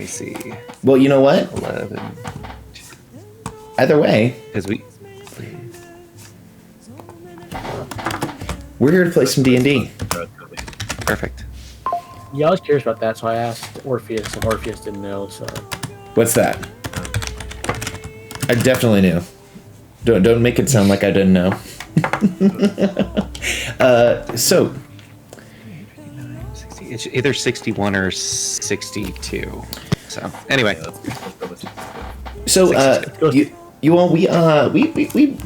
me see. Well, you know what? 11. Either way, Because we're here to play some D&D. Perfect. Yeah, I was curious about that, so I asked Orpheus, and Orpheus didn't know, so... What's that? I definitely knew. Don't make it sound like I didn't know. So... It's either 61 or 62. So, anyway. So, you all, we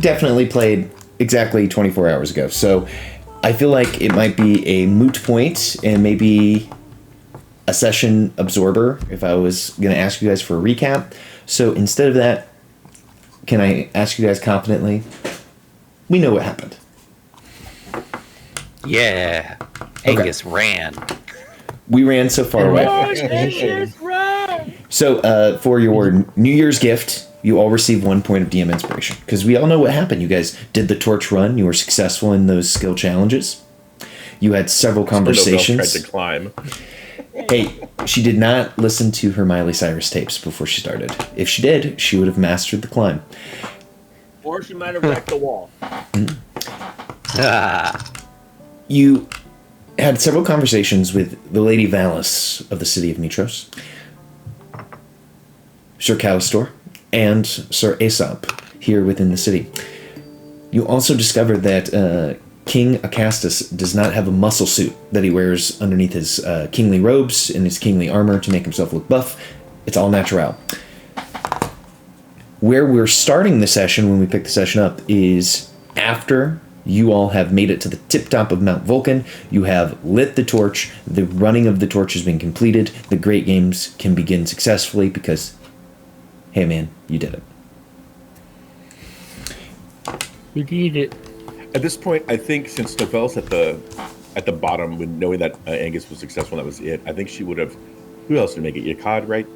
definitely played exactly 24 hours ago. So, I feel like it might be a moot point and maybe a session absorber if I was going to ask you guys for a recap. So, instead of that, can I ask you guys confidently? We know what happened. Yeah. Angus ran. We ran so far away. So, for your New Year's gift, you all receive 1 point of DM inspiration. Because we all know what happened. You guys did the torch run. You were successful in those skill challenges. You had several conversations. Tried to climb. Hey, she did not listen to her Miley Cyrus tapes before she started. If she did, she would have mastered the climb. Or she might have wrecked the wall. You had several conversations with the Lady Valis of the city of Mitros, Sir Calistor, and Sir Aesop here within the city. You also discovered that King Acastus does not have a muscle suit that he wears underneath his kingly robes and his kingly armor to make himself look buff. It's all natural. Where we're starting the session when we pick the session up is after you all have made it to the tip top of Mount Vulcan. You have lit the torch. The running of the torch has been completed. The Great Games can begin successfully because, hey man, you did it. You did it. At this point, I think since Novelle's at the bottom, when knowing that Angus was successful, that was it. I think she would have. Who else did make it? Yakad, right?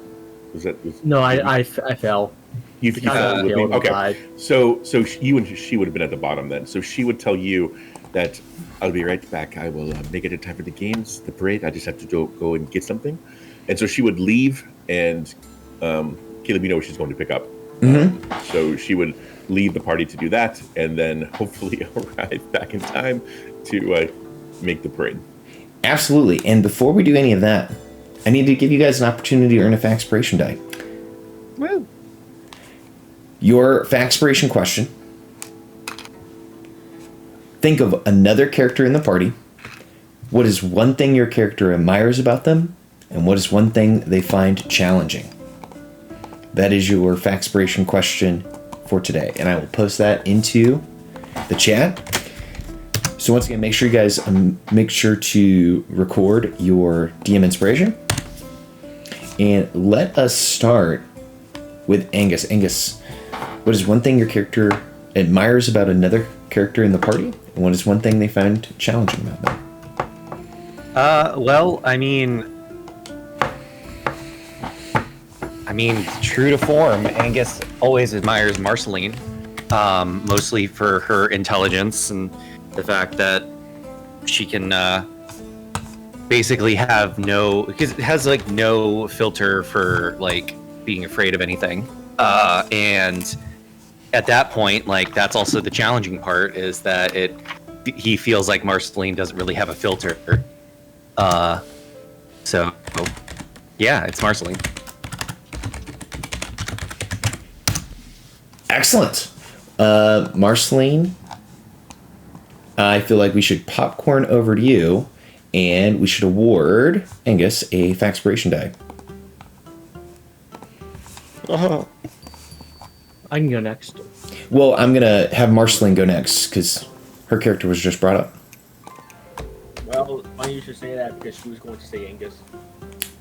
No, I fell. You fell with me? Okay. Died. So you and she would have been at the bottom then. So she would tell you that I'll be right back. I will make it in time for the games, the parade. I just have to go and get something. And so she would leave, and Caleb, you know what she's going to pick up. Mm-hmm. So she would leave the party to do that, and then hopefully arrive back in time to make the parade. Absolutely. And before we do any of that, I need to give you guys an opportunity to earn a Factspiration die. Woo. Your Factspiration question. Think of another character in the party. What is one thing your character admires about them? And what is one thing they find challenging? That is your Factspiration question for today. And I will post that into the chat. So once again, make sure you guys make sure to record your DM inspiration. And let us start with Angus. Angus, what is one thing your character admires about another character in the party? And what is one thing they find challenging about them? Well, I mean, true to form, Angus always admires Marceline, mostly for her intelligence and the fact that she can basically have because it has like no filter for like being afraid of anything, and at that point, like that's also the challenging part is that he feels like Marceline doesn't really have a filter. So yeah, it's Marceline. Excellent. Marceline, I feel like we should popcorn over to you, and we should award Angus a Factspiration die. I can go next. Well, I'm going to have Marceline go next, because her character was just brought up. Well, funny you should say that, because she was going to say Angus.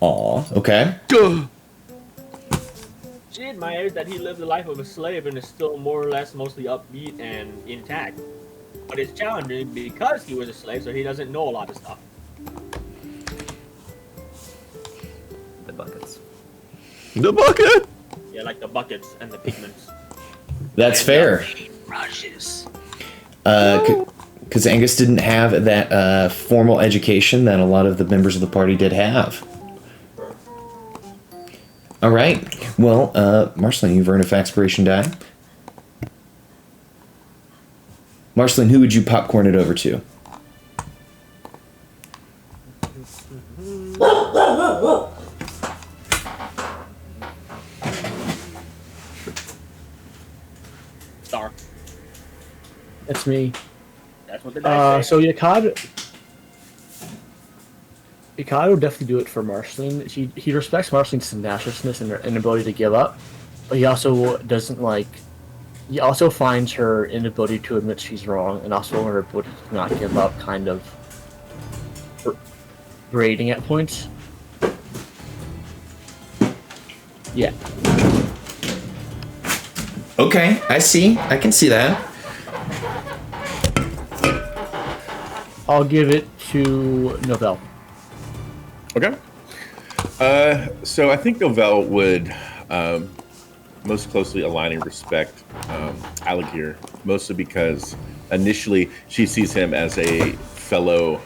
Aw, okay. She admires that he lived the life of a slave and is still more or less mostly upbeat and intact. But it's challenging because he was a slave, so he doesn't know a lot of stuff. The buckets. The bucket. Yeah, like the buckets and the pigments. That's fair. Rushes. Because Angus didn't have that formal education that a lot of the members of the party did have. All right. Well, Marceline, you've earned a Faxpiration die. Marceline, who would you popcorn it over to? Star. That's me. That's what the dice say. So Yukado would definitely do it for Marceline. He respects Marceline's tenaciousness and her inability to give up, but he also doesn't like. He also finds her inability to admit she's wrong, and also her ability to not give up kind of grating at points. Yeah. Okay, I see. I can see that. I'll give it to Novell. Okay. So I think Novell would most closely align and respect Aligir, mostly because initially she sees him as a fellow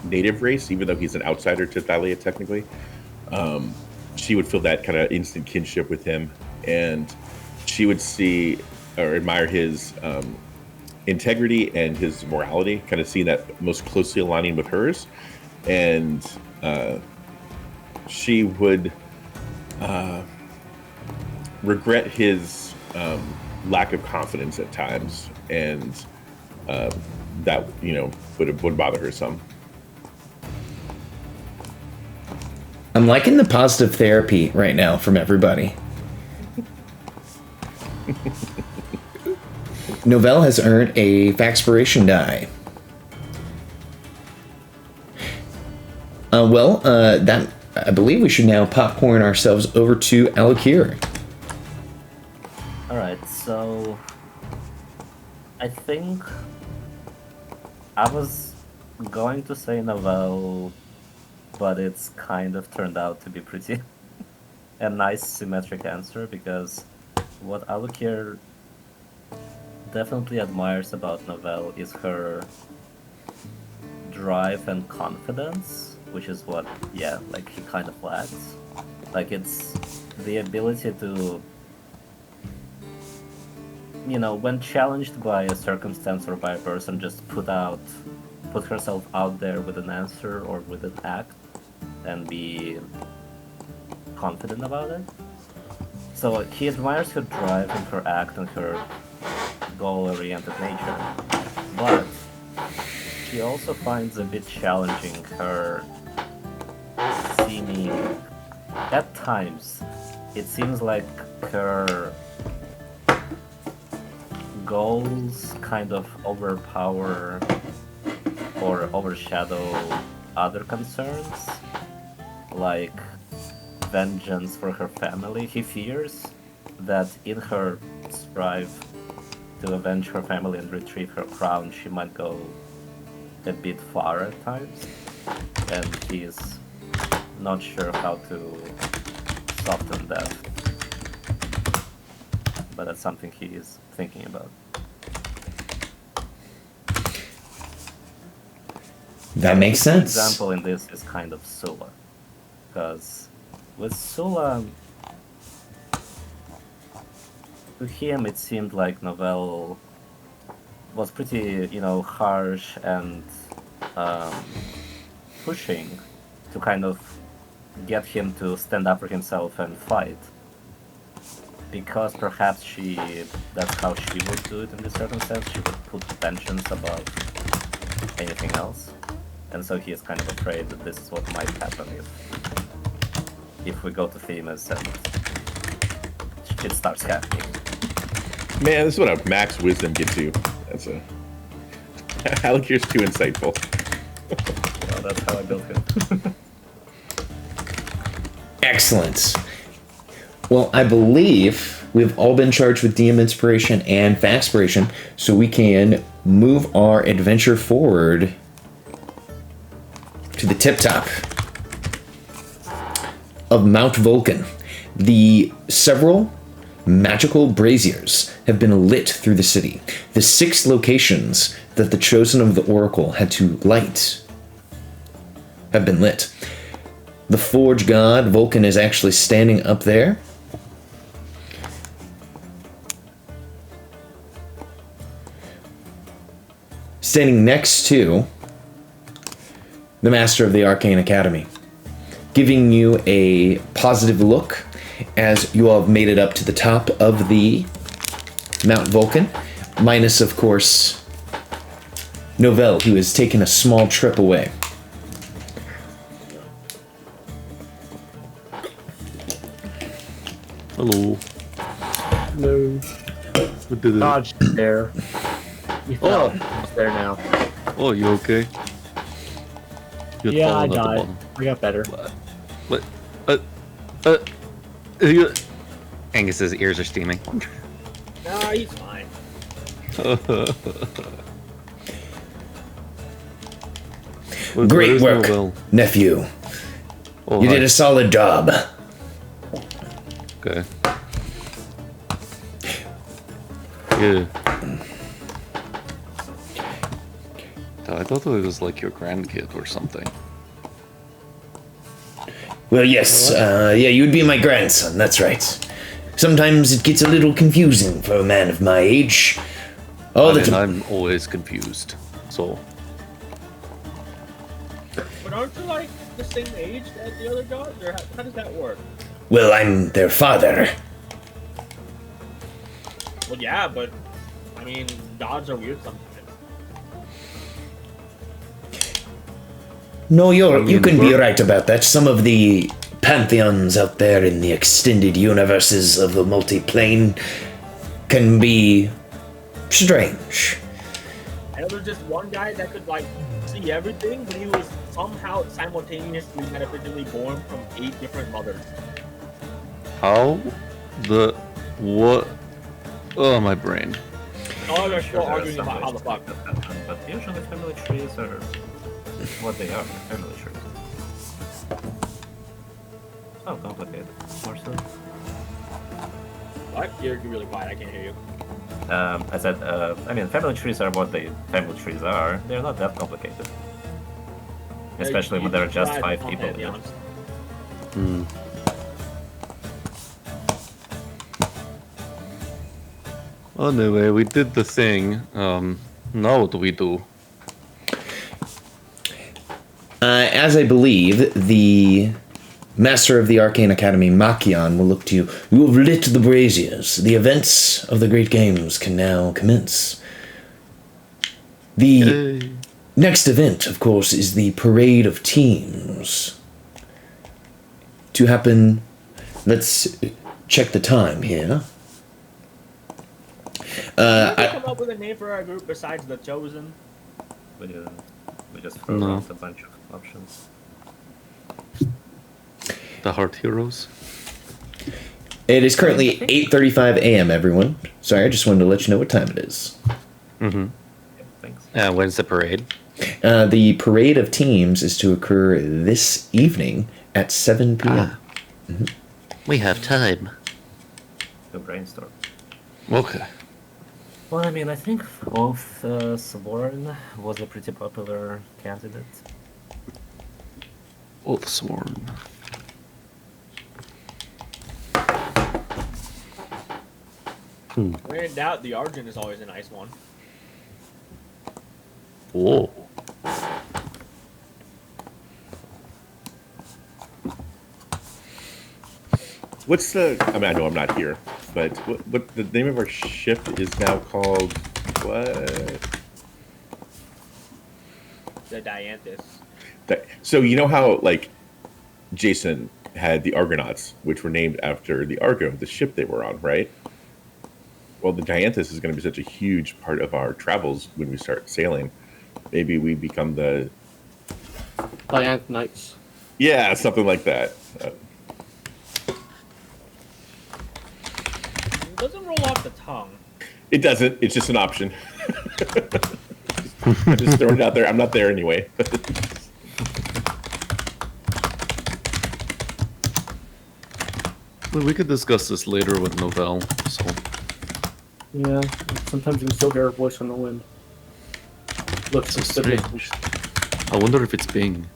native race, even though he's an outsider to Thalia technically. She would feel that kind of instant kinship with him, and she would see or admire his integrity and his morality, kind of seeing that most closely aligning with hers. And she would regret his lack of confidence at times, and that would bother her some. I'm liking the positive therapy right now from everybody. Novell has earned a Faxpiration die. That I believe we should now popcorn ourselves over to Aligir. Alright, so I think I was going to say Novell, but it's kind of turned out to be pretty a nice symmetric answer, because what Aligir definitely admires about Novell is her drive and confidence, which is what, like, he kind of lacks. Like, it's the ability to, when challenged by a circumstance or by a person, just put herself out there with an answer or with an act and be confident about it. So he admires her drive and her act and her goal-oriented nature, but he also finds a bit challenging her seeming, at times, it seems like her goals kind of overpower or overshadow other concerns, like vengeance for her family. He fears that in her strive to avenge her family and retrieve her crown, she might go a bit far at times, and he's not sure how to soften that. But that's something he is thinking about. That makes sense. An example in this is kind of Sula, because with Sula, to him it seemed like Novell was pretty, harsh and pushing to kind of get him to stand up for himself and fight, because perhaps that's how she would do it in this circumstance. She would put vengeance above anything else, and so he is kind of afraid that this is what might happen if we go to Themis and it starts happening. Man, this is what a max wisdom gets you. That's Aligir's too insightful. Well, that's how I built him. Excellent. Well, I believe we've all been charged with DM Inspiration and Faxpiration, so we can move our adventure forward to the tip top of Mount Vulcan. The several magical braziers have been lit through the city. The 6 locations that the Chosen of the Oracle had to light have been lit. the Forge God, Vulcan, is actually standing up there. Standing next to the Master of the Arcane Academy, giving you a positive look as you all have made it up to the top of the Mount Vulcan, minus, of course, Novell, who has taken a small trip away. Hello. No. What did it? Dodge there. We fell. It's there now. Oh, you okay? You had Yeah, I fallen at the died. bottom. I got better. What? Uh, you- Angus's ears are steaming. Nah, he's fine. Great work, Novell? nephew. Oh, You hi. did a solid job. Okay. Yeah. I thought it was like your grandkid or something. Well, yes, yeah, you'd be my grandson, that's right. Sometimes it gets a little confusing for a man of my age. All the time. I'm always confused. So, But aren't you like the same age as the other gods, or how does that work? Well, I'm their father. Well, yeah, but I mean, gods are weird sometimes. No, you mean, can be we're- right about that. Some of the pantheons out there in the extended universes of the multiplane can be strange. I know there's just one guy that could like see everything, but he was somehow simultaneously metaphysically born from 8 different mothers. how the what? Oh, my brain. All are still There are arguing some about how ways the fuck. to make that happen, but usually family trees are what they are, family trees. It's not complicated, Marcel. What? You're really quiet. I can't hear you. I said, I mean, family trees are what family trees are. They're not that complicated. Especially when there are just 5 people. Yeah. Hmm. Anyway, we did the thing. Now what do we do? As I believe, the Master of the Arcane Academy, Makion, will look to you. You have lit the braziers. The events of the Great Games can now commence. The Yay. next event, of course, is the Parade of Teams. To happen, let's check the time here. Did we come up with a name for our group besides the Chosen? We just throw No. out a bunch of options. The Heart Heroes? It is currently 8:35 a.m., everyone. Sorry, I just wanted to let you know what time it is. Mm-hmm. Yeah, thanks. When's the parade? The Parade of Teams is to occur this evening at 7 p.m. We have time. Go brainstorm. Okay. Well, I mean, I think both Sworn was a pretty popular candidate. Oathsworn. When in doubt, the Argent is always a nice one. Whoa. What's the? I mean, I know I'm not here, but what the name of our ship is now called? What? The Dianthus. So you know how like Jason had the Argonauts, which were named after the Argo, the ship they were on, right? Well, the Dianthus is going to be such a huge part of our travels when we start sailing. Maybe we become the Dianth Knights. something like that. It doesn't roll off the tongue. It doesn't. It's just an option. I'm just throwing it out there. I'm not there anyway. Well, we could discuss this later with Novell. So, Yeah, sometimes you can still hear her voice on the wind. Look, so it's the strange. I wonder if it's Bing.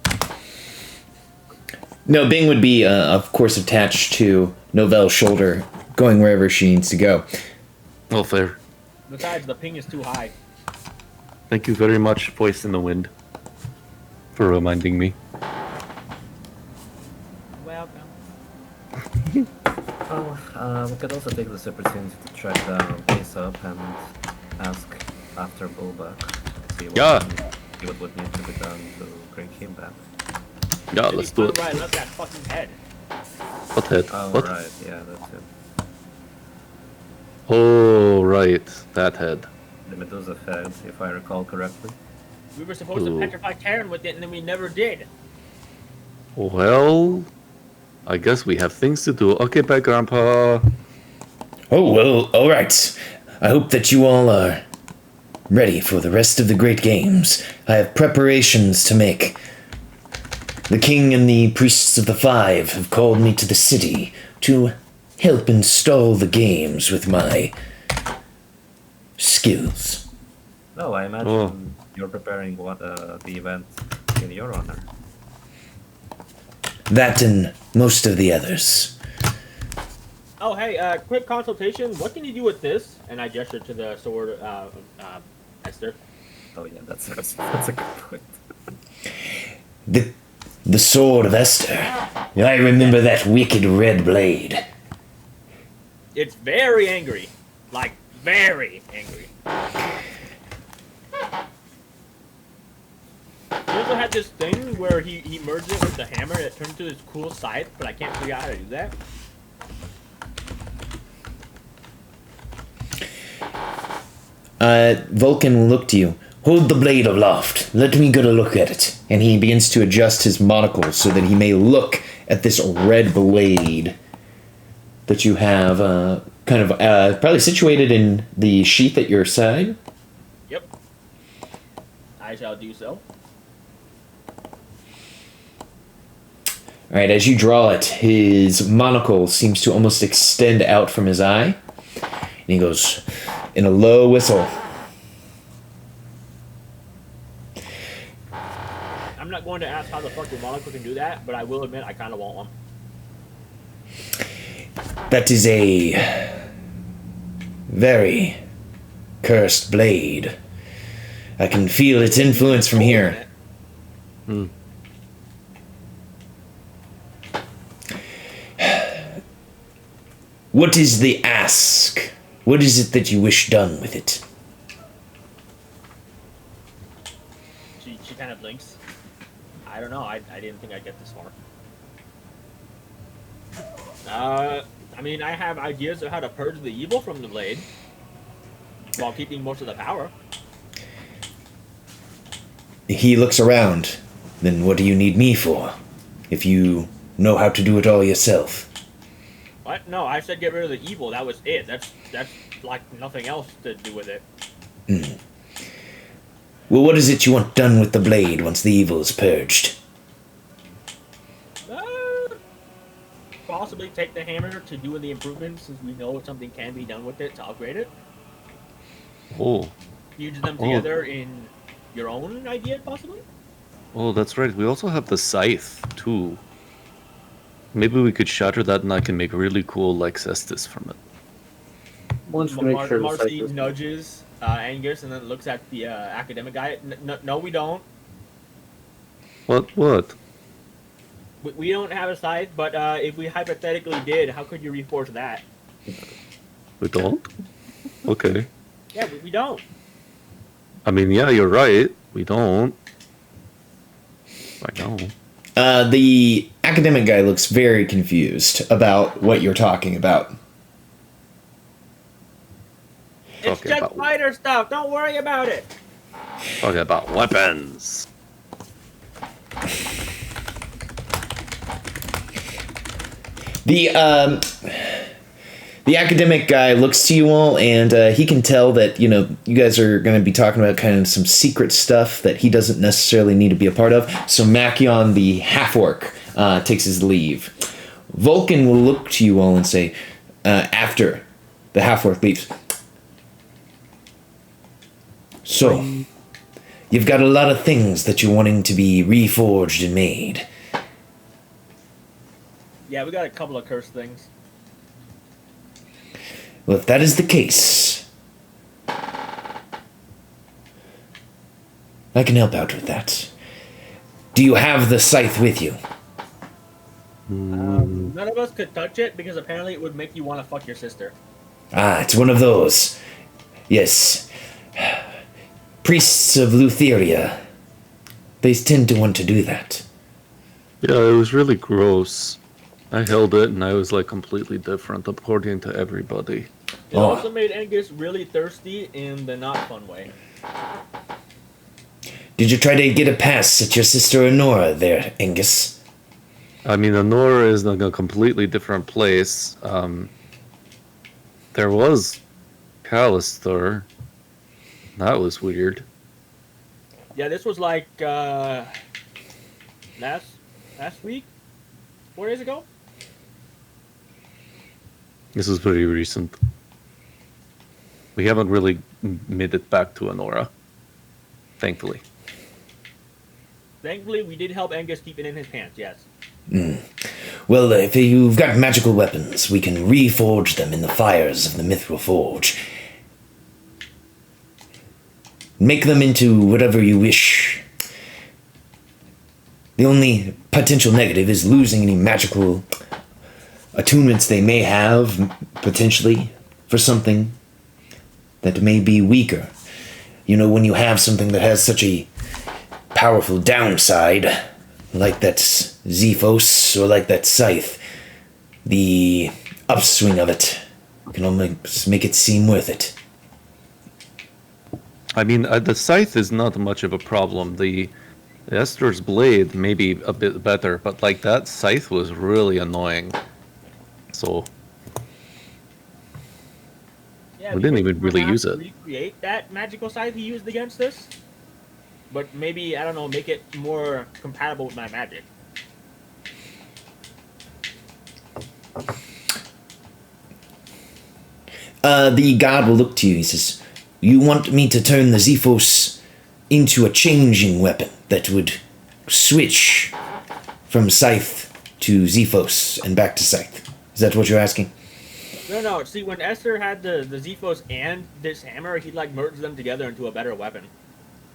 No, Bing would be, of course, attached to Novelle's shoulder, going wherever she needs to go. Well, fair. Besides, the ping is too high. Thank you very much, Voice in the Wind, for reminding me. Welcome. We could also take this opportunity to track down Face Up and ask after Bullbuck. See what would need to be done to bring him back. Yeah, let's do it. Right, look that fucking head. What head? Oh, What? right, yeah, that's it. Oh, right. That head. The Medusa Fed, if I recall correctly. We were supposed to Ooh. petrify Terran with it, and then we never did. Well, I guess we have things to do. Okay, bye, Grandpa. Oh, well, alright. I hope that you all are ready for the rest of the great games. I have preparations to make. The king and the priests of the Five have called me to the city to help install the games with my skills. No, I imagine Oh. you're preparing the event in your honor. That and most of the others. Oh, hey, quick consultation. What can you do with this? And I gestured to the sword, Esther. Oh yeah, that's a good point. The sword of Esther. I remember that wicked red blade. It's very angry. Like, very angry. He also had this thing where he merged it with the hammer and it turned into this cool scythe, but I can't figure out how to do that. Vulcan will look to you. Hold the blade aloft. Let me get a look at it. And he begins to adjust his monocle so that he may look at this red blade that you have kind of probably situated in the sheath at your side. Yep. I shall do so. Alright, as you draw it, his monocle seems to almost extend out from his eye. And he goes in a low whistle. I'm not going to ask how the fuck your monocle can do that, but I will admit I kind of want one. That is a very cursed blade. I can feel its influence from here. What is the ask? What is it that you wish done with it? She kind of blinks. I don't know. I didn't think I'd get this far. I mean, I have ideas of how to purge the evil from the blade while keeping most of the power. He looks around. Then what do you need me for? If you know how to do it all yourself. What? No, I said get rid of the evil. That was it. That's like nothing else to do with it. Well, what is it you want done with the blade once the evil is purged? Possibly take the hammer to do the improvements, since we know something can be done with it to upgrade it. Oh, Fuse them together in your own idea, possibly. oh, that's right. We also have the scythe too. Maybe we could shatter that, and I can make really cool Lexestis from it. Once we make sure the Marcy cycles- nudges Angus and then looks at the academic guy. No, we don't. What? What? We don't have a scythe, but if we hypothetically did, how could you reforge that? We don't? Okay. Yeah, we don't. I mean, yeah, you're right. We don't. I know. The academic guy looks very confused about what you're talking about. It's Talking just about- fighter stuff. Don't worry about it. Talking about weapons. The academic guy looks to you all, and he can tell that, you guys are going to be talking about kind of some secret stuff that he doesn't necessarily need to be a part of. So Machion, the half-orc, takes his leave. Vulcan will look to you all and say, after the half-orc leaves, so, you've got a lot of things that you're wanting to be reforged and made. Yeah, we got a couple of cursed things. Well, if that is the case, I can help out with that. Do you have the scythe with you? None of us could touch it because apparently it would make you want to fuck your sister. Ah, it's one of those. Yes. Priests of Lutheria. They tend to want to do that. Yeah, it was really gross. I held it and I was like completely different according to everybody. It Oh. also made Angus really thirsty in the not fun way. Did you try to get a pass at your sister Honora there, Angus? I mean, Honora is in a completely different place. There was Callister. That was weird. Yeah, this was like last week, 4 days ago. This is pretty recent. We haven't really made it back to Honora. Thankfully. Thankfully, we did help Angus keep it in his pants. Yes. Well, if you've got magical weapons, we can reforge them in the fires of the Mithril Forge. Make them into whatever you wish. The only potential negative is losing any magical attunements they may have, potentially, for something that may be weaker. You know, when you have something that has such a powerful downside, like that Zephos or like that Scythe, the upswing of it can almost make it seem worth it. I mean, the scythe is not much of a problem. The Esther's blade may be a bit better, but like that scythe was really annoying. So Yeah, We didn't because even really perhaps use it. Recreate that magical scythe he used against this, but maybe I don't know, make it more compatible with my magic. The god will look to you. He says, "You want me to turn the Zephos into a changing weapon that would switch from Scythe to Zephos and back to Scythe? Is that what you're asking?" No. See, when Esther had the Zephos and this hammer, he like merged them together into a better weapon.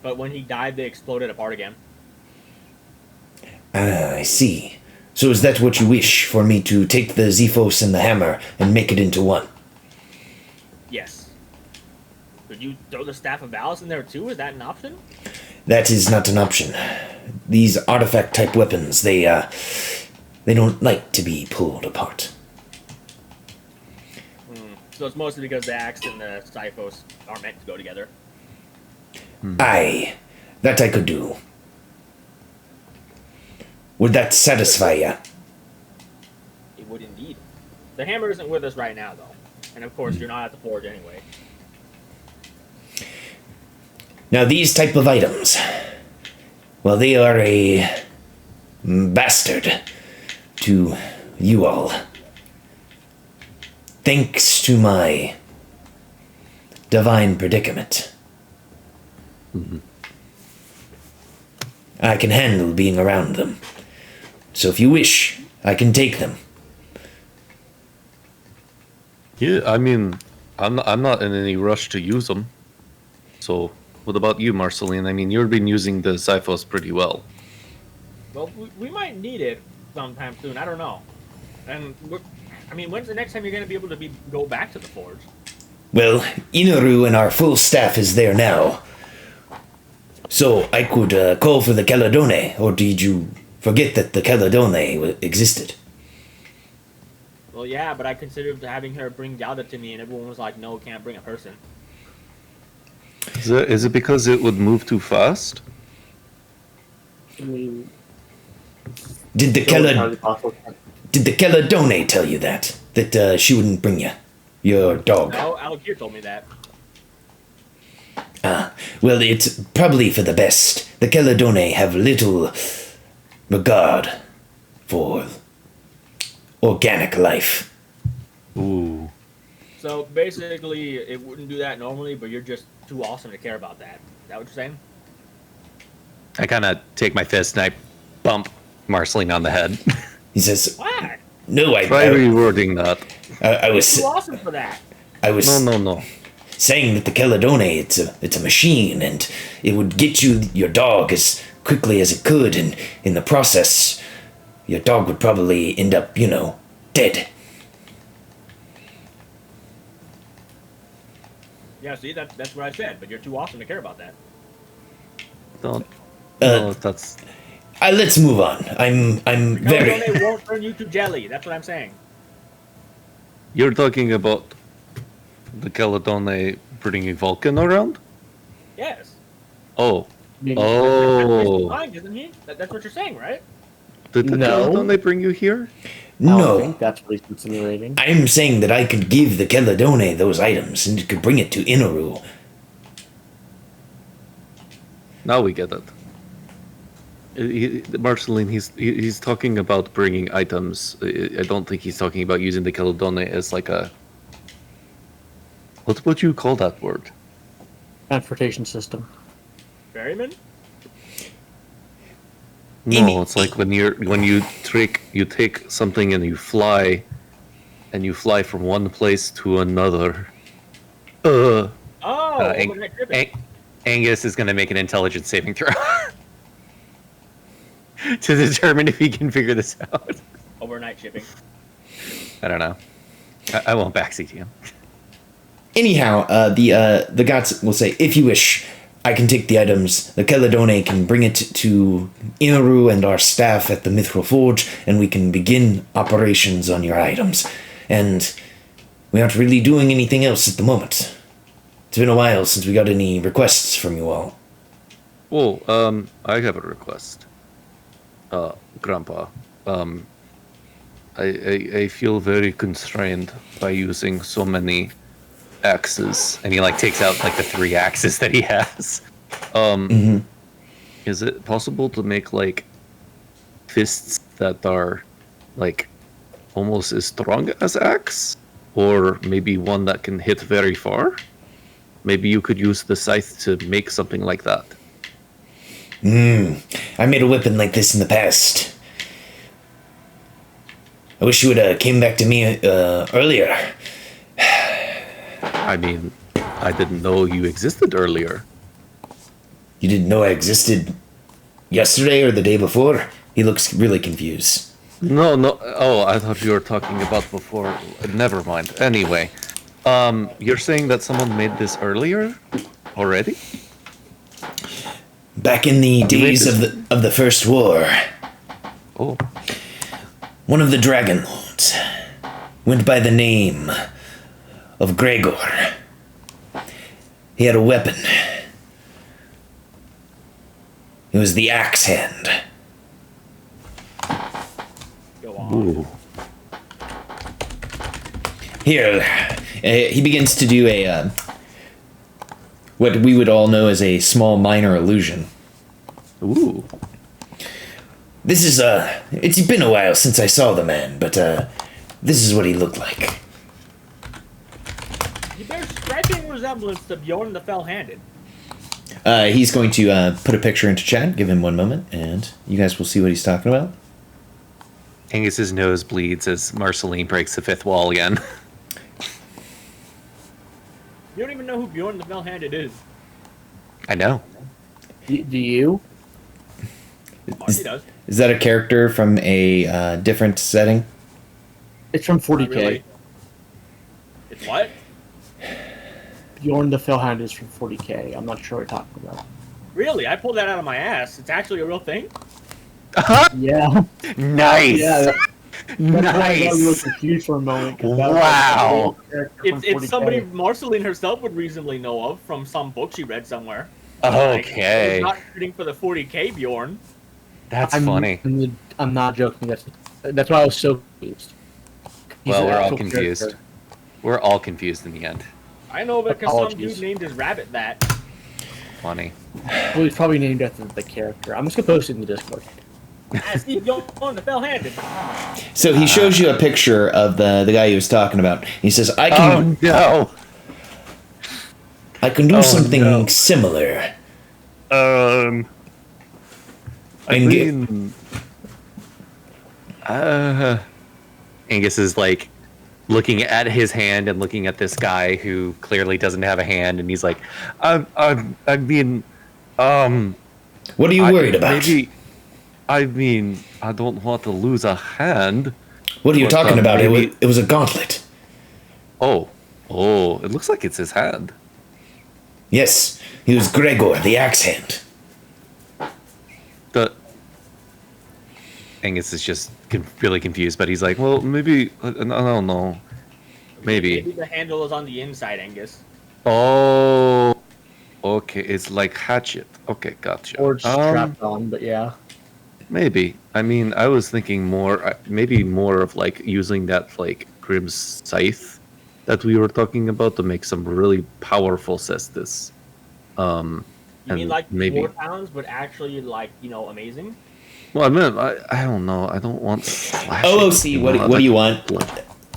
But when he died, they exploded apart again. Ah, I see. So is that what you wish, for me to take the Zephos and the hammer and make it into one? Yes. Could you throw the Staff of Valis in there too? Is that an option? That is not an option. These artifact type weapons, they don't like to be pulled apart. So it's mostly because the axe and the Xiphos are meant to go together. Aye, that I could do. Would that satisfy ya? It would indeed. The hammer isn't with us right now, though. And of course, you're not at the forge anyway. Now these type of items, well, they are a bastard to you all. Thanks to my divine predicament. I can handle being around them. So if you wish, I can take them. Yeah, I mean, I'm not in any rush to use them. So, what about you, Marceline? I mean, you've been using the Xiphos pretty well. Well, we might need it sometime soon. I don't know. And I mean, when's the next time you're going to be able to go back to the forge? Well, Inaru and our full staff is there now. So I could call for the Caledone, or did you forget that the Caledone existed? Well, yeah, but I considered having her bring Yalda to me, and everyone was like, no, can't bring a person. Is it because it would move too fast? I mean, Did the it's entirely Caled- possible. Did the Caledone tell you that? That she wouldn't bring you? Your dog? No, Alakir told me that. Well, it's probably for the best. The Caledone have little regard for organic life. Ooh. So basically, it wouldn't do that normally, but you're just too awesome to care about that. Is that what you're saying? I kind of take my fist and I bump Marceline on the head. He says, Why? No, Try rewording that. I was Too awesome for that. I was No. saying that the Caledone, it's a machine, and it would get you your dog as quickly as it could, and in the process, your dog would probably end up, dead. Yeah, see, that's what I said, but you're too awesome to care about that. Don't. Uh, No, that's. Let's move on. I'm very. Caledone won't turn you to jelly. That's what I'm saying. You're talking about the Caledone bringing Vulcan around? Yes. Oh. Maybe- Oh. Fine, isn't he? That's what you're saying, right? Did the No. Caledone bring you here? I don't No, think that's what he's insinuating. I'm saying that I could give the Caledone those items, and it could bring it to Inaru. Now we get it. Marceline, he's talking about bringing items. I don't think he's talking about using the Caledone as like a. What would you call that word? Transportation system. Ferryman? Amy- No, it's like when you take something and you fly from one place to another. Oh, Ang- overnight shipping. Angus is going to make an intelligence saving throw to determine if he can figure this out. Overnight shipping. I don't know. I won't backseat you. Anyhow, the gods will say, if you wish, I can take the items. The Caledone can bring it to Inaru and our staff at the Mithril Forge, and we can begin operations on your items. And we aren't really doing anything else at the moment. It's been a while since we got any requests from you all. Oh, I have a request. Grandpa. I feel very constrained by using so many axes. And he like takes out like the 3 axes that he has. Is it possible to make like fists that are like almost as strong as axe? Or maybe one that can hit very far? Maybe you could use the scythe to make something like that. I made a weapon like this in the past. I wish you would have came back to me earlier. I mean, I didn't know you existed earlier. You didn't know I existed yesterday or the day before? He looks really confused. No. Oh, I thought you were talking about before. Never mind. Anyway, you're saying that someone made this earlier already? Back in the days of the First War, Oh, one of the Dragon Lords went by the name of Gregor. He had a weapon. It was the Axe Hand. Go on. ooh. Here, he begins to do a what we would all know as a small minor illusion. Ooh. This is it's been a while since I saw the man, but this is what he looked like. He bears striking resemblance to Bjorn the Fell-Handed. He's going to put a picture into chat. Give him 1 moment, and you guys will see what he's talking about. Angus's nose bleeds as Marceline breaks the 5th wall again. You don't even know who Bjorn the Fell-Handed is. I know. Do you? Marcy does. Is that a character from a different setting? It's from 40k. Not really. It's what? Bjorn the Fellhound is from 40k. I'm not sure what you're talking about. Really? I pulled that out of my ass. It's actually a real thing? Yeah. Nice. Yeah. That's why I got really Nice. confused for a moment. 'cause that was Wow. a character from It's 40K. somebody Marceline herself would reasonably know of from some book she read somewhere. Okay. Like, not shooting for the 40k Bjorn. That's funny. I'm not joking. That's why I was so confused. He's Well, an we're all actual confused. character. We're all confused in the end. I know because some Apologies. dude named his rabbit that. Funny. Well, he's probably named after the character. I'm just gonna post it in the Discord. I see Bjorn the Fell-Handed. So he shows you a picture of the guy he was talking about. He says, "I can no. I can do Oh, something no. similar." I And mean, Angus is like looking at his hand and looking at this guy who clearly doesn't have a hand, and he's like, I mean, What are you worried about? Maybe, I mean, I don't want to lose a hand. What are you But, talking about? maybe- It was a gauntlet. Oh, it looks like it's his hand. Yes, he was Gregor, the axe hand. The Angus is just really confused, but he's like, well, maybe I don't know, Maybe maybe. the handle is on the inside, Angus. Oh, okay, it's like hatchet. Okay, gotcha. Or it's strapped on, but yeah. Maybe. I mean, I was thinking more, maybe more of like using that like Grim's scythe that we were talking about to make some really powerful cestus. You mean And like maybe. 4 pounds, but actually like, amazing? Well, I mean, I don't know. I don't want slashing. OOC, you what know, do like- you want?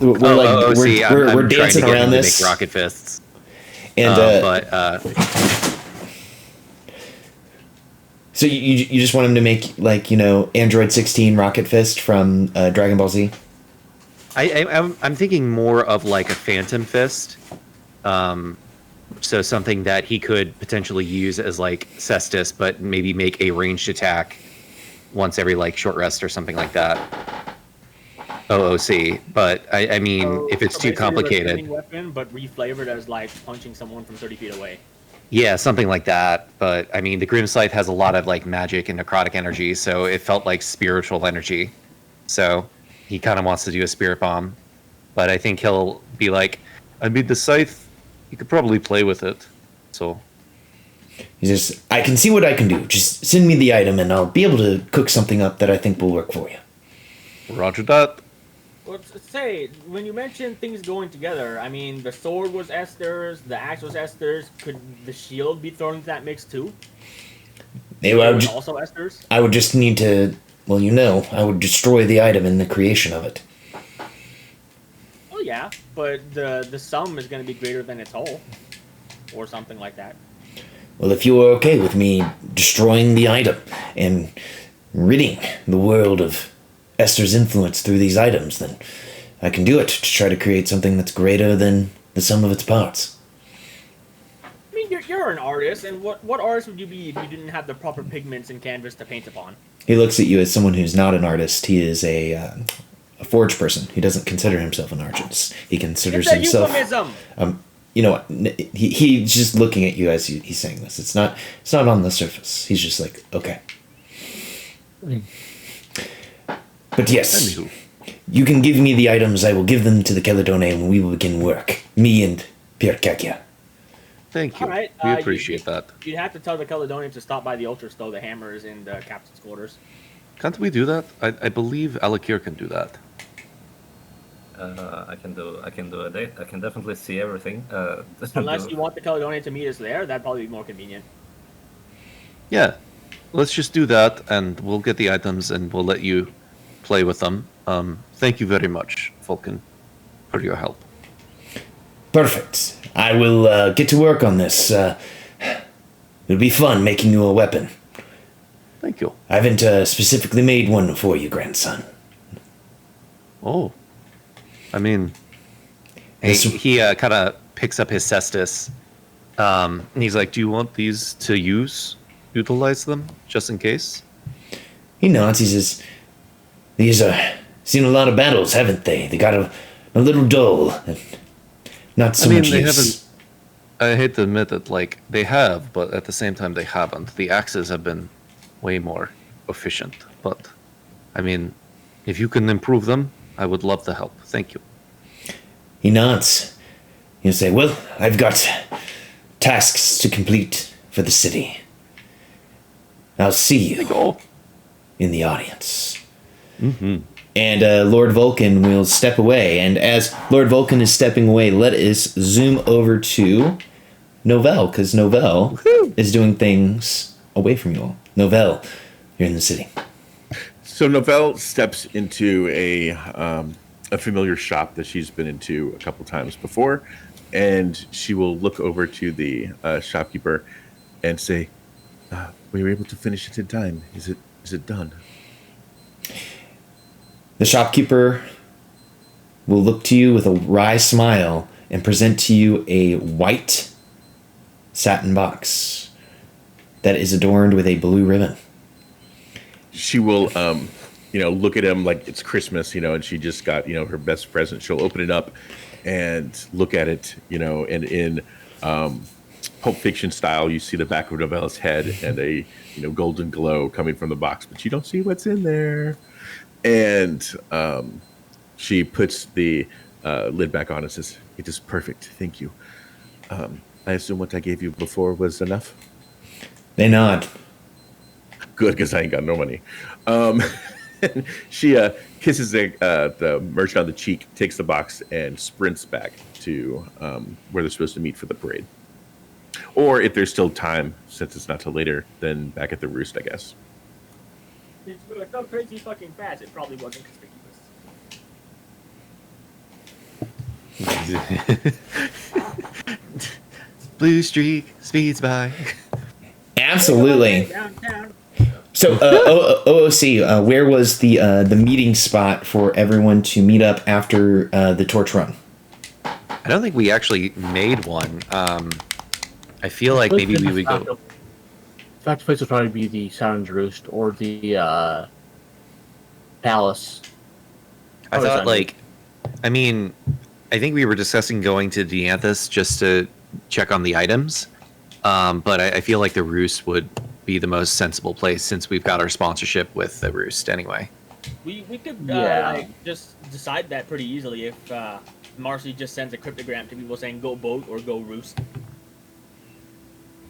We're Oh, see, we're I'm trying dancing to get around him to this, make rocket fists. and so you just want him to make like Android 16 Rocket Fist from Dragon Ball Z. I'm thinking more of like a Phantom Fist. So something that he could potentially use as like Cestus, but maybe make a ranged attack once every like short rest or something like that. OOC. But I mean, So- if it's so too basically a complicated, training weapon, but reflavored as like punching someone from 30 feet away. yeah, something like that. But I mean, the Grim Scythe has a lot of like magic and necrotic energy, so it felt like spiritual energy. So he kind of wants to do a spirit bomb, but I think he'll be like, I mean, the scythe, you could probably play with it. So He says, "I can see what I can do. Just send me the item, and I'll be able to cook something up that I think will work for you." Roger that. Well, say, when you mentioned things going together, I mean, the sword was Esther's, the axe was Esther's. Could the shield be thrown into that mix too? Maybe I It would, was ju- also Esther's? I would just need to. Well, I would destroy the item in the creation of it. Oh, yeah, but the sum is going to be greater than its whole. Or something like that. Well, if you are okay with me destroying the item and ridding the world of Esther's influence through these items, then I can do it to try to create something that's greater than the sum of its parts. I mean, you're an artist, and what artist would you be if you didn't have the proper pigments and canvas to paint upon? He looks at you as someone who's not an artist. He is a forge person. He doesn't consider himself an artist. He considers It's a himself. euphemism! You know what? He's just looking at you as he's saying this. It's not on the surface. He's just like, okay. But yes, Anywho. you can give me the items. I will give them to the Caledone, and we will begin work. Me and Pierre Kakia. Thank you. All right, We you- appreciate that. You'd have to tell the Caledonians to stop by the Ultra Stow. The hammer is in the captain's quarters. Can't we do that? I believe Alakir can do that. I can do it. I can definitely see everything. Unless you want the Caledonian to meet us there, that'd probably be more convenient. Yeah, let's just do that, and we'll get the items, and we'll let you play with them. Thank you very much, Vulcan, for your help. Perfect. I will get to work on this. It'll be fun making you a weapon. Thank you. I haven't specifically made one for you, grandson. Oh, I mean, He kind of picks up his cestus, and he's like, "Do you want these to utilize them, just in case?" He nods. He says, "These are seen a lot of battles, haven't they? They got a little dull, and not so I mean, much they use." haven't. I hate to admit it, like they have, but at the same time, they haven't. The axes have been way more efficient, but I mean, if you can improve them, I would love to help. Thank you. He nods. He'll say, "Well, I've got tasks to complete for the city. I'll see you Oh, in the audience." And Lord Vulcan will step away. And as Lord Vulcan is stepping away, let us zoom over to Novell, because Novell is doing things away from you all. Novell, you're in the city. So Novelle steps into a familiar shop that she's been into a couple times before, and she will look over to the shopkeeper and say, "We were able to finish it in time. Is it done?" The shopkeeper will look to you with a wry smile and present to you a white satin box that is adorned with a blue ribbon. She will, look at him like it's Christmas, and she just got, her best present. She'll open it up and look at it, and in Pulp Fiction style, you see the back of Novelle's head and a, golden glow coming from the box, but you don't see what's in there. And she puts the lid back on and says, "It is perfect, thank you. I assume what I gave you before was enough?" They nod. Good, because I ain't got no money. She kisses the merchant on the cheek, takes the box, and sprints back to where they're supposed to meet for the parade. Or if there's still time, since it's not till later, then back at the roost, I guess. It's so crazy fucking fast, it probably wasn't conspicuous. Blue streak speeds by. Absolutely. Downtown. So, OOC, where was the meeting spot for everyone to meet up after the torch run? I don't think we actually made one. I feel like maybe we would go. Fact place would probably be the Saturn's Roost or the Palace. I Oh, thought sorry. I think we were discussing going to Dianthus just to check on the items. But I feel like the Roost would be the most sensible place since we've got our sponsorship with the Roost anyway. We could Yeah. just decide that pretty easily if Marcy just sends a cryptogram to people saying go boat or go roost.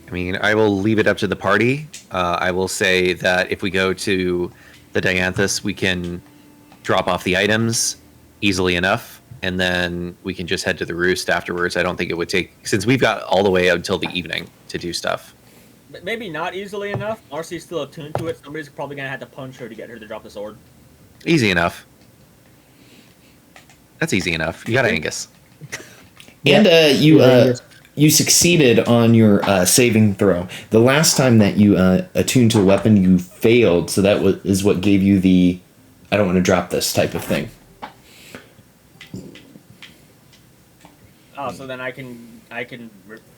I mean, I will leave it up to the party. I will say that if we go to the Dianthus, we can drop off the items easily enough, and then we can just head to the Roost afterwards. I don't think it would take, since we've got all the way until the evening to do stuff. But maybe not easily enough. Marcy's still attuned to it. Somebody's probably gonna have to punch her to get her to drop the sword. Easy enough. That's easy enough. You got Angus. And you succeeded on your saving throw. The last time that you attuned to the weapon, you failed, so that is what gave you the "I don't want to drop this" type of thing. Oh, so then I can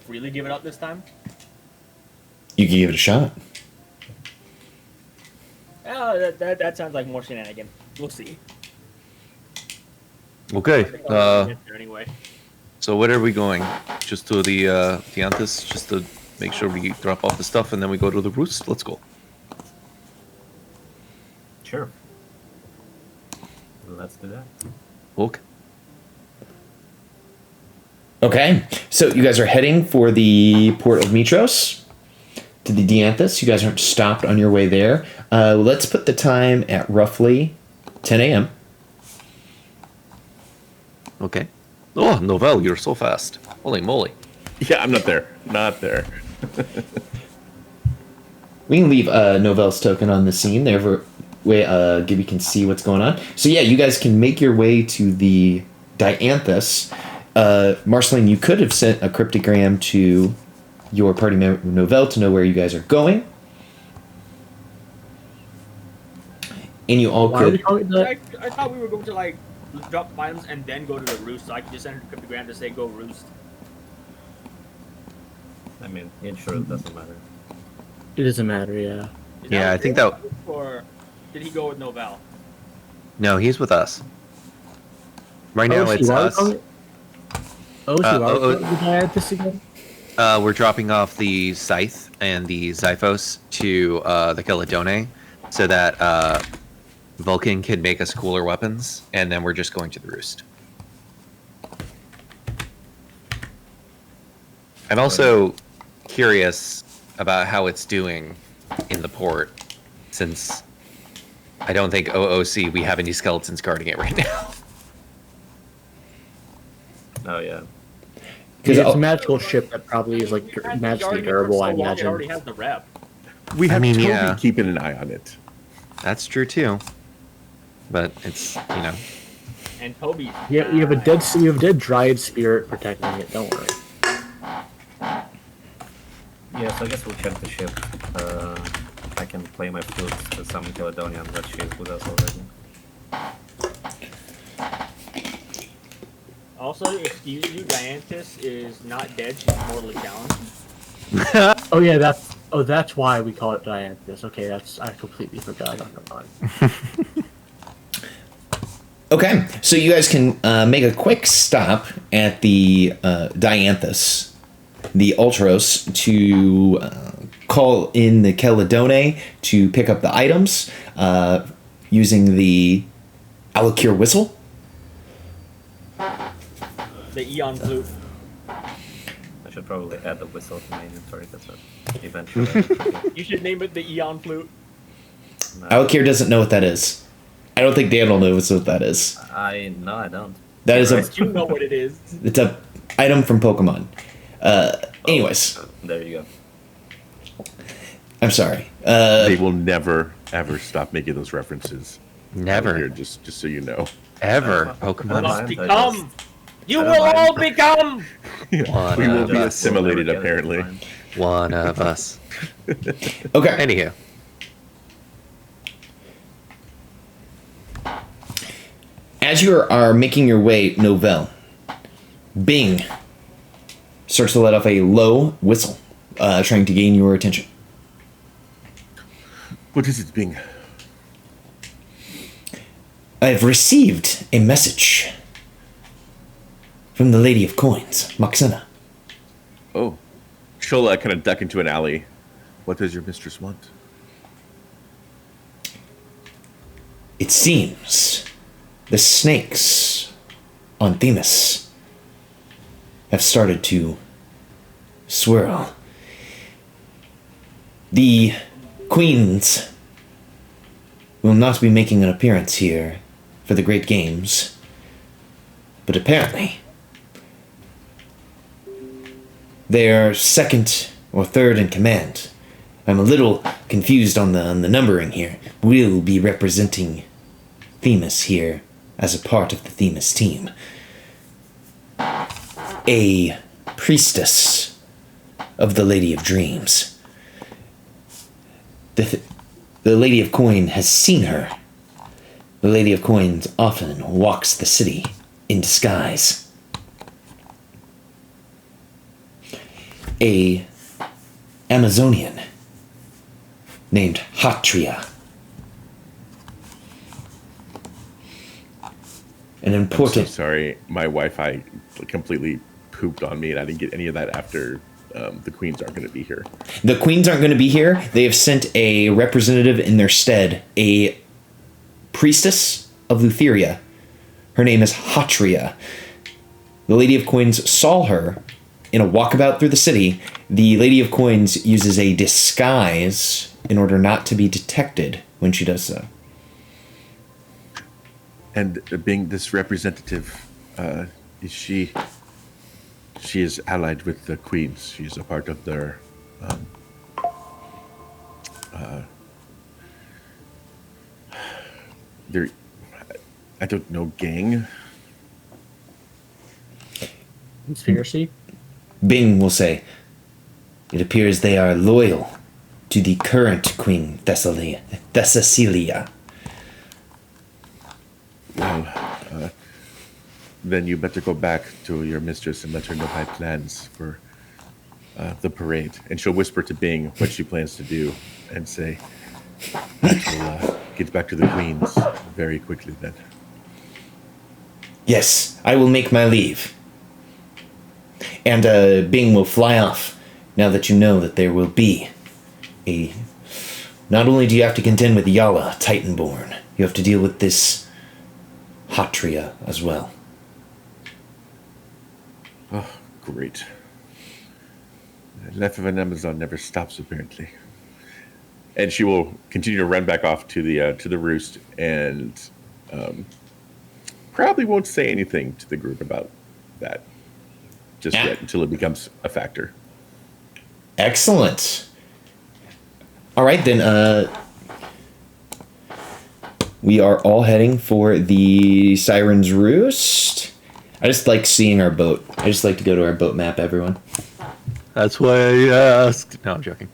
freely give it up this time? You can give it a shot. Oh, that sounds like more shenanigans. We'll see. Okay. Anyway. So where are we going? Just to the Dianthus, just to make sure we drop off the stuff, and then we go to the Roost. Let's go. Sure. Let's do that. Okay. Okay, so you guys are heading for the port of Mitros to the Dianthus. You guys aren't stopped on your way there. Let's put the time at roughly 10 a.m. Okay. Oh, Novell, you're so fast. Holy moly. Yeah, I'm not there. Not there. We can leave Novell's token on the scene there for way Gibby can see what's going on. So yeah, you guys can make your way to the Dianthus. Marceline, you could have sent a cryptogram to your party member Novell to know where you guys are going. And you all Why are we could... calling it I thought we were going to like drop items and then go to the roost, so I could just send her a cryptogram to say go roost. I mean, in short, it doesn't matter. It doesn't matter, yeah. Is Yeah, what I think you that- did, or did he go with Novell? No, he's with us. Right now, it's us. Oh, so why are we oh, calling it the Dianthus again? We're dropping off the Scythe and the Xiphos to the Caledone so that Vulcan can make us cooler weapons, and then we're just going to the Roost. I'm also curious about how it's doing in the port, since I don't think OOC we have any skeletons guarding it right now. Oh, yeah. Because It's a magical ship that probably is like We've had magically Guardian for durable, so I long, It imagine. already has the rep. We have Toby yeah. keeping an eye on it. That's true too. But it's, And Toby. Yeah, you have a dead dryad spirit protecting it. Don't worry. Yeah, so I guess we'll check the ship. I can play my flute to summon Caledonian, but she's with us already. Also, excuse you, Dianthus is not dead. She's mortally challenged. Oh yeah, that's why we call it Dianthus. Okay, I completely forgot. Not gonna lie. Okay, so you guys can make a quick stop at the Dianthus, the Ultros, to call in the Keladone to pick up the items using the Alakir whistle. The Eon flute. I should probably add the whistle to my inventory because eventually. You should name it the Eon flute. Alakir doesn't know what that is. I don't think Daniel knows what that is. I don't. That is a You know what it is. it's a item from Pokemon. Anyways, There you go. I'm sorry. They will never ever stop making those references. Never, Here, just so you know. ever. You Pokemon. must mind, I become. You I will don't mind. all become. One We will of be us. assimilated, We'll never get it, apparently. it's fine. One of us. Okay. Anywho, As you are making your way Novell, Bing starts to let off a low whistle, trying to gain your attention. What is it, Bing? I've received a message from the Lady of Coins, Moxena. Oh. She'll kind of duck into an alley. What does your mistress want? It seems the snakes on Themis have started to swirl. The queens will not be making an appearance here for the Great Games, but apparently they are second or third in command. I'm a little confused on the numbering here. We'll be representing Themis here as a part of the Themis team. A priestess of the Lady of Dreams. The Lady of Coin has seen her. The Lady of Coins often walks the city in disguise. A Amazonian named Hatria. An I'm so important sorry. My Wi-Fi completely pooped on me, and I didn't get any of that after the queens aren't going to be here. The queens aren't going to be here. They have sent a representative in their stead, a priestess of Lutheria. Her name is Hatria. The Lady of Coins saw her in a walkabout through the city. The Lady of Coins uses a disguise in order not to be detected when she does so. And being this representative, is she is allied with the queens. She's a part of their their, I don't know, gang. Conspiracy. Bing will say, it appears they are loyal to the current Queen Thessacelia. Well, then you better go back to your mistress and let her know my plans for the parade. And she'll whisper to Bing what she plans to do and say, we'll get back to the queens very quickly then. Yes, I will make my leave. And Bing will fly off now that you know that there will be a... Not only do you have to contend with Yala, Titanborn, you have to deal with this Hatria as well. Oh, great. Life of an Amazon never stops, apparently. And she will continue to run back off to the roost, and probably won't say anything to the group about that just yet until it becomes a factor. Excellent. All right, then. We are all heading for the Siren's Roost. I just like seeing our boat. I just like to go to our boat map, everyone. That's why I asked. No, I'm joking.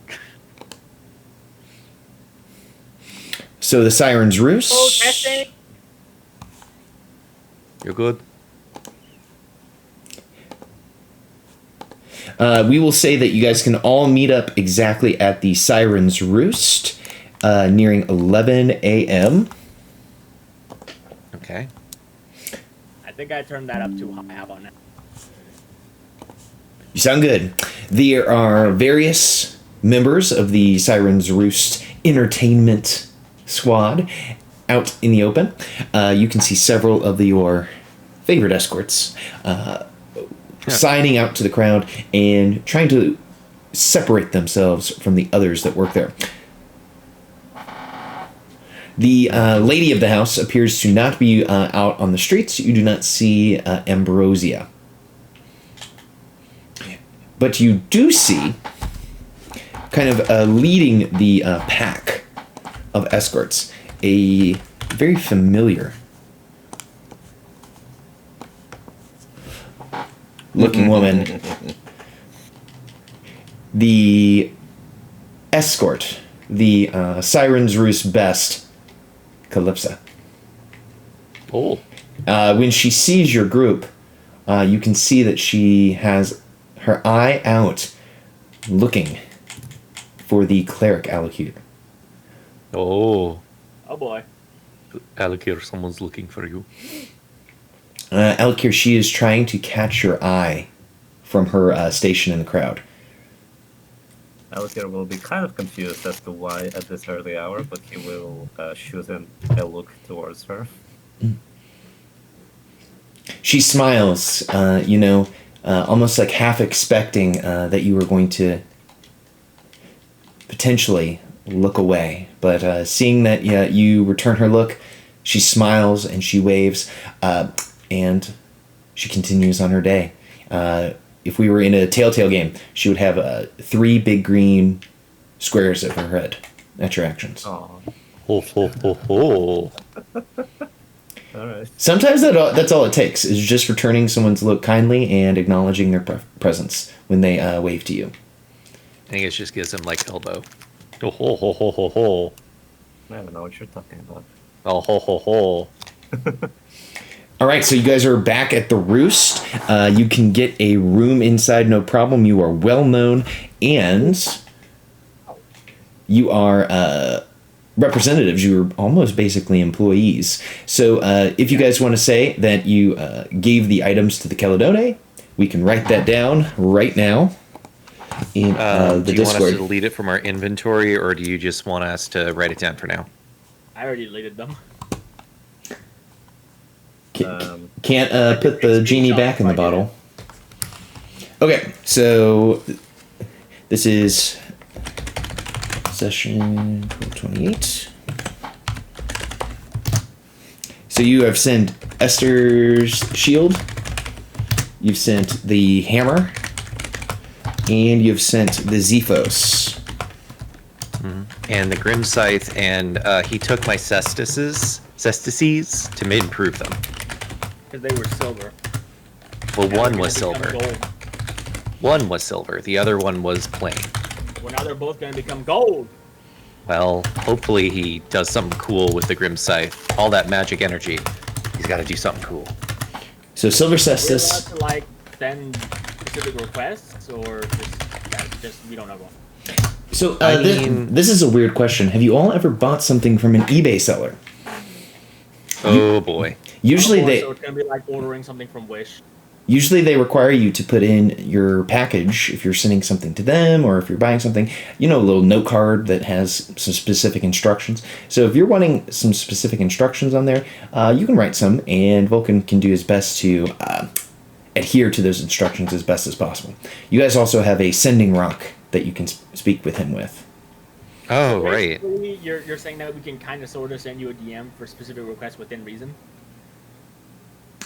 So the Siren's Roost. Oh, testing. You're good. We will say that you guys can all meet up exactly at the Siren's Roost, nearing 11 a.m. Okay. I think I turned that up too high. How about now? You sound good. There are various members of the Siren's Roost entertainment squad out in the open. You can see several of your favorite escorts signing out to the crowd and trying to separate themselves from the others that work there. The lady of the house appears to not be out on the streets. You do not see Ambrosia. But you do see, kind of leading the pack of escorts, a very familiar looking woman. The escort, the Siren's Roost best, Calypsa. Oh, When she sees your group, you can see that she has her eye out looking for the cleric Alakir. oh, Oh boy. Alakir, someone's looking for you. Alakir, she is trying to catch your eye from her station in the crowd. Alakir will be kind of confused as to why at this early hour, but he will shoot a look towards her. She smiles, almost like half expecting that you were going to potentially look away. But seeing that you return her look, she smiles and she waves, and she continues on her day. If we were in a Telltale game, she would have 3 big green squares of her head at your actions. Oh, Ho, ho, ho, ho. all right. Sometimes that's all it takes, is just returning someone's look kindly and acknowledging their presence when they wave to you. I think it just gives him like elbow. Ho, ho, ho, ho, ho, ho. I don't know what you're talking about. Oh, ho, ho, ho. All right, so you guys are back at the Roost. You can get a room inside, no problem. You are well known, and you are representatives. You are almost basically employees. So if you guys want to say that you gave the items to the Caledone, we can write that down right now in the do you want us Discord. to delete it from our inventory, or do you just want us to write it down for now? I already deleted them. Can't put the genie back in the bottle. Okay, so this is session 1228. So you have sent Esther's shield, you've sent the hammer, and you've sent the Zephos. And the Grim Scythe, and he took my cestices to improve them. Because they were silver. Well, Now one they're was gonna become silver. Gold. One was silver. The other one was plain. Well, now they're both going to become gold. Well, hopefully he does something cool with the Grim Scythe. All that magic energy. He's got to do something cool. So Silver We're Cestus. allowed to like send specific requests, or just we don't know. So I mean- this is a weird question. Have you all ever bought something from an eBay seller? Oh boy. Usually So they it's going to be like ordering something from Wish. Usually they require you to put in your package if you're sending something to them or if you're buying something, a little note card that has some specific instructions. So if you're wanting some specific instructions on there, you can write some, and Vulcan can do his best to adhere to those instructions as best as possible. You guys also have a sending rock that you can speak with him with. Oh, right. Basically, you're saying that we can kind of sort of send you a DM for specific requests within reason?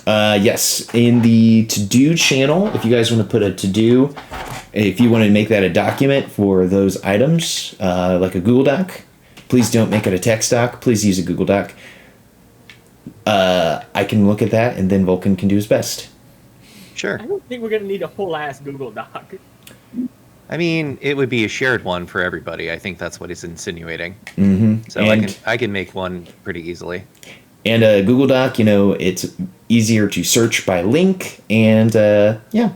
Yes, in the to-do channel, if you guys want to put a to-do, if you want to make that a document for those items, like a Google Doc, please don't make it a text doc. Please use a Google Doc. I can look at that, and then Vulcan can do his best. Sure. I don't think we're going to need a whole ass Google Doc. I mean, it would be a shared one for everybody. I think that's what he's insinuating. Mm-hmm. So I can make one pretty easily. And a Google Doc, it's easier to search by link, and yeah.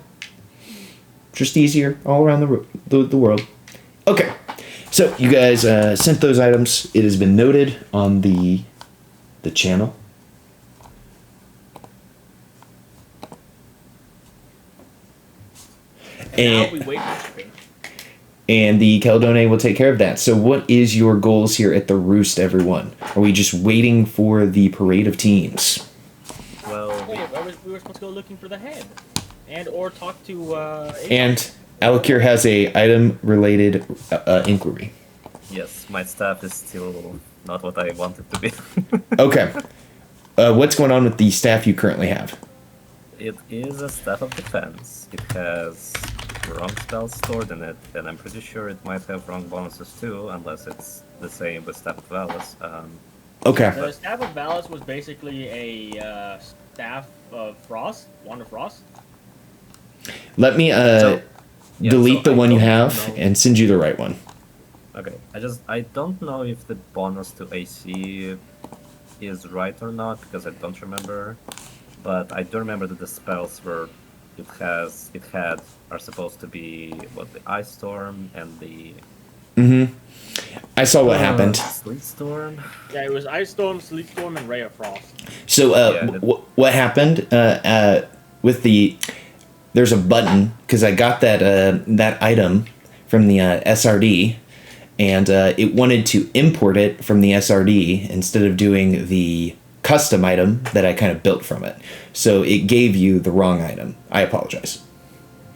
just easier all around the world. Okay, so you guys sent those items. It has been noted on the channel. And now And we wait for shipping. and the Caledonia will take care of that. So what is your goals here at the Roost, everyone? Are we just waiting for the parade of teams? Well, Wait, we were supposed to go looking for the head, and or talk to. And Alakir has a item related inquiry. yes, my staff is still not what I want it to be. Okay. What's going on with the staff you currently have? It is a staff of defense. It has wrong spells stored in it, and I'm pretty sure it might have wrong bonuses too, unless it's the same with Staff of Valis. Okay. The staff of Valis was basically a staff of Frost, Wand of Frost. Let me Yeah, delete so the I one you don't have know. and send you the right one. Okay, I don't know if the bonus to AC is right or not, because I don't remember. But I do remember that the spells it had are supposed to be the Ice Storm and the Mm-hmm. I saw what happened. Sleet Storm. Yeah, it was Ice Storm, Sleet Storm, and Ray of Frost. So Yeah, what happened with the? There's a button because I got that item from the SRD, and it wanted to import it from the SRD instead of doing the custom item that I kind of built from it. So it gave you the wrong item. I apologize.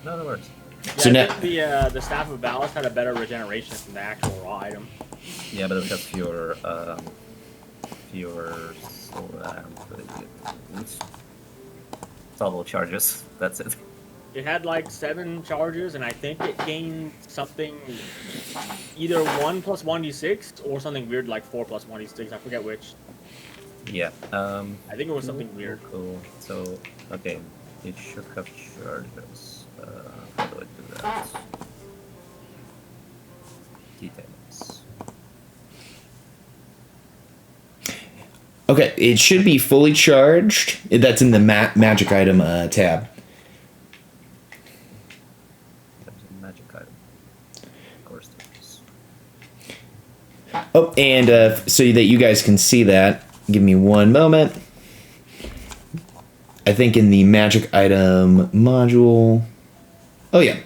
No, that works. Yeah, So I now- think the staff of Valis had a better regeneration than the actual raw item. Yeah, but it has fewer double charges. That's it. It had like 7 charges, and I think it gained something, either 1 plus 1d6 or something weird like 4 plus 1d6. I forget which. Yeah. I think it was something weird. Cool. So, okay, it should have charges. How do I do that? Details. Okay, it should be fully charged. That's in the magic item tab. That's a magic item. Of course there is. Oh, and so that you guys can see that, give me one moment. I think in the magic item module. Oh, yeah.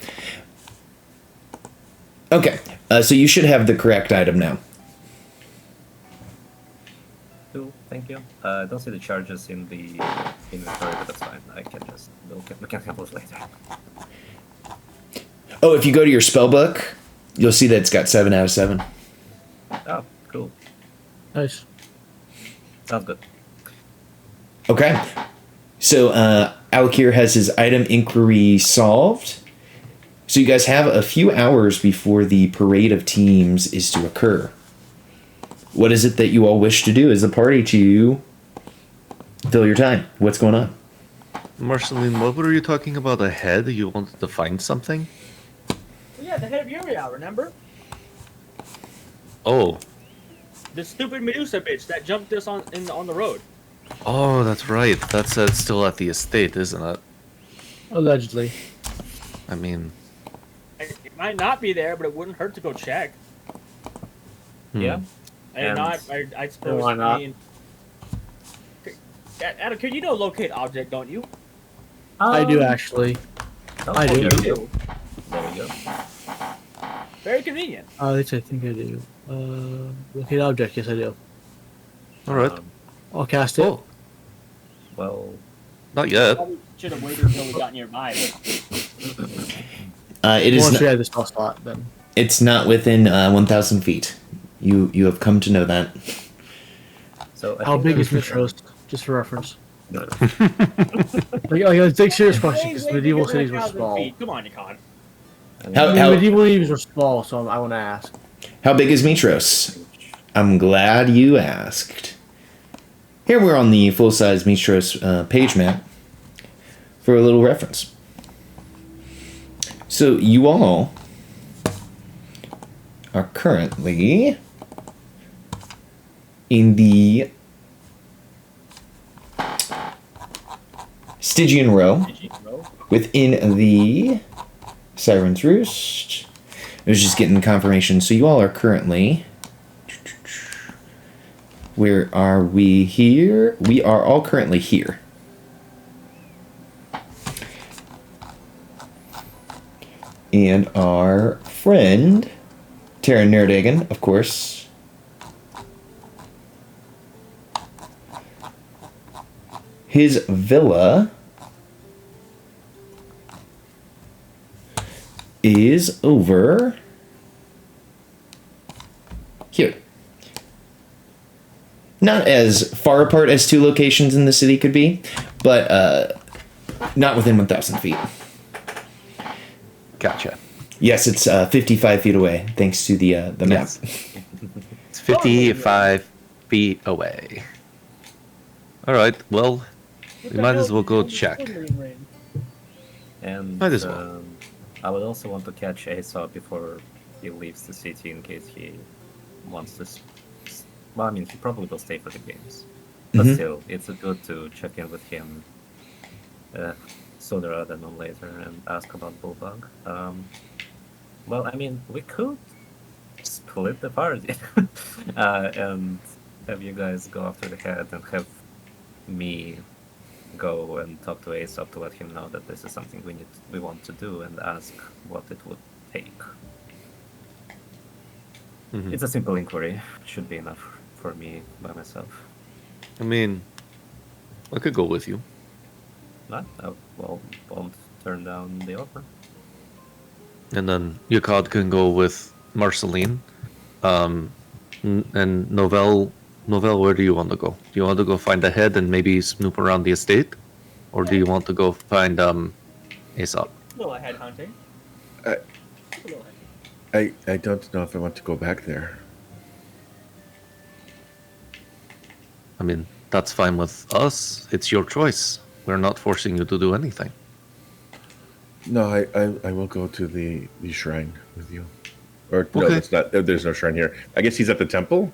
Okay, so you should have the correct item now. Cool, thank you. I don't see the charges in the inventory, but that's fine. I can just we can handle it later. Oh, if you go to your spell book, you'll see that it's got 7 out of 7. Oh, cool. Nice. Sounds good. Okay. So Alakir has his item inquiry solved. So you guys have a few hours before the parade of teams is to occur. What is it that you all wish to do as a party to fill your time? What's going on? Marceline, what were you talking about ahead? You wanted to find something? Yeah, the head of Uriel, remember? Oh. The stupid Medusa bitch that jumped us on the road. Oh, that's right. That's still at the estate, isn't it? Allegedly. I mean, It might not be there, but it wouldn't hurt to go check. Yeah. And And- I suppose. Why not? I mean, Adam, can you know locate object, don't you? I do actually. Oh, I do. There You we go. do. There we go. Very convenient. At least I think I do. Locate object, yes I do. alright. I'll cast it. Oh, Well, not yet. Probably should have waited until we got nearby. But It is. Once we Not, had the spell slot, then. it's not within 1,000 feet. You have come to know that. so I How think big is there's- Mitros? Just for reference. Like a big serious question, because Way medieval bigger than cities were 1,000 small. feet. Come on, Yukon. How- Medieval cities were small, so I want to ask. How big is Mitros? I'm glad you asked. Here we're on the full-size Mitros page map for a little reference. So you all are currently in the Stygian row Did you know? within the Siren's Roost. I was just getting confirmation. So you all are currently. Where are we here? We are all currently here. And our friend, Terran Nerdagan, of course. His villa is over here. Not as far apart as two locations in the city could be, but not within 1,000 feet. Gotcha. Yes, it's 55 feet away, thanks to the map. Yes. It's 55 feet away. All right. Well, we might as well go check. And Might as well. I would also want to catch Aesop before he leaves the city in case he wants to. Well, I mean, he probably will stay for the games. But Mhm. still, it's good to check in with him sooner rather than later and ask about Bulldog. Well, I mean, we could split the party and have you guys go after the head and have me go and talk to Aesop to let him know that this is something we want to do and ask what it would take. Mhm. It's a simple inquiry. Should be enough for me by myself. I mean, I could go with you. Not, won't turn down the offer. And then Yukad can go with Marceline. And Novell, where do you want to go? Do you want to go find the head and maybe snoop around the estate? Or do you want to go find Aesop? A little head hunting. I- A little head. I don't know if I want to go back there. I mean, that's fine with us. It's your choice. We're not forcing you to do anything. No, I will go to the shrine with you. Or no, Okay. that's not. There's no shrine here. I guess he's at the temple.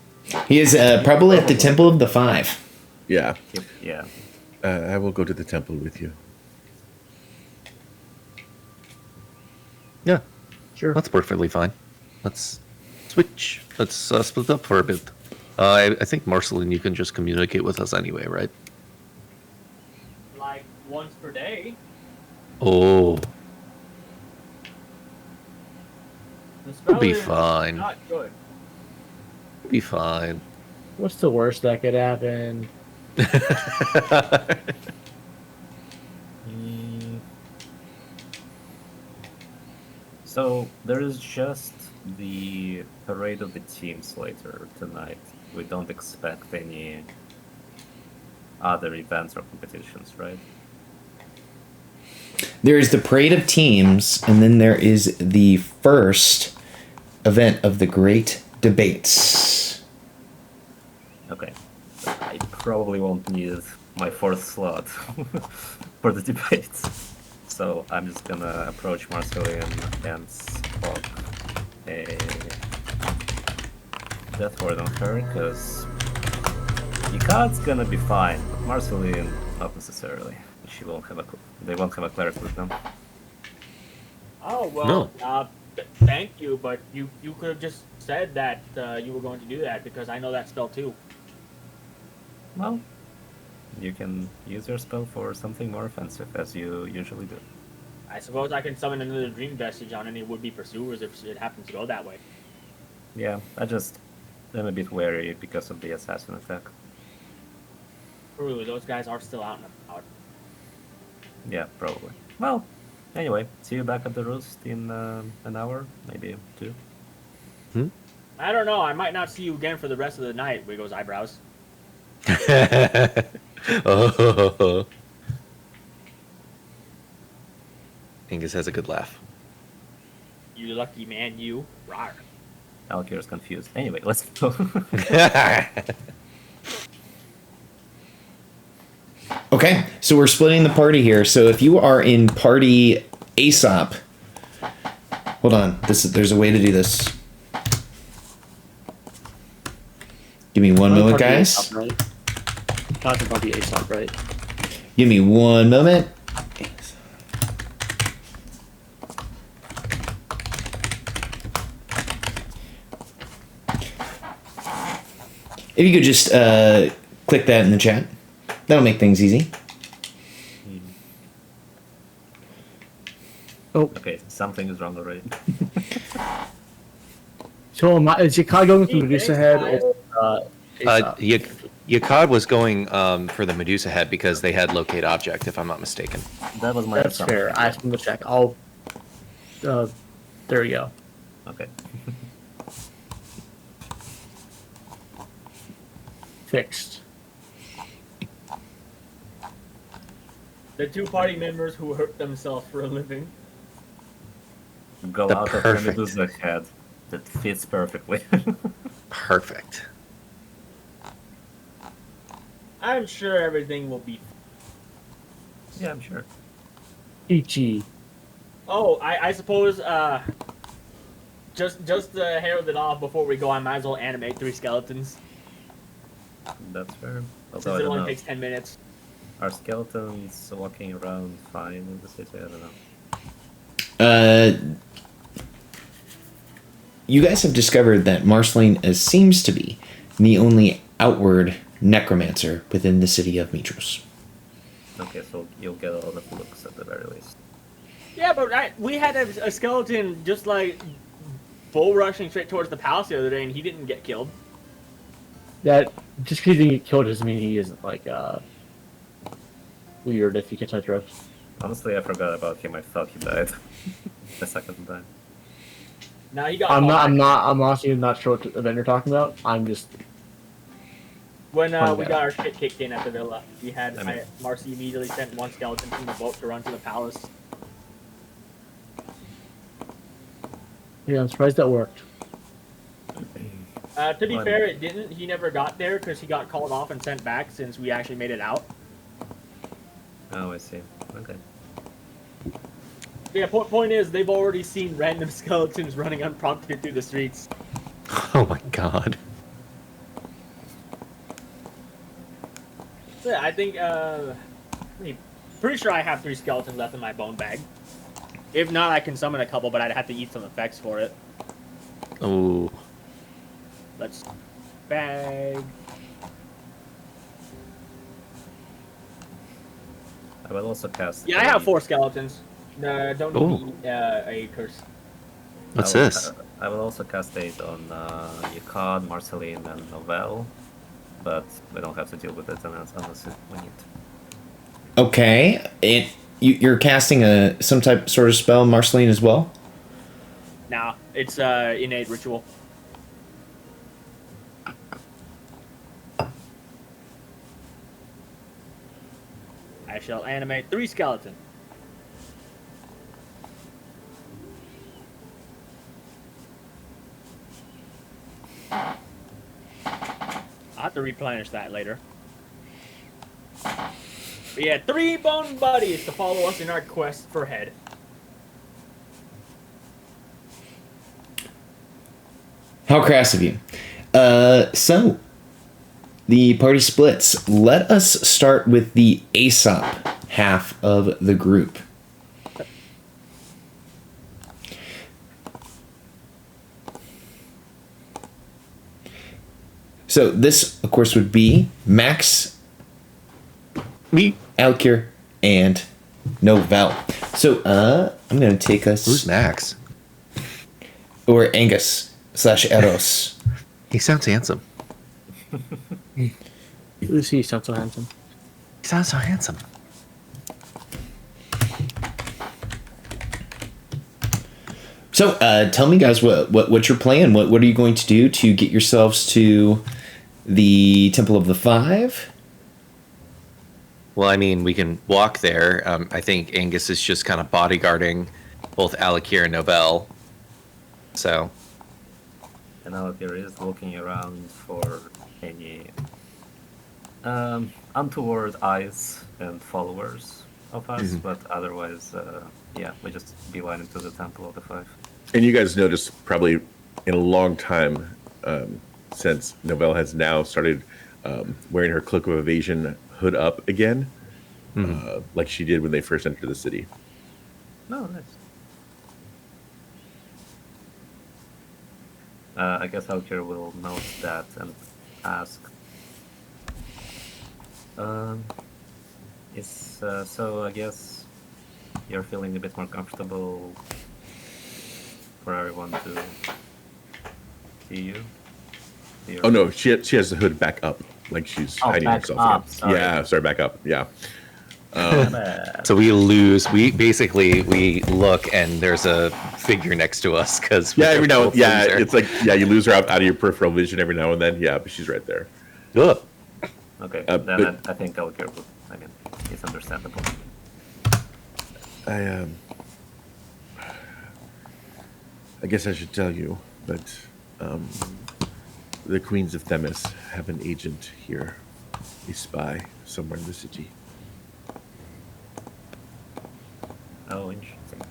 He is probably at the Temple of the Five. Yeah, Yeah. I will go to the temple with you. Yeah, Sure. that's perfectly fine. Let's switch. Let's split up for a bit. I think Marceline, you can just communicate with us anyway, right? Like once per day. Oh, The We'll be spelling is fine. Not good. be fine. What's the worst that could happen? Mm. So there is just the parade of the teams later tonight. We don't expect any other events or competitions, right? There is the Parade of Teams, and then there is the first event of the Great Debates. Okay. I probably won't need my fourth slot for the debates. So I'm just gonna approach Marceline and spot a death ward on her, because Yukad's gonna be fine, but Marceline not necessarily. She won't have they won't have a cleric with them. Oh well. No. Thank you, but you could have just said that you were going to do that because I know that spell too. Well, you can use your spell for something more offensive, as you usually do. I suppose I can summon another dream vestige on any would-be pursuers if it happens to go that way. Yeah, I'm a bit wary because of the assassin attack. True, those guys are still out and about. Yeah, probably. Well, anyway, see you back at the roost in an hour, maybe two. I don't know. I might not see you again for the rest of the night. Wiggles eyebrows. Oh. Angus has a good laugh. You lucky man, you. Rawr. Alkir's confused. Anyway, let's go. Okay, so we're splitting the party here. So if you are in party Aesop, hold on. There's a way to do this. Give me one moment, guys. Aesop, right? Not about the Aesop, right? Give me one moment. If you could just click that in the chat, that'll make things easy. Oh, Okay, something is wrong already. so is Yakai going with the Hey, Medusa thanks, head guys. or Aesop? Yakad was going for the Medusa head because they had locate object, if I'm not mistaken. That was my That's assumption. fair. I asked him to check. I'll. There we go. Okay. Fixed. The two party members who hurt themselves for a living. Go The out perfect. of the Medusa head. That fits perfectly. Perfect. I'm sure everything will be. Yeah, I'm sure. Ichi. Oh, I suppose. Just to herald it off before we go, I might as well animate 3 skeletons That's fair. since Although I it don't only know. takes 10 minutes. Are skeletons walking around fine in the city? I don't know. You guys have discovered that Marceline seems to be the only outward necromancer within the city of Mitros. Okay, so you'll get a lot of looks at the very least. Yeah, but we had a skeleton just like bull rushing straight towards the palace the other day, and he didn't get killed. That just because he didn't get killed doesn't mean he isn't like weird. If you catch my drift. Honestly, I forgot about him. I thought he died the second time. Now he got. I'm called not. back. I'm not. I'm honestly not sure what event you're talking about. I'm just. When Fun we guy. got our shit kicked in at the villa, we had I mean- Marcy immediately sent one skeleton from the boat to run to the palace. Yeah, I'm surprised that worked. To be Fun. fair, it didn't. He never got there because he got called off and sent back since we actually made it out. Oh, I see. Okay. Yeah, point is, they've already seen random skeletons running unprompted through the streets. Oh my god. So yeah, I think, pretty sure I have 3 skeletons left in my bone bag. If not, I can summon a couple, but I'd have to eat some effects for it. Oh, Let's bag. I will also cast. Yeah, I have 4 skeletons. Don't Ooh. need a curse. What's I will, this? I will also cast 8 on Yukon, Marceline, and Novell, but we don't have to deal with it unless we need. Okay, you're casting some type sort of spell, Marceline, as well. Nah, it's innate ritual. I shall animate 3 skeleton. I'll have to replenish that later. But yeah, 3 bone buddies to follow us in our quest for head. How crass of you. So, the party splits. Let us start with the Aesop half of the group. So, this, of course, would be Max, Me? Alkir, and Novell. So, I'm going to take us... Who's Max? Or Angus / Eros. He sounds handsome. Lucy sounds so handsome. He sounds so handsome. So, tell me, guys, what's your plan? What are you going to do to get yourselves to the Temple of the Five? Well, I mean, we can walk there. I think Angus is just kind of bodyguarding both Alakir and Novell. So, And Alakir is looking around for any untoward eyes and followers of us, but otherwise, yeah, we just beeline into the Temple of the Five. And you guys notice probably in a long time since Novell has now started wearing her Cloak of Evasion hood up again, like she did when they first entered the city. No, nice. I guess Alkir will note that, and ask. So I guess you're feeling a bit more comfortable for everyone to see you. Oh no, she has the hood back up, like she's hiding back herself. up, again. sorry. Yeah, sorry, back up. Yeah. So we lose. We look and there's a figure next to us because Yeah, every now, yeah, it's like you lose her out of your peripheral vision every now and then. Yeah, but she's right there. Ugh. Okay, but- then I think I'll care. I mean, it's understandable. I guess I should tell you, but the Queens of Themis have an agent here, a spy somewhere in the city. Oh, interesting.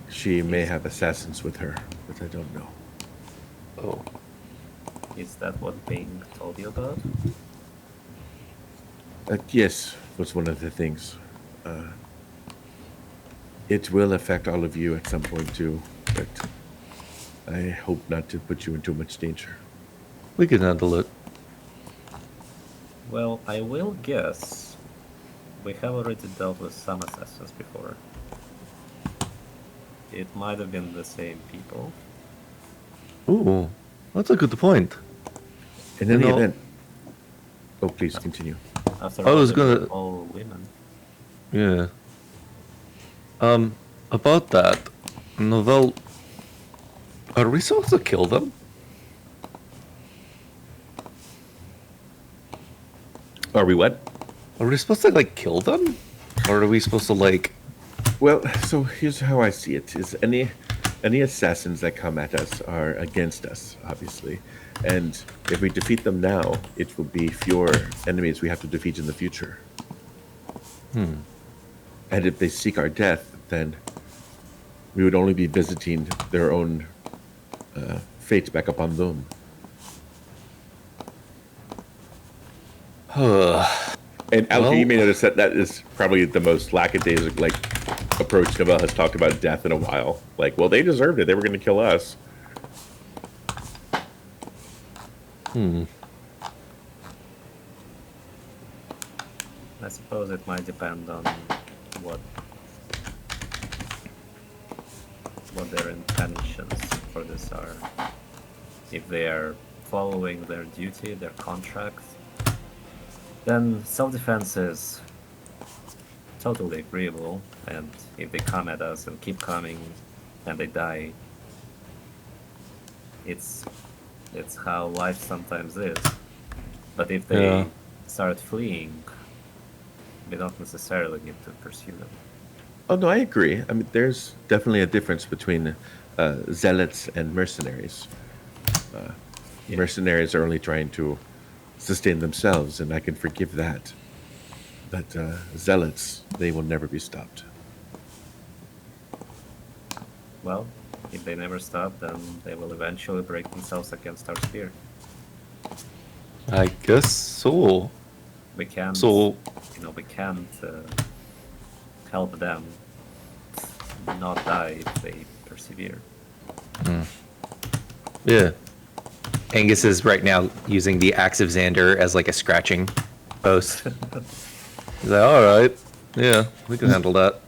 She may have assassins with her, but I don't know. Oh. Is that what Bing told you about? Yes, was one of the things. It will affect all of you at some point too, but I hope not to put you in too much danger. We can handle it. Well, I will guess we have already dealt with some assassins before. It might have been the same people. Ooh, that's a good point. In You any know- event, oh please continue. After I all, was they gonna- were all women. Yeah. About that, Novell, are we supposed to kill them? Are we what? Are we supposed to like kill them, or are we supposed to like? Well, so here's how I see it: is any assassins that come at us are against us, obviously, and if we defeat them now, it will be fewer enemies we have to defeat in the future. And if they seek our death, then we would only be visiting their own fate back upon them. And Alki, Well- you may notice that is probably the most lackadaisical approach Novell has talked about death in a while. Like, well, they deserved it. They were going to kill us. I suppose it might depend on what their intentions for this are. If they are following their duty, their contract, then self-defense is totally agreeable. And if they come at us and keep coming, and they die, it's how life sometimes is. But if they Yeah. start fleeing, we don't necessarily need to pursue them. Oh, no, I agree. I mean, there's definitely a difference between zealots and mercenaries. Yeah. Mercenaries are only trying to sustain themselves, and I can forgive that. But zealots, they will never be stopped. Well, if they never stop, then they will eventually break themselves against our spear. I guess so. We can't, So we can't help them not die if they persevere. yeah. Angus is right now using the Axe of Xander as like a scratching post. He's like, all right, yeah, we can handle that.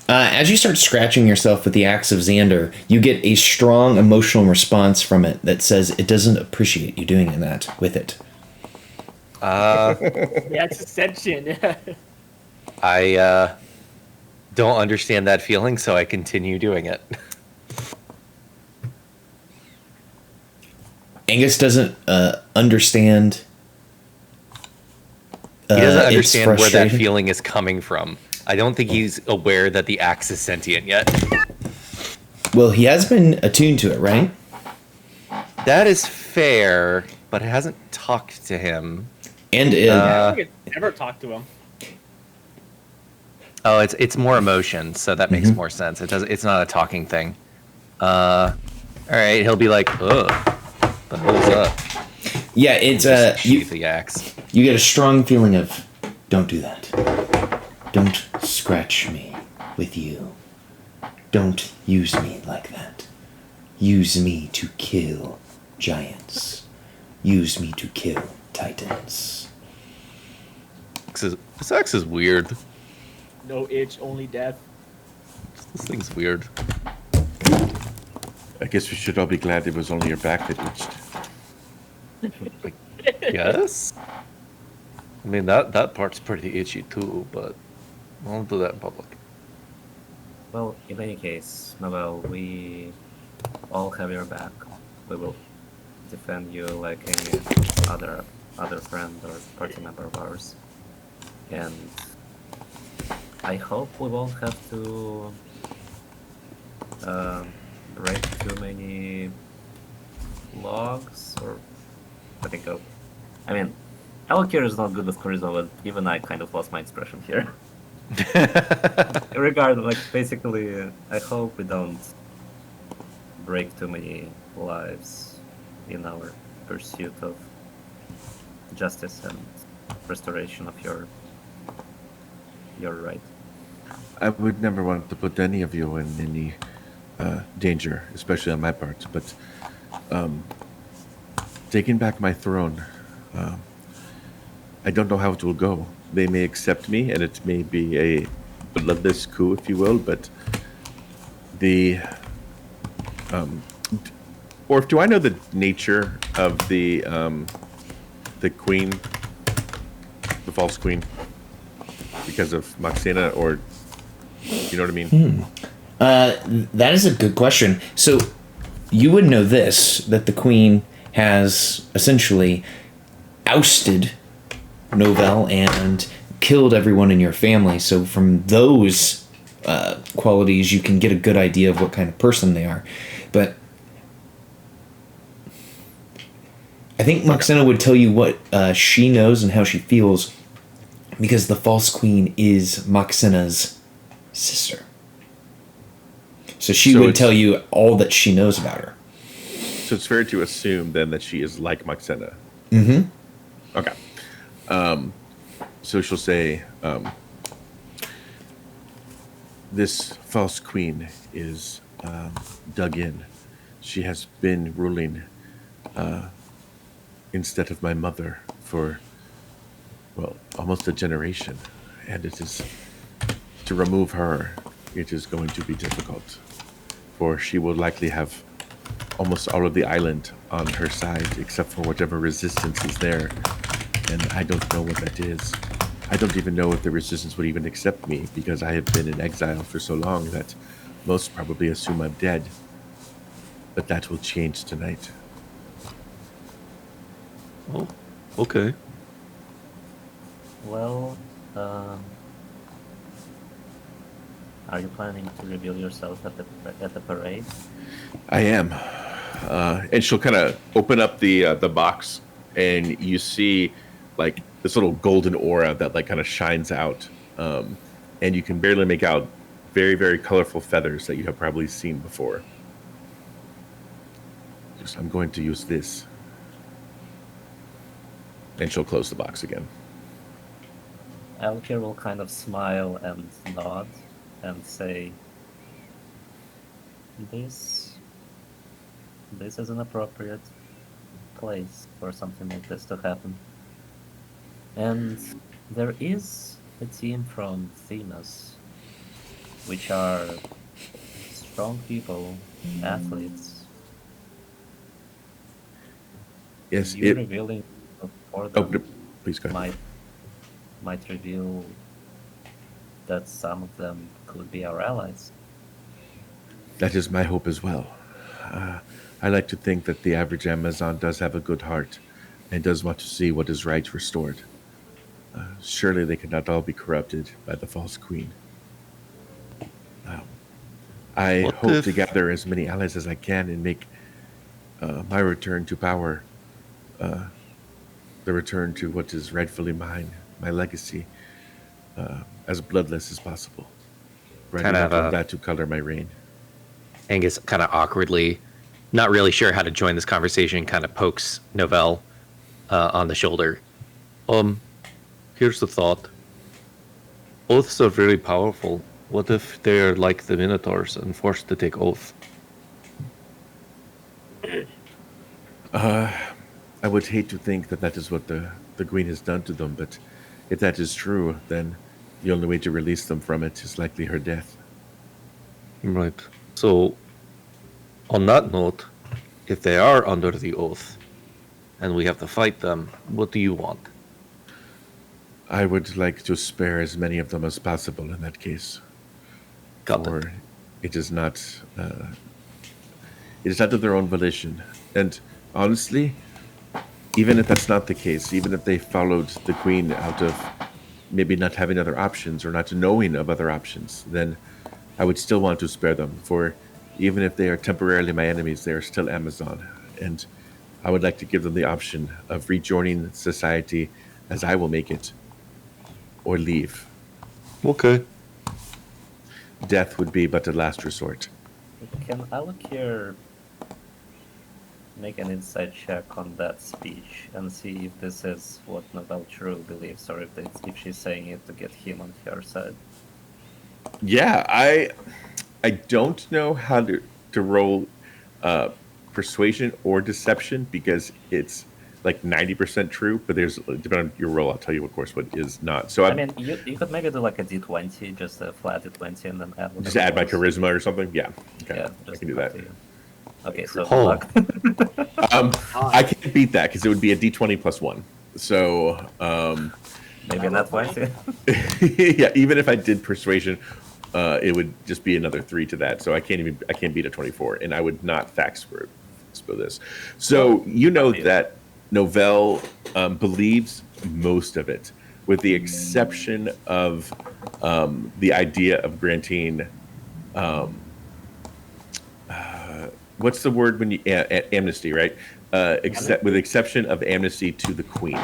As you start scratching yourself with the axe of Xander, you get a strong emotional response from it that says it doesn't appreciate you doing that with it. That's ascension. I don't understand that feeling, so I continue doing it. Angus doesn't understand. He doesn't its understand where that frustration. feeling is coming from. I don't think he's aware that the axe is sentient yet. Well, he has been attuned to it, right? That is fair, but it hasn't talked to him. And I could never talk to him. Oh, it's more emotion, so that makes more sense. It's not a talking thing. All right, he'll be like, ugh, the hell is that? yeah, it's Just you. sheath the axe. You get a strong feeling of, don't do that. Don't scratch me with you. Don't use me like that. Use me to kill giants. use me to kill titans. This axe is weird. No itch, only death. This thing's weird. I guess we should all be glad it was only your back that itched. Yes. I mean that part's pretty itchy too, but I won't do that in public. Well, in any case, Noel, we all have your back. We will defend you like any other friend or party member of ours. And I hope we won't have to break too many logs, or I mean, Alkir is not good with charisma, but even I kind of lost my expression here. Regardless, like, basically, I hope we don't break too many lives in our pursuit of justice and restoration of your right. I would never want to put any of you in any danger, especially on my part. But taking back my throne, I don't know how it will go. They may accept me, and it may be a bloodless coup, if you will. But or do I know the nature of the queen, the false queen, because of Moxena, or you know what I mean? That is a good question. So you would know this, that the queen has essentially ousted Novell and killed everyone in your family. So from those qualities, you can get a good idea of what kind of person they are. But I think Moxena would tell you what she knows and how she feels, because the false queen is Moxena's sister. So she would tell you all that she knows about her. So it's fair to assume then that she is like Moxena. Mm-hmm. Okay. So she'll say, this false queen is dug in. She has been ruling instead of my mother for, well, almost a generation. And it is, to remove her, it is going to be difficult. For she will likely have almost all of the island on her side, except for whatever resistance is there. And I don't know what that is. I don't even know if the resistance would even accept me, because I have been in exile for so long that most probably assume I'm dead. But that will change tonight. Oh, okay. Well, are you planning to reveal yourself at the parade? I am. And she'll kind of open up the box, and you see like this little golden aura that like kind of shines out, and you can barely make out very, very colorful feathers that you have probably seen before. I'm going to use this. And she'll close the box again. Alkir will kind of smile and nod and say, This is an appropriate place for something like this to happen. And there is a team from Themis, which are strong people, athletes. Yes, You revealing for them please go ahead. might reveal that some of them could be our allies. That is my hope as well. I like to think that the average Amazon does have a good heart and does want to see what is right restored. Surely they cannot all be corrupted by the false queen. I What hope if- to gather as many allies as I can and make my return to power, the return to what is rightfully mine, my legacy, as bloodless as possible. For I do Kind not of, want that to color my reign. Angus kind of awkwardly, not really sure how to join this conversation, kind of pokes Novell on the shoulder. Here's the thought. Oaths are very powerful. What if they're like the Minotaurs and forced to take oath? I I would hate to think that that is what the Queen has done to them, but if that is true, then the only way to release them from it is likely her death. Right. So, on that note, if they are under the oath and we have to fight them, what do you want? I would like to spare as many of them as possible in that case. Got it. Or it is not of their own volition. And honestly, even if that's not the case, even if they followed the Queen out of maybe not having other options or not knowing of other options, then I would still want to spare them. For even if they are temporarily my enemies, they are still Amazon. And I would like to give them the option of rejoining society as I will make it, or leave. Okay. Death would be but a last resort. Can Alakir make an insight check on that speech and see if this is what Novel truly believes, or if she's saying it to get him on her side? Yeah, I don't know how to roll persuasion or deception because it's like 90% true, but there's depending on your roll, I'll tell you of course what is not. So I mean, you could maybe do like a d20, just a flat d20, and then add just add my charisma or something. Yeah, okay, Yeah, I just can do that. Okay, so good Oh. luck. I can't beat that because it would be a d20 plus 1. So Maybe not 20. yeah, even if I did persuasion, it would just be another 3 to that. So I can't beat a 24, and I would not fax for this. So you know that Novell believes most of it, with the exception of the idea of granting what's the word when you amnesty, right? Except with the exception of amnesty to the Queen.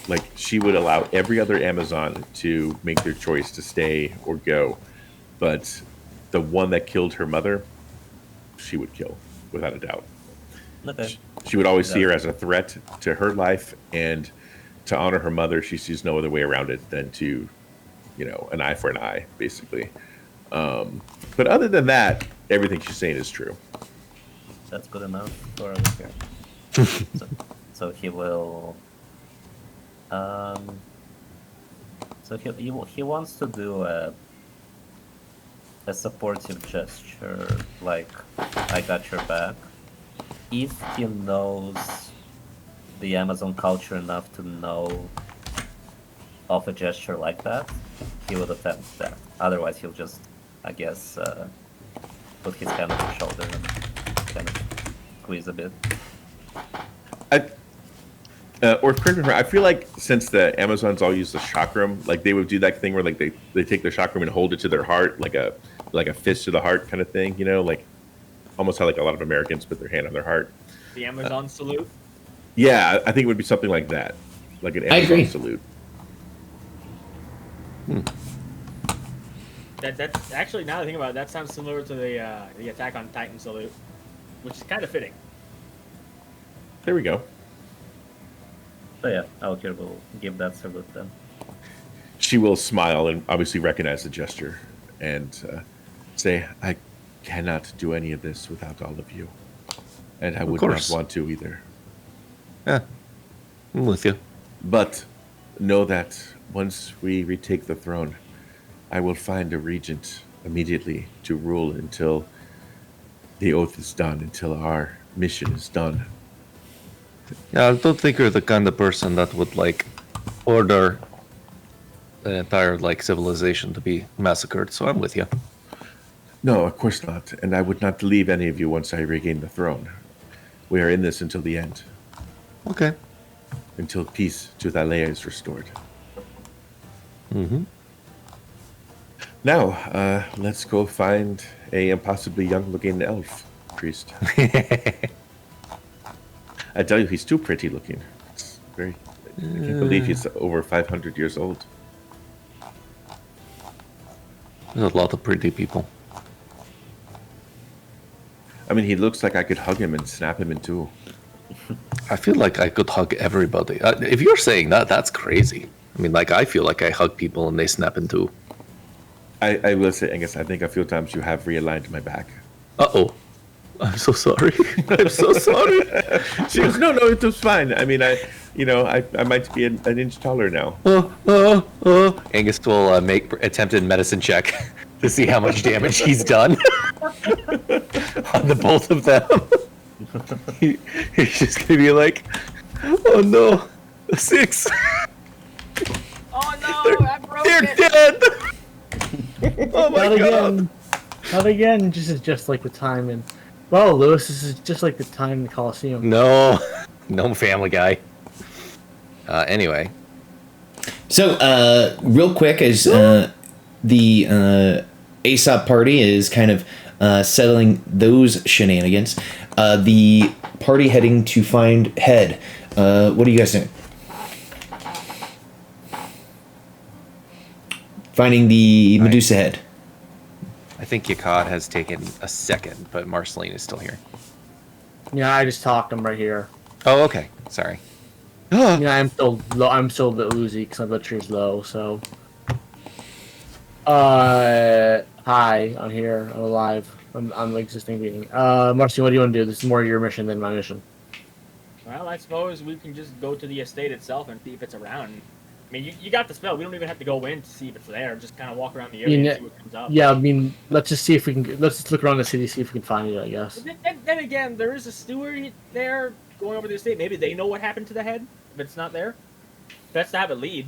Like she would allow every other Amazon to make their choice to stay or go, but the one that killed her mother, she would kill without a doubt. Okay. She would always see her as a threat to her life, and to honor her mother, she sees no other way around it than to, an eye for an eye, basically. But other than that, everything she's saying is true. That's good enough for Alakir. So he will. So he wants to do a supportive gesture, like I got your back. If he knows the Amazon culture enough to know of a gesture like that, he would attempt that. Otherwise, he'll just, I guess, put his hand on your shoulder and kind of squeeze a bit. Or correct me if I'm wrong, I feel like since the Amazons all use the chakram, like they would do that thing where like they take the chakram and hold it to their heart, like a fist to the heart kind of thing, like almost how like a lot of Americans put their hand on their heart. The Amazon salute. Yeah, I think it would be something like that, like an I agree. Amazon salute. That's actually, now that I think about it, that sounds similar to the Attack on Titan salute, which is kind of fitting. There we go. So yeah, Alakir will give that salute then. She will smile and obviously recognize the gesture and say, I cannot do any of this without all of you. And I would not course. want to either. Yeah. I'm with you. But know that once we retake the throne, I will find a regent immediately to rule until the oath is done, until our mission is done. Yeah, I don't think you're the kind of person that would order the entire civilization to be massacred. So I'm with you. No, of course not. And I would not leave any of you once I regain the throne. We are in this until the end, Okay. until peace to Thalea is restored. Mm-hmm. Now, let's go find a impossibly young-looking elf priest. I tell you, he's too pretty looking. It's very. I can't believe he's over 500 years old. There's a lot of pretty people. I mean, he looks like I could hug him and snap him in two. I feel like I could hug everybody. If you're saying that, that's crazy. I mean, I feel like I hug people and they snap in two. I will say, Angus, I think a few times you have realigned my back. Uh-oh. I'm so sorry. I'm so sorry. She goes, no, it was fine. I mean, I might be an inch taller now. Angus will make attempted medicine check to see how much damage he's done on the both of them. He's just gonna be like, "Oh no, 6. Oh no, I broke They're it. dead." Oh my Not god. again. Not again. Just like the time in. Well, Lewis, this is just like the time in the Coliseum. No, no Family Guy. Anyway, So, real quick, as the Aesop party is kind of settling those shenanigans, the party heading to find Head. What are you guys doing? Finding the Medusa head. I think Yakad has taken a second, but Marceline is still here. Yeah, I just talked. I'm right here. Oh, okay. Sorry. Yeah, I'm still low. I'm still a bit woozy because my blood sugar's low. So, hi, I'm here. I'm alive. I'm an existing being. Marcy, what do you want to do? This is more your mission than my mission. Well, I suppose we can just go to the estate itself and see if it's around. I mean, you got the spell. We don't even have to go in to see if it's there. Just kind of walk around the area and see what comes up. Yeah, I mean, let's just see if we can. Let's just look around the city, see if we can find it. I guess. Then again, there is a steward there going over the estate. Maybe they know what happened to the head if it's not there. Best to have a lead.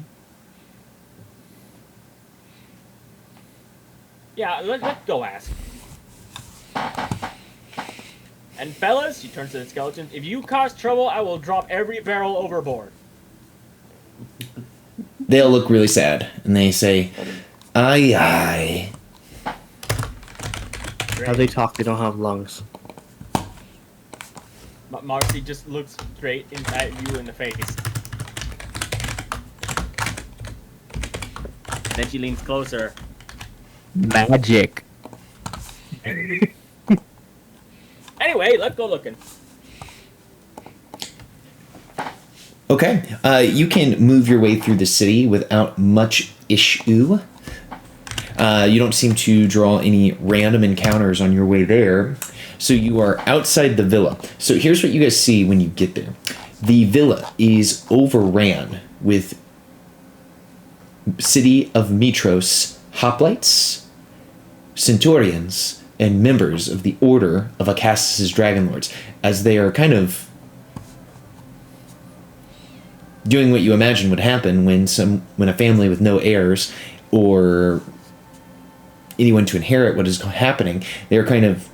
Yeah, let's go ask. And fellas, she turns to the skeleton. If you cause trouble, I will drop every barrel overboard. They'll look really sad, and they say, "Aye, aye." How they talk? They don't have lungs. Marcy just looks straight at you in the face. Then she leans closer. Magic. Anyway, let's go looking. Okay, you can move your way through the city without much issue. You don't seem to draw any random encounters on your way there. So you are outside the villa. So here's what you guys see when you get there. The villa is overran with City of Mitros hoplites, centurions, and members of the Order of Acasus' Dragonlords, as they are kind of doing what you imagine would happen when a family with no heirs or anyone to inherit what is happening, they're kind of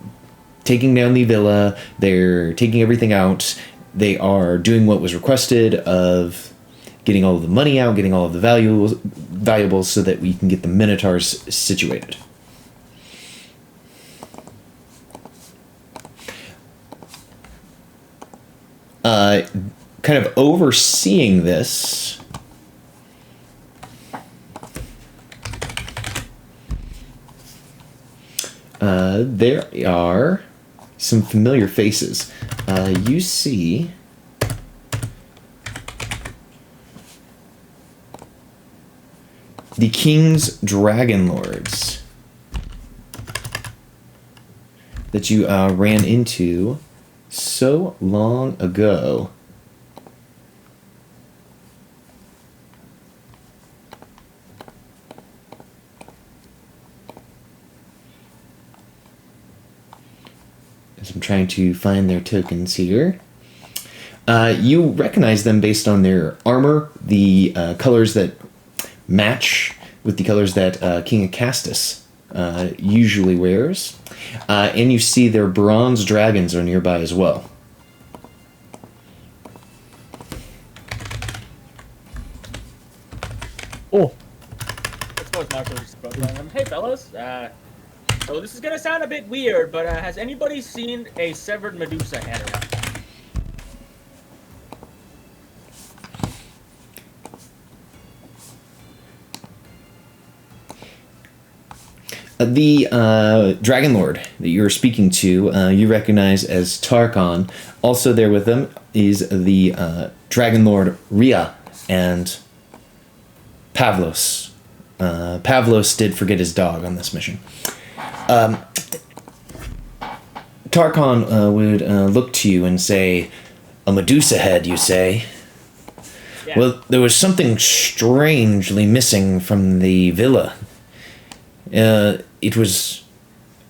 taking down the villa, they're taking everything out, they are doing what was requested of getting all of the money out, getting all of the valuables so that we can get the Minotaurs situated. Kind of overseeing this, there are some familiar faces. You see the King's Dragonlords that you ran into so long ago. As I'm trying to find their tokens here. You recognize them based on their armor, the colors that match with the colors that King Acastus usually wears. And you see their bronze dragons are nearby as well. Oh, Let's go with Marshall. Hey, fellas. So this is gonna sound a bit weird, but has anybody seen a severed Medusa head around? The Dragon Lord that you're speaking to, you recognize as Tarkon. Also there with them is the Dragon Lord Rhea and Pavlos. Pavlos did forget his dog on this mission. Tarkon would look to you and say, "A Medusa head, you say? Yeah. Well, there was something strangely missing from the villa. It was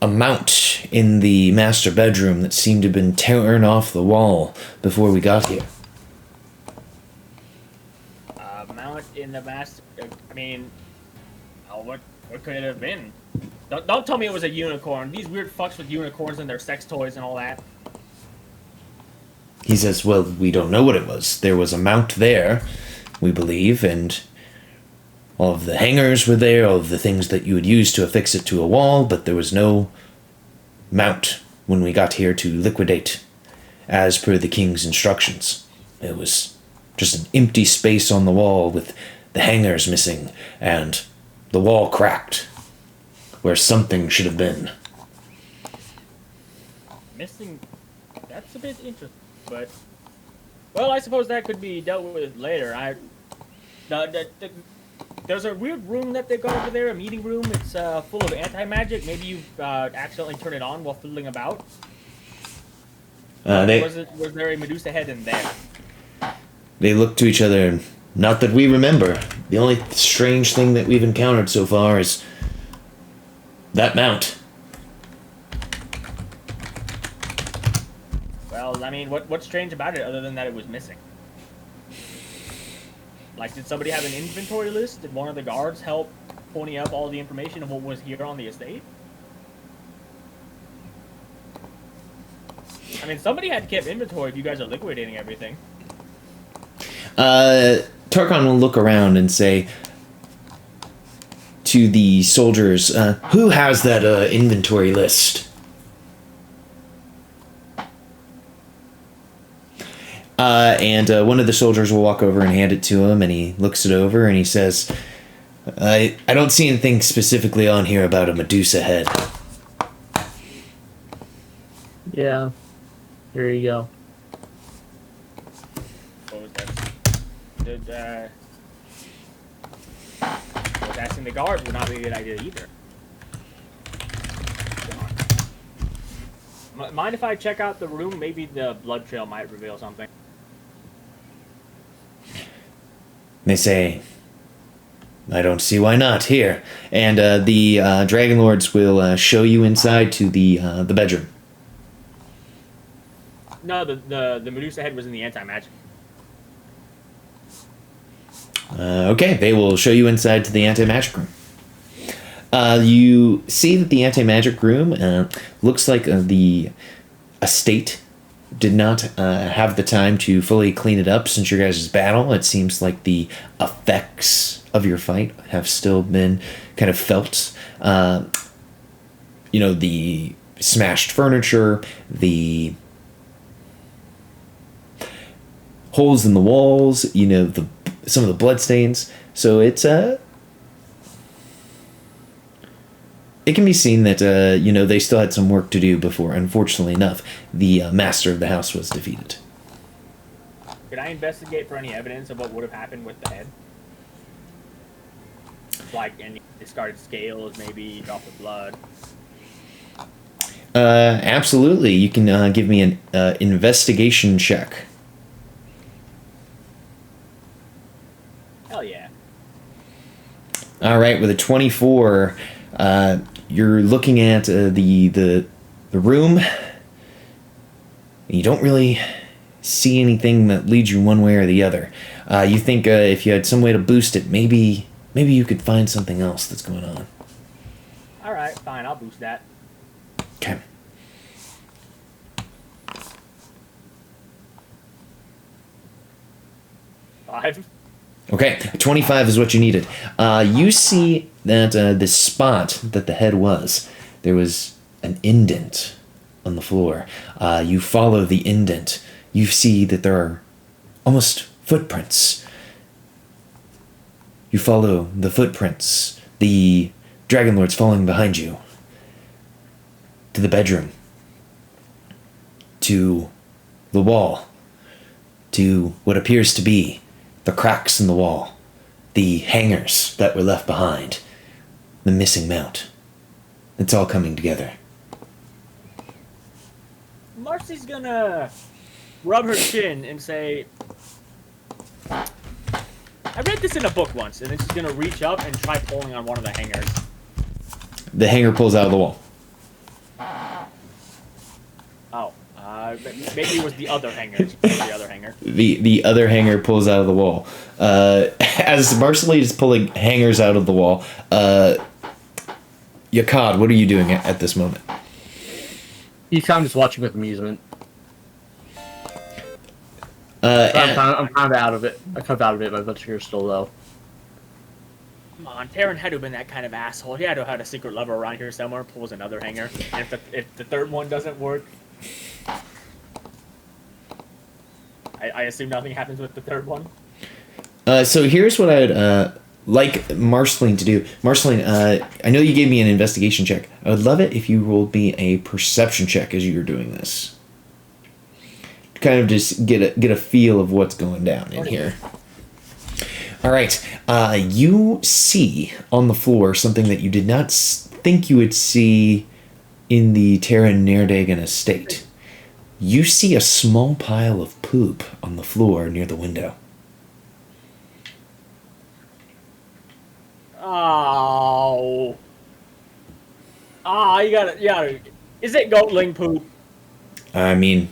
a mount in the master bedroom that seemed to have been torn off the wall before we got here." Mount in the master. I mean, what could it have been? Don't tell me it was a unicorn. These weird fucks with unicorns and their sex toys and all that. He says, "Well, we don't know what it was. There was a mount there, we believe, and all of the hangers were there, all of the things that you would use to affix it to a wall, but there was no mount when we got here to liquidate, as per the king's instructions. It was just an empty space on the wall with the hangers missing, and the wall cracked, where something should have been." Missing. That's a bit interesting, but well, I suppose that could be dealt with later. There's a weird room that they've got over there, a meeting room. It's full of anti-magic. Maybe you've accidentally turned it on while fiddling about. Was there a Medusa head in there? They look to each other, and not that we remember. The only strange thing that we've encountered so far is that mount. Well, I mean, what's strange about it other than that it was missing? Like, did somebody have an inventory list? Did one of the guards help pony up all the information of what was here on the estate? I mean, somebody had kept inventory if you guys are liquidating everything. Tarkon will look around and say to the soldiers, "Who has that inventory list?" And one of the soldiers will walk over and hand it to him, and he looks it over and he says, I don't see anything specifically on here about a Medusa head." Yeah. Here you go. What was that? I was asking the guards would not be a good idea either. Mind if I check out the room? Maybe the blood trail might reveal something. They say, "I don't see why not. Here." And the Dragon Lords will show you inside to the bedroom. No, the Medusa head was in the anti-magic. Okay, they will show you inside to the anti-magic room. You see that the anti-magic room looks like the estate did not have the time to fully clean it up since your guys' battle. It seems like the effects of your fight have still been kind of felt. The smashed furniture, the holes in the walls, some of the blood stains. So it's it can be seen that they still had some work to do before, unfortunately enough, the master of the house was defeated. Could I investigate for any evidence of what would have happened with the head? Like any discarded scales, maybe drop of blood. Absolutely. You can give me an investigation check. Hell yeah. All right, with a 24, you're looking at the room. You don't really see anything that leads you one way or the other. You think if you had some way to boost it, maybe you could find something else that's going on. All right, fine. I'll boost that. Okay. Five. Okay, 25 is what you needed. You see that the spot that the head was, there was an indent on the floor. You follow the indent. You see that there are almost footprints. You follow the footprints, the Dragon Lords following behind you, to the bedroom, to the wall, to what appears to be the cracks in the wall, the hangers that were left behind, the missing mount. It's all coming together. she's gonna rub her chin and say, I read this in a book once, and then she's gonna reach up and try pulling on one of the hangers. The hanger pulls out of the wall. Oh, maybe it was the other hanger. She pulled the other hanger. The other hanger pulls out of the wall. As Marceline is pulling hangers out of the wall, Yakad, what are you doing at this moment? He's kind of just watching with amusement. And- I'm kind of out of it. I'm kind of out of it. My blood sugar's still low. Come on, Terran had to have been that kind of asshole. He had to have had a secret lover around here somewhere, pulls another hanger. And if the third one doesn't work, I assume nothing happens with the third one. So here's what I'd like Marceline to do. Marceline, I know you gave me an investigation check. I would love it if you rolled me a perception check as you were doing this. Kind of just get a feel of what's going down in here. All right, you see on the floor something that you did not think you would see in the Terra Nerdagan estate. You see a small pile of poop on the floor near the window. Oh. You gotta. Is it goatling poop? I mean,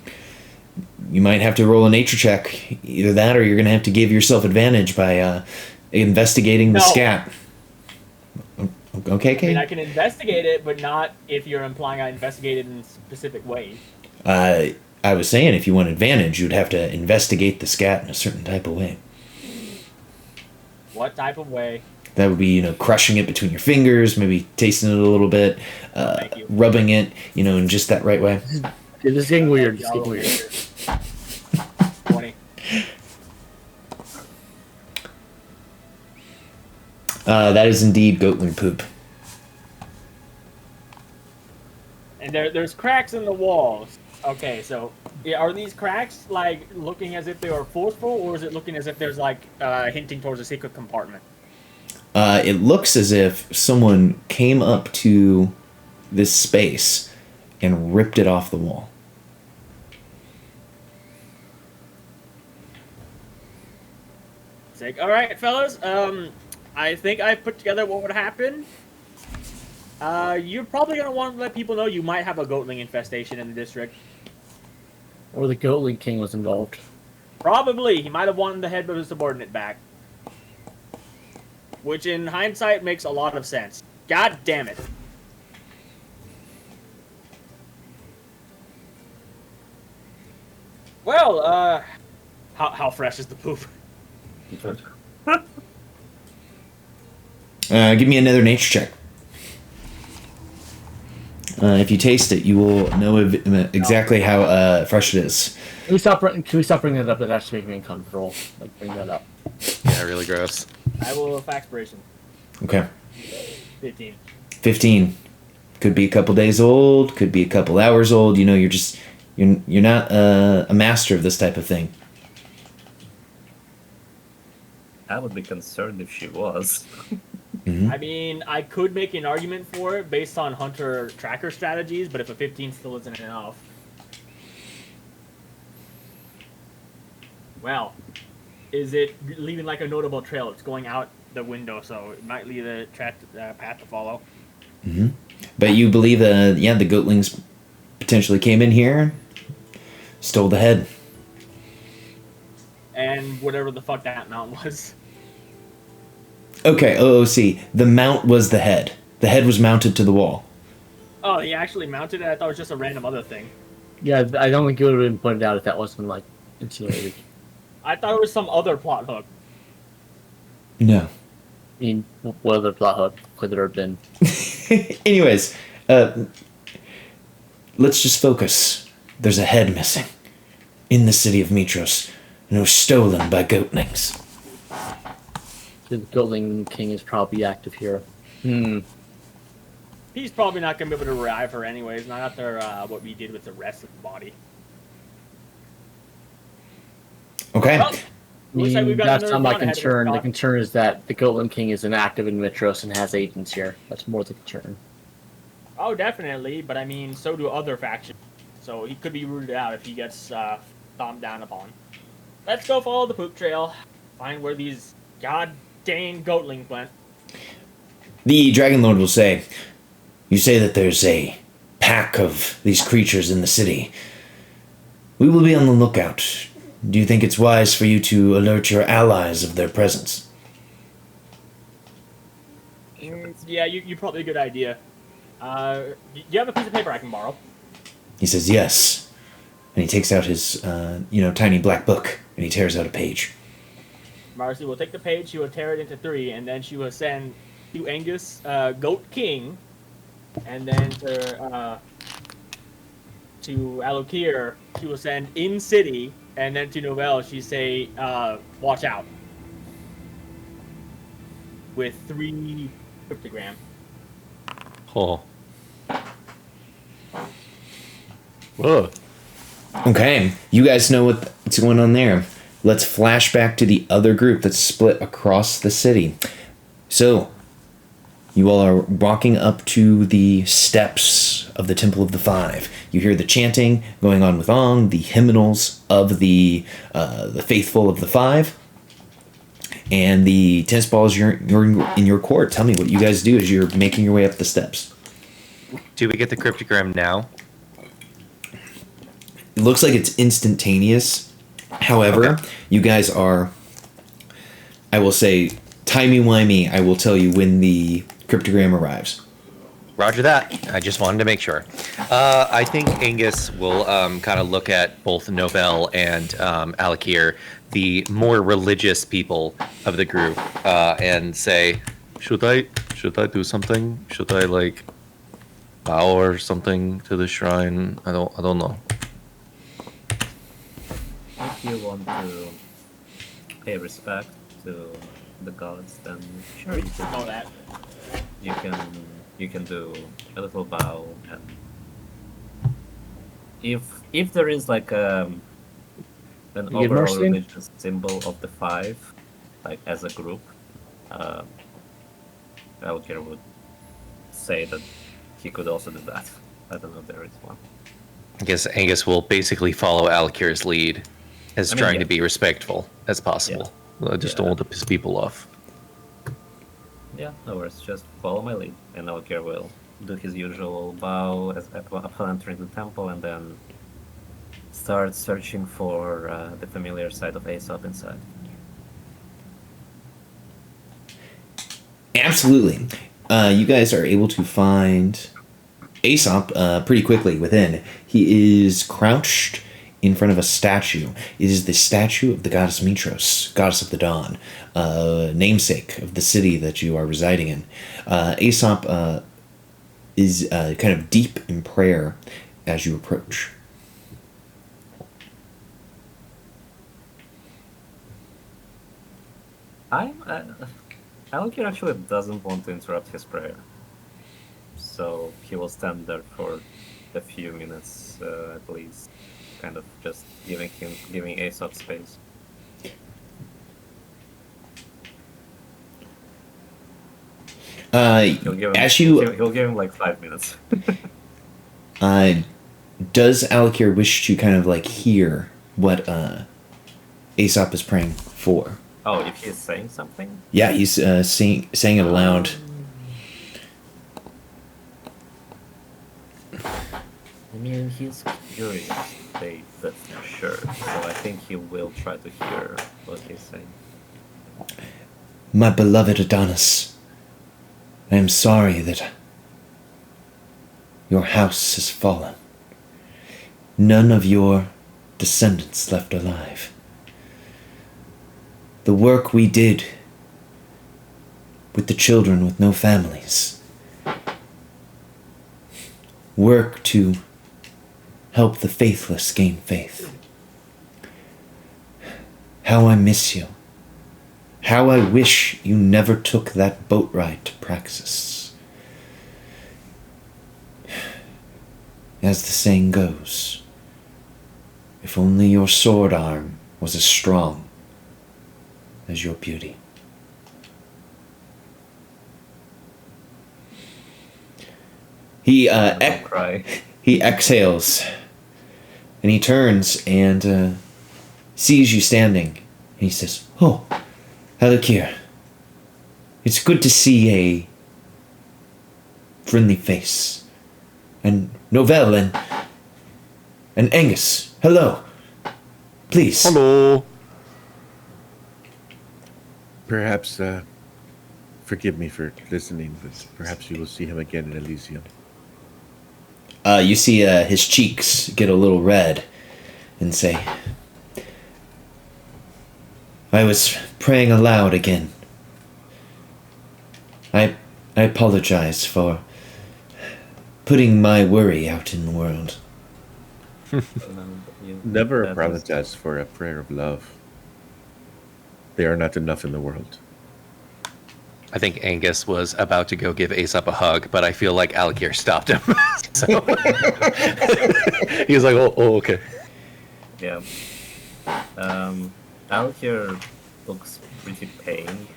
you might have to roll a nature check. Either that or you're going to have to give yourself advantage by investigating the No. scat. Okay, I mean, I Kate? can investigate it, but not if you're implying I investigate it in a specific way. I was saying if you want advantage, you'd have to investigate the scat in a certain type of way. What type of way? That would be, crushing it between your fingers, maybe tasting it a little bit, Thank you. rubbing it, in just that right way. Dude, this is getting weird. It's getting weird. 20. That is indeed goatling poop. And there's cracks in the walls. Okay, so are these cracks like looking as if they are forceful, or is it looking as if there's like hinting towards a secret compartment? It looks as if someone came up to this space and ripped it off the wall. Sick. All right, fellas. I think I've put together what would happen. You're probably gonna want to let people know you might have a goatling infestation in the district. Or the Goatling King was involved. Probably. He might have wanted the head of his subordinate back. Which, in hindsight, makes a lot of sense. God damn it. Well, how fresh is the poop? Give me another nature check. If you taste it, you will know exactly how fresh it is. Can we stop bringing that up? That actually makes me uncomfortable. Like, bring that up. Yeah, really gross. I will have expiration. Okay. 15. 15. Could be a couple days old, could be a couple hours old. You're not a master of this type of thing. I would be concerned if she was. Mm-hmm. I mean, I could make an argument for it based on hunter tracker strategies, but if a 15 still isn't enough. Well, is it leaving like a notable trail? It's going out the window, so it might leave a path to follow. Mm-hmm. But you believe, the goatlings potentially came in here, stole the head. And whatever the fuck that mount was. Okay, OOC. The mount was the head. The head was mounted to the wall. Oh, he actually mounted it? I thought it was just a random other thing. Yeah, I don't think it would have been pointed out if that wasn't, like, insinuated. I thought it was some other plot hook. No. I mean, what other plot hook could there have been? Anyways, let's just focus. There's a head missing in the city of Mitros, and it was stolen by goatlings. The Goatling King is probably active here. He's probably not going to be able to revive her anyways, not after what we did with the rest of the body. Okay. Well, looks like we've got That's another not my one ahead of us, concern. The Scott. concern is that the Goatling King is inactive in Mitros and has agents here. That's more the concern. Oh, definitely, but I mean, so do other factions. so he could be rooted out if he gets stomped down upon. Let's go follow the poop trail, find where these god dang goatlings went. The Dragon Lord will say, "You say that there's a pack of these creatures in the city. We will be on the lookout. Do you think it's wise for you to alert your allies of their presence?" Yeah, you probably a good idea. Do you have a piece of paper I can borrow? He says, "Yes." And he takes out his, tiny black book, and he tears out a page. Marcy will take the page, she will tear it into 3, and then she will send to Angus, Goat King, and then to Alokir, she will send in city, and then to Novell, she say, watch out. With 3 cryptogram. Oh. Whoa. Okay, you guys know what's going on there. Let's flash back to the other group that's split across the city. So, you all are walking up to the steps of the Temple of the Five. You hear the chanting going on with Ong, the hymnals of the faithful of the Five, and the tennis balls. You're in your court. Tell me what you guys do as you're making your way up the steps. Do we get the cryptogram now? It looks like it's instantaneous. However, Okay. you guys are, I will say, timey-wimey. I will tell you when the cryptogram arrives. Roger that. I just wanted to make sure. I think Angus will kind of look at both Novell and Alakir, the more religious people of the group, and say, Should I do something? Should I like bow or something to the shrine? I don't know. If you want to pay respect to the gods, then sure you Know can. that. You can do a little bow, and if there is like an You get overall mercy? religious symbol of the 5, like as a group, Alkir would say that he could also do that. I don't know if there is one. I guess Angus will basically follow Alakir's lead as I mean, trying yeah. to be respectful as possible. I just don't want to piss people off. Yeah, no worries. Just follow my lead, and Alkir will do his usual bow upon entering the temple, and then start searching for the familiar side of Aesop inside. Absolutely. You guys are able to find Aesop pretty quickly within. He is crouched in front of a statue. It is the statue of the goddess Mitros, goddess of the dawn, namesake of the city that you are residing in. Aesop is kind of deep in prayer as you approach. Alkir actually doesn't want to interrupt his prayer, so he will stand there for a few minutes at least, kind of just giving Aesop space. He'll give him, As you he'll give him like 5 minutes. does Alakir wish to kind of like hear what Aesop is praying for? Oh, if he's saying something? Yeah, he's saying it aloud. I mean, he's curious, that's for sure. So I think he will try to hear what he's saying. My beloved Adonis, I am sorry that your house has fallen. None of your descendants left alive. The work we did with the children with no families, work to help the faithless gain faith. How I miss you. How I wish you never took that boat ride to Praxis. As the saying goes, if only your sword arm was as strong as your beauty. He Don't cry. he exhales And he turns and sees you standing. And he says, "Oh, Alikir. It's good to see a friendly face. And Novell and Angus. Hello. Please." Hello. Perhaps, forgive me for listening, but perhaps you will see him again in Elysium. You see his cheeks get a little red and say, "I was praying aloud again. I apologize for putting my worry out in the world." Never that is- apologize for a prayer of love. They are not enough in the world. I think Angus was about to go give Aesop a hug, but I feel like Alikir stopped him. So he was like, oh, okay. Yeah. Out here looks pretty pained.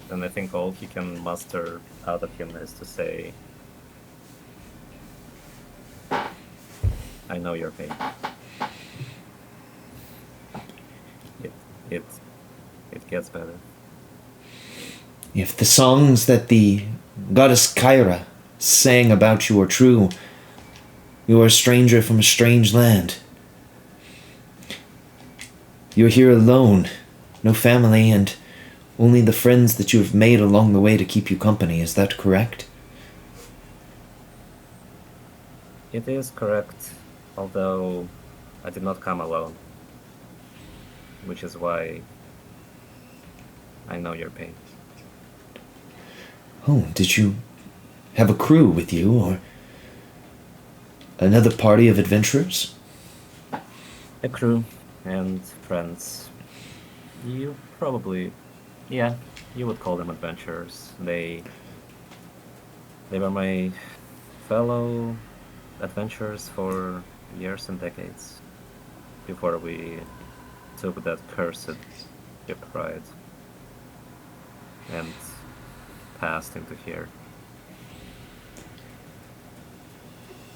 And I think all he can muster out of him is to say, "I know your pain. It gets better." If the songs that the goddess Kyra sang about you are true, you are a stranger from a strange land. You're here alone, no family, and only the friends that you have made along the way to keep you company. Is that correct? It is correct, although I did not come alone. Which is why I know your pain. Oh, did you have a crew with you, or another party of adventurers? A crew and friends. You probably, yeah, you would call them adventurers. They were my fellow adventurers for years and decades before we took that cursed ship ride and passed into here.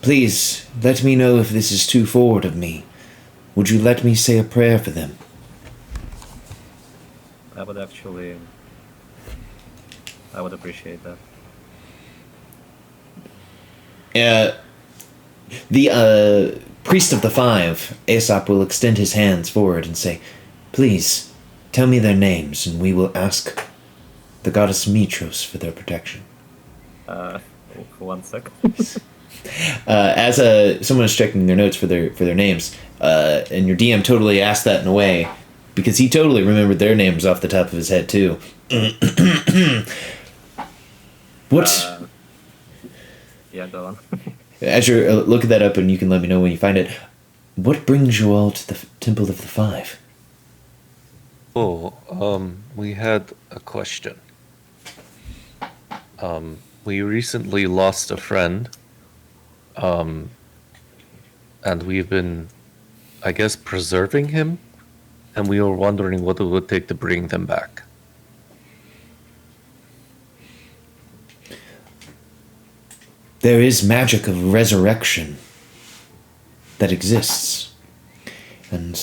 Please, let me know if this is too forward of me. Would you let me say a prayer for them? I would appreciate that. The priest of the five, Aesop, will extend his hands forward and say, "Please, tell me their names, and we will ask the goddess Mitros for their protection." 1 second. As someone is checking their notes for their names, and your DM totally asked that in a way, because he totally remembered their names off the top of his head too. What? Yeah, go on. As you're looking that up, and you can let me know when you find it. What brings you all to the Temple of the Five? Oh, we had a question. We recently lost a friend. And we've been, I guess, preserving him. And we were wondering what it would take to bring them back. There is magic of resurrection that exists. And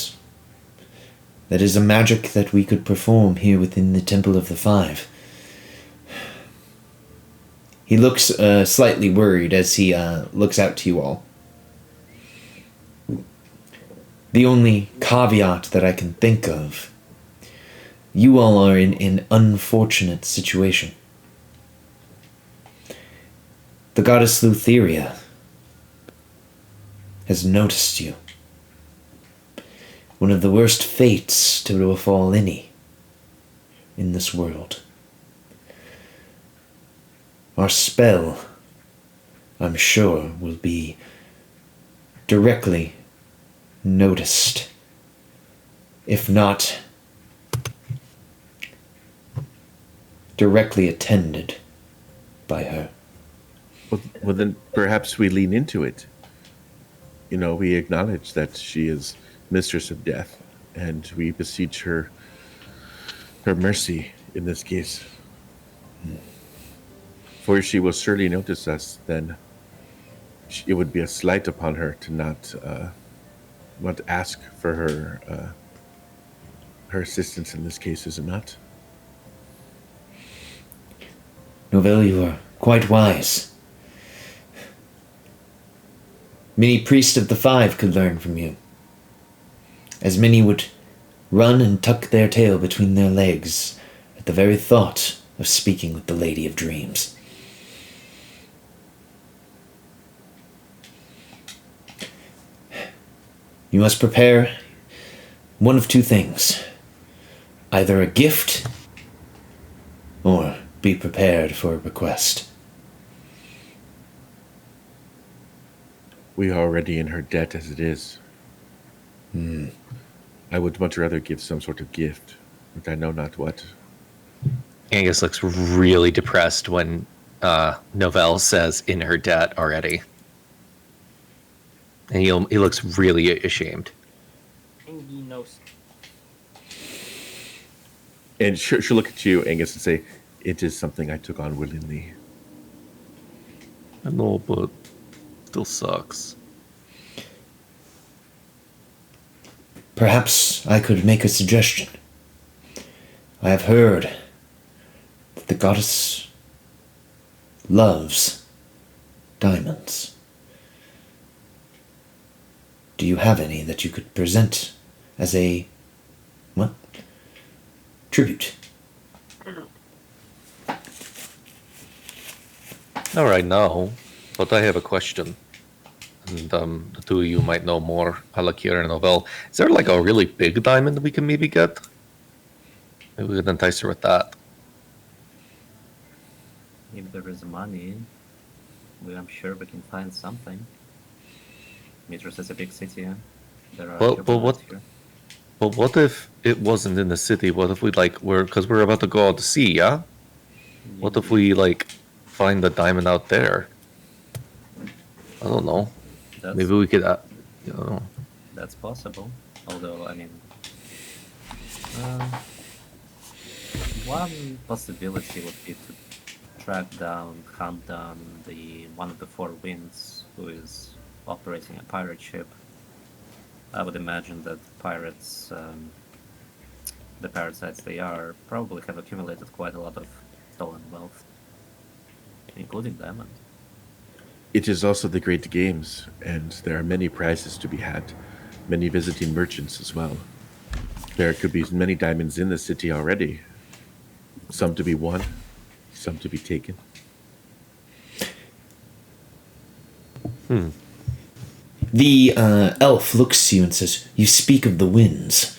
that is a magic that we could perform here within the Temple of the Five. He looks slightly worried as he looks out to you all. The only caveat that I can think of, you all are in an unfortunate situation. The goddess Lutheria has noticed you. One of the worst fates to befall any in this world. Our spell, I'm sure, will be directly noticed, if not directly attended by her. Well, then perhaps we lean into it. You know, we acknowledge that she is mistress of death, and we beseech her mercy in this case. For if she will surely notice us, then it would be a slight upon her to not want to ask for her assistance in this case, is it not? Novell, you are quite wise. Many priests of the Five could learn from you. As many would run and tuck their tail between their legs at the very thought of speaking with the Lady of Dreams. You must prepare one of two things. Either a gift, or be prepared for a request. We are already in her debt as it is. I would much rather give some sort of gift, but I know not what. Angus looks really depressed when Novell says in her debt already. And he looks really ashamed. Angie knows. And she'll look at you, Angus, and say, "It is something I took on willingly." I know, but still sucks. Perhaps I could make a suggestion. I have heard that the goddess loves diamonds. Do you have any that you could present as a, well, tribute? All right, now, but I have a question. And the two of you might know more, Halakir and Novell. Is there like a really big diamond we can maybe get? Maybe we could entice her with that. If there is money, I'm sure we can find something. Mitros is a big city, yeah? There are But people what? out here. But what if it wasn't in the city? What if we because we're about to go out to sea, yeah? What if we find the diamond out there? I don't know. That's, Maybe we could, you know. that's possible. Although, I mean, one possibility would be to hunt down one of the Four Winds who is operating a pirate ship. I would imagine that pirates, the parasites they are, probably have accumulated quite a lot of stolen wealth, including diamonds. It is also the Great Games, and there are many prizes to be had, many visiting merchants as well. There could be many diamonds in the city already, some to be won, some to be taken. The elf looks to you and says, "You speak of the winds.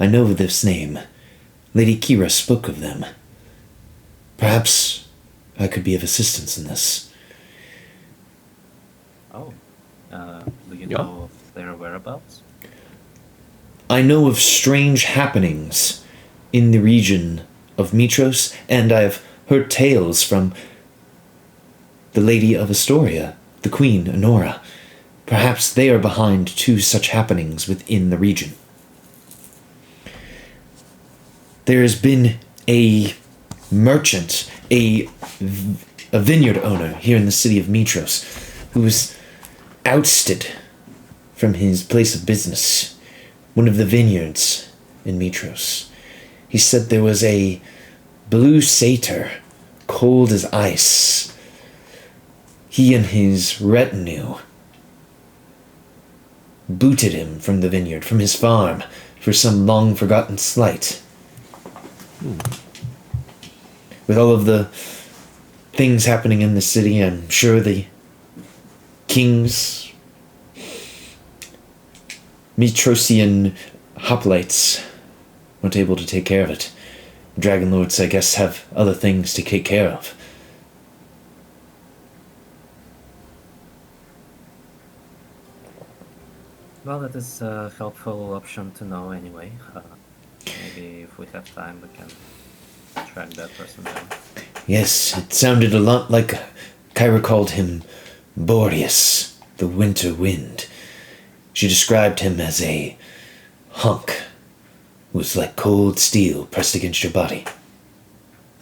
I know this name. Lady Kira spoke of them. Perhaps I could be of assistance in this." Oh, do you Yeah. know of their whereabouts? I know of strange happenings in the region of Mitros, and I have heard tales from the Lady of Astoria, the Queen, Honora. Perhaps they are behind two such happenings within the region. There has been a merchant, a vineyard owner here in the city of Mitros, who was ousted from his place of business, one of the vineyards in Mitros. He said there was a blue satyr, cold as ice. He and his retinue booted him from the vineyard, from his farm, for some long-forgotten slight. With all of the things happening in the city, I'm sure the king's Mitrosian hoplites weren't able to take care of it. Dragon Lords, I guess, have other things to take care of. Well, that is a helpful option to know anyway. Maybe if we have time, we can track that person down. Yes, it sounded a lot like Kyra called him Boreas, the Winter Wind. She described him as a hunk who was like cold steel pressed against your body.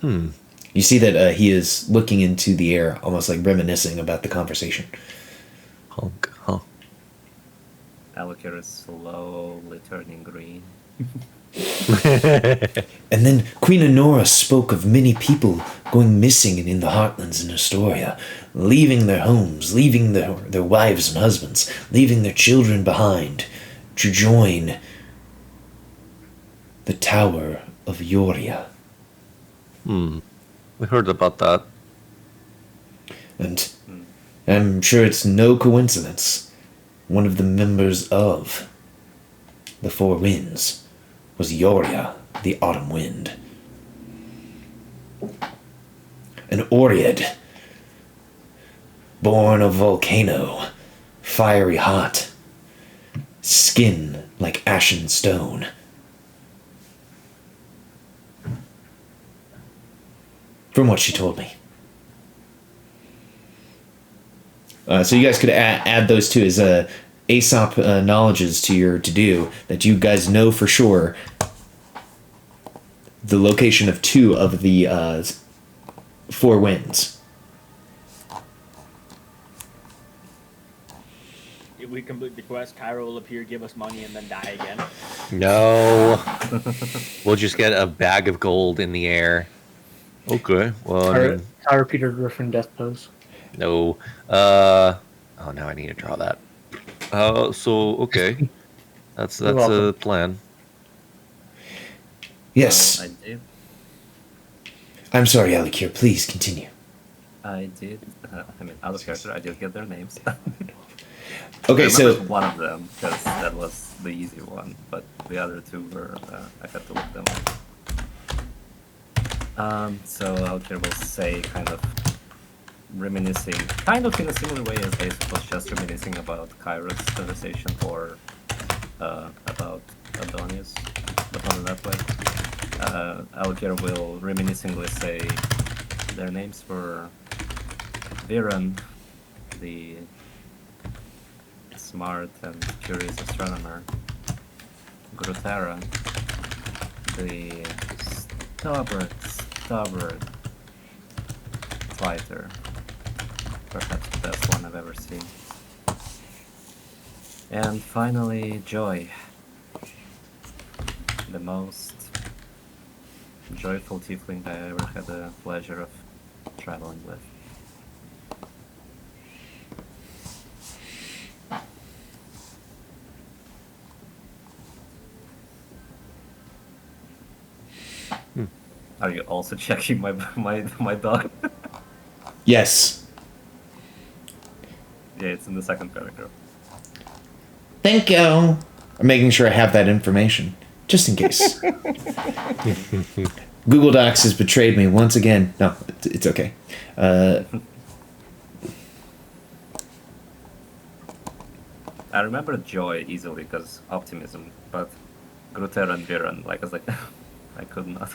You see that he is looking into the air, almost like reminiscing about the conversation. Hunk, huh? Alakir is slowly turning green. And then Queen Honora spoke of many people going missing in the heartlands in Astoria, leaving their homes, leaving their wives and husbands, leaving their children behind to join the Tower of Ioria. We heard about that. And I'm sure it's no coincidence one of the members of the Four Winds was Ioria, the Autumn Wind. An Oread, born of volcano, fiery hot, skin like ashen stone. From what she told me. So you guys could add those two as Aesop knowledges to your to-do, that you guys know for sure the location of two of the Four Winds. If we complete the quest, Cairo will appear, give us money, and then die again. No. We'll just get a bag of gold in the air. Okay. Well, I mean, Tyler Peter Griffin death pose. No. Oh, now I need to draw that. so okay. That's You're a welcome. plan. Yes. I did. I'm sorry, Alikir. Please continue. I did. I mean, out of character, I did get their names. Okay, I so remembered one of them because that was the easy one, but the other two were I had to look them up. So Alkir will say, kind of reminiscing, kind of in a similar way as Ace was just reminiscing about Kairos conversation or about Adonis, but not in that way. Alkir will reminiscingly say their names were Viren, the smart and curious astronomer, Grotera, the stubborn fighter, perhaps the best one I've ever seen, and finally Joy, the most joyful tiefling I ever had the pleasure of traveling with. Are you also checking my dog? yes. Yeah, it's in the second paragraph. Thank you. I'm making sure I have that information, just in case. Google Docs has betrayed me once again. No, it's okay. I remember Joy easily because optimism, but Gruter and Viren, like I was like, I could not.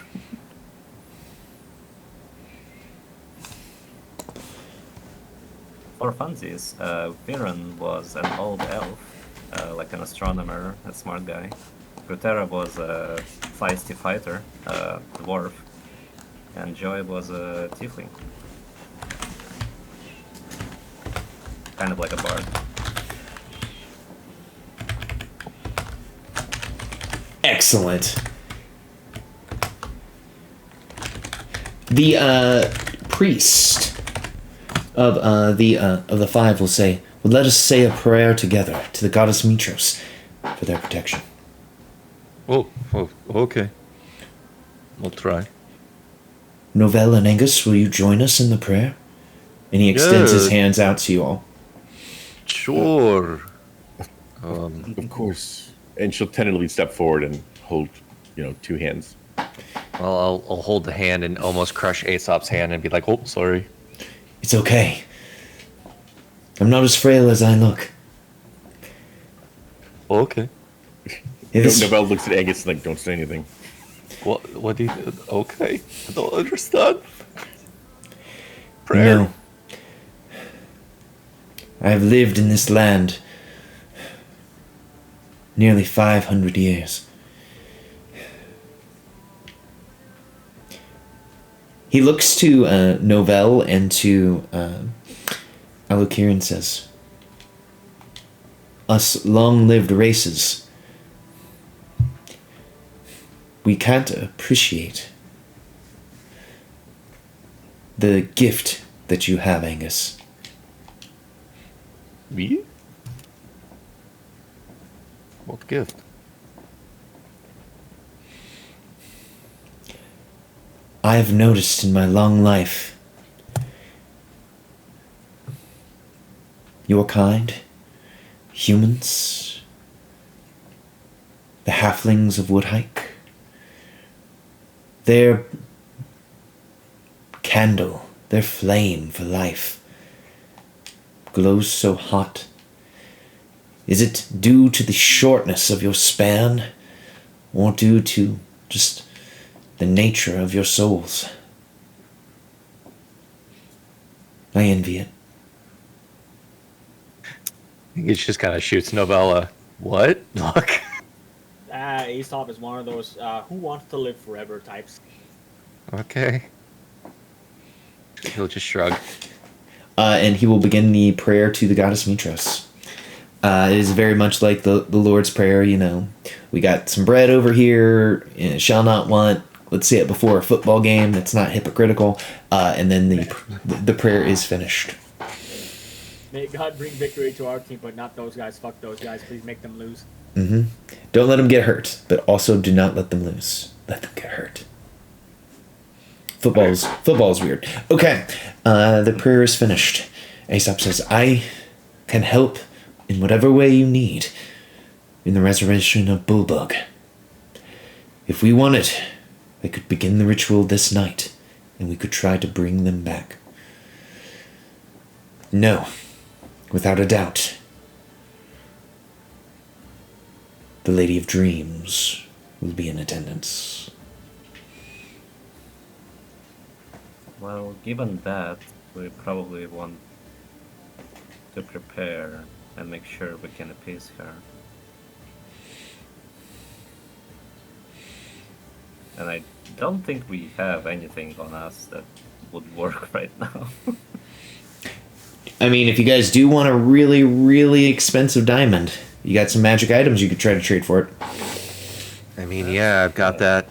For funsies, Viren was an old elf, like an astronomer, a smart guy. Grutera was a feisty fighter, a dwarf, and Joy was a tiefling. Kind of like a bard. Excellent. The priest of the five will say, "Well, let us say a prayer together to the goddess Mitros for their protection." Oh, okay. I'll try. Novell and Angus, will you join us in the prayer? And he extends his Yes. hands out to you all. Sure. Of course. And she'll tentatively step forward and hold, two hands. Well, I'll hold the hand and almost crush Aesop's hand and be like, "Oh, sorry." It's okay. I'm not as frail as I look. Okay. It is- Novell looks at Angus and don't say anything. What do you? Okay. I don't understand. You Prayer. know, I have lived in this land nearly 500 years. He looks to Novell and to Alukir and says, us long-lived races, we can't appreciate the gift that you have, Angus. Me? What gift? I have noticed in my long life your kind, humans, the halflings of Woodhike, their candle, their flame for life glows so hot. Is it due to the shortness of your span, or due to just the nature of your souls? I envy it. He just kind of shoots Novella. What? Look. Aesop is one of those who wants to live forever types. Okay. He'll just shrug. And he will begin the prayer to the goddess Mitros. It is very much like the Lord's Prayer, you know. We got some bread over here, shall not want. Let's say it before a football game. That's not hypocritical. And then the prayer is finished. May God bring victory to our team, but not those guys. Fuck those guys. Please make them lose. Mm-hmm. Don't let them get hurt, but also do not let them lose. Let them get hurt. Football's weird. Okay, the prayer is finished. Aesop says, I can help in whatever way you need in the resurrection of Bulbug. If we want it, we could begin the ritual this night, and we could try to bring them back. No, without a doubt, the Lady of Dreams will be in attendance. Well, given that, we probably want to prepare and make sure we can appease her. And I don't think we have anything on us that would work right now. I mean, if you guys do want a really, really expensive diamond, you got some magic items you could try to trade for it. I mean, yeah, I've got that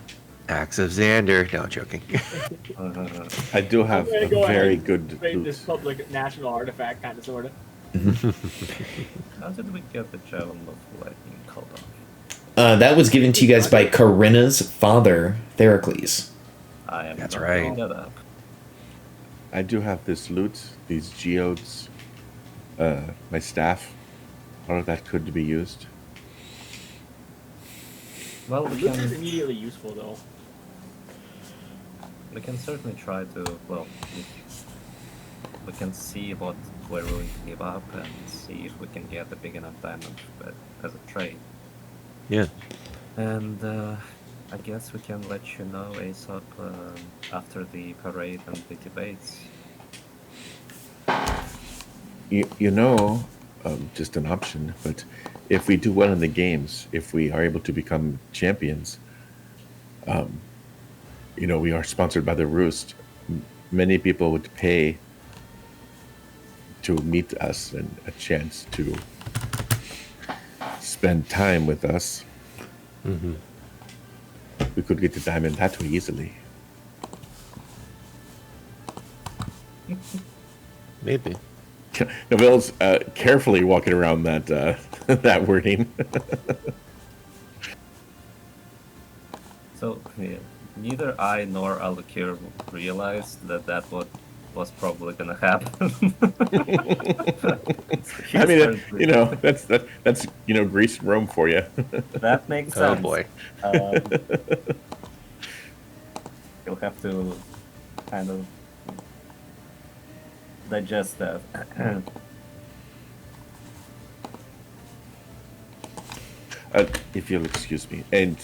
Axe of Xander. No, I'm joking. I do have I'm gonna a go ahead very and good trade loot. this public national artifact, kind of, sort of. How did we get the Javelin of Lightning called off? That was given to you guys by Corinna's father, Theracles. I am That's not right. picking that up. I do have this loot, these geodes, my staff. All of that could be used. Well, The loot is immediately useful, though. we can certainly try to, well, we can see what we're willing to give up and see if we can get a big enough diamond as a trade. Yeah. And I guess we can let you know ASAP after the parade and the debates. You know, just an option, but if we do well in the games, if we are able to become champions, you know, we are sponsored by the Roost. Many people would pay to meet us and a chance to spend time with us. Mm-hmm. We could get the diamond that way easily. Maybe. Novelle's carefully walking around that that wording. So yeah, neither I nor Alakir realized that was probably gonna happen. I mean, you know, that's you know, Greece and Rome for you. That makes Oh sense. boy. You'll have to kind of digest that. If you'll excuse me. And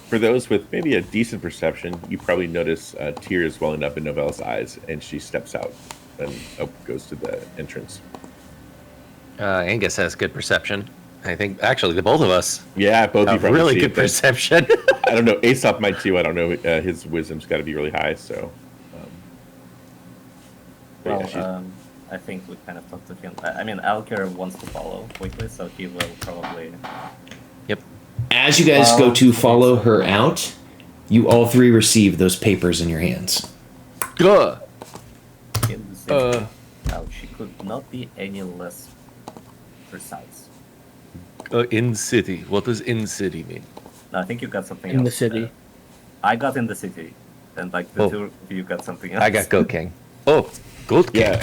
for those with maybe a decent perception, you probably notice tears welling up in Novelle's eyes, and she steps out and goes to the entrance. Angus has good perception. I think actually the both of us Yeah, both you have probably really see good it, but perception. I don't know. Aesop might too. I don't know. His wisdom's got to be really high. So, but Well, yeah, she's- I think we kind of talked to him. I mean, Alker wants to follow quickly, so he will probably. Yep. As you guys go Well, to okay, follow so- her out, you all three receive those papers in your hands. Gah! In the city. Now, she could not be any less precise. In city. What does in city mean? No, I think you got something In else. the city. I got in the city, and like the Oh. two of you got something else. I got Go King. Oh, Gold King. Yeah.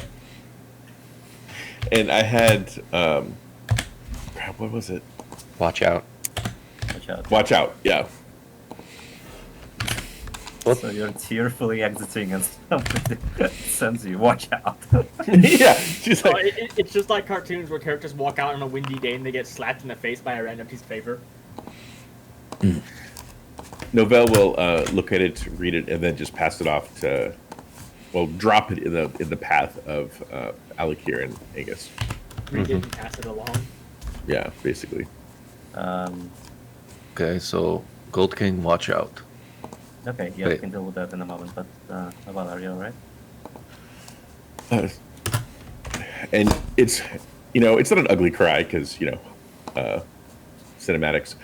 And I had crap, what was it? Watch out. Watch out. Watch out. Yeah. What? So you're tearfully exiting, and somebody sends you. Watch out. Yeah. She's So like, it's just like cartoons where characters walk out on a windy day and they get slapped in the face by a random piece of paper. Novell will look at it, read it, and then just pass it off to, well, drop it in the path of Alakir and Angus. Read it and pass it along. Yeah, basically. Okay, so Gold King, watch out. Okay, yeah, we Wait. can deal with that in a moment. But about are you alright? And it's, it's not an ugly cry because cinematics.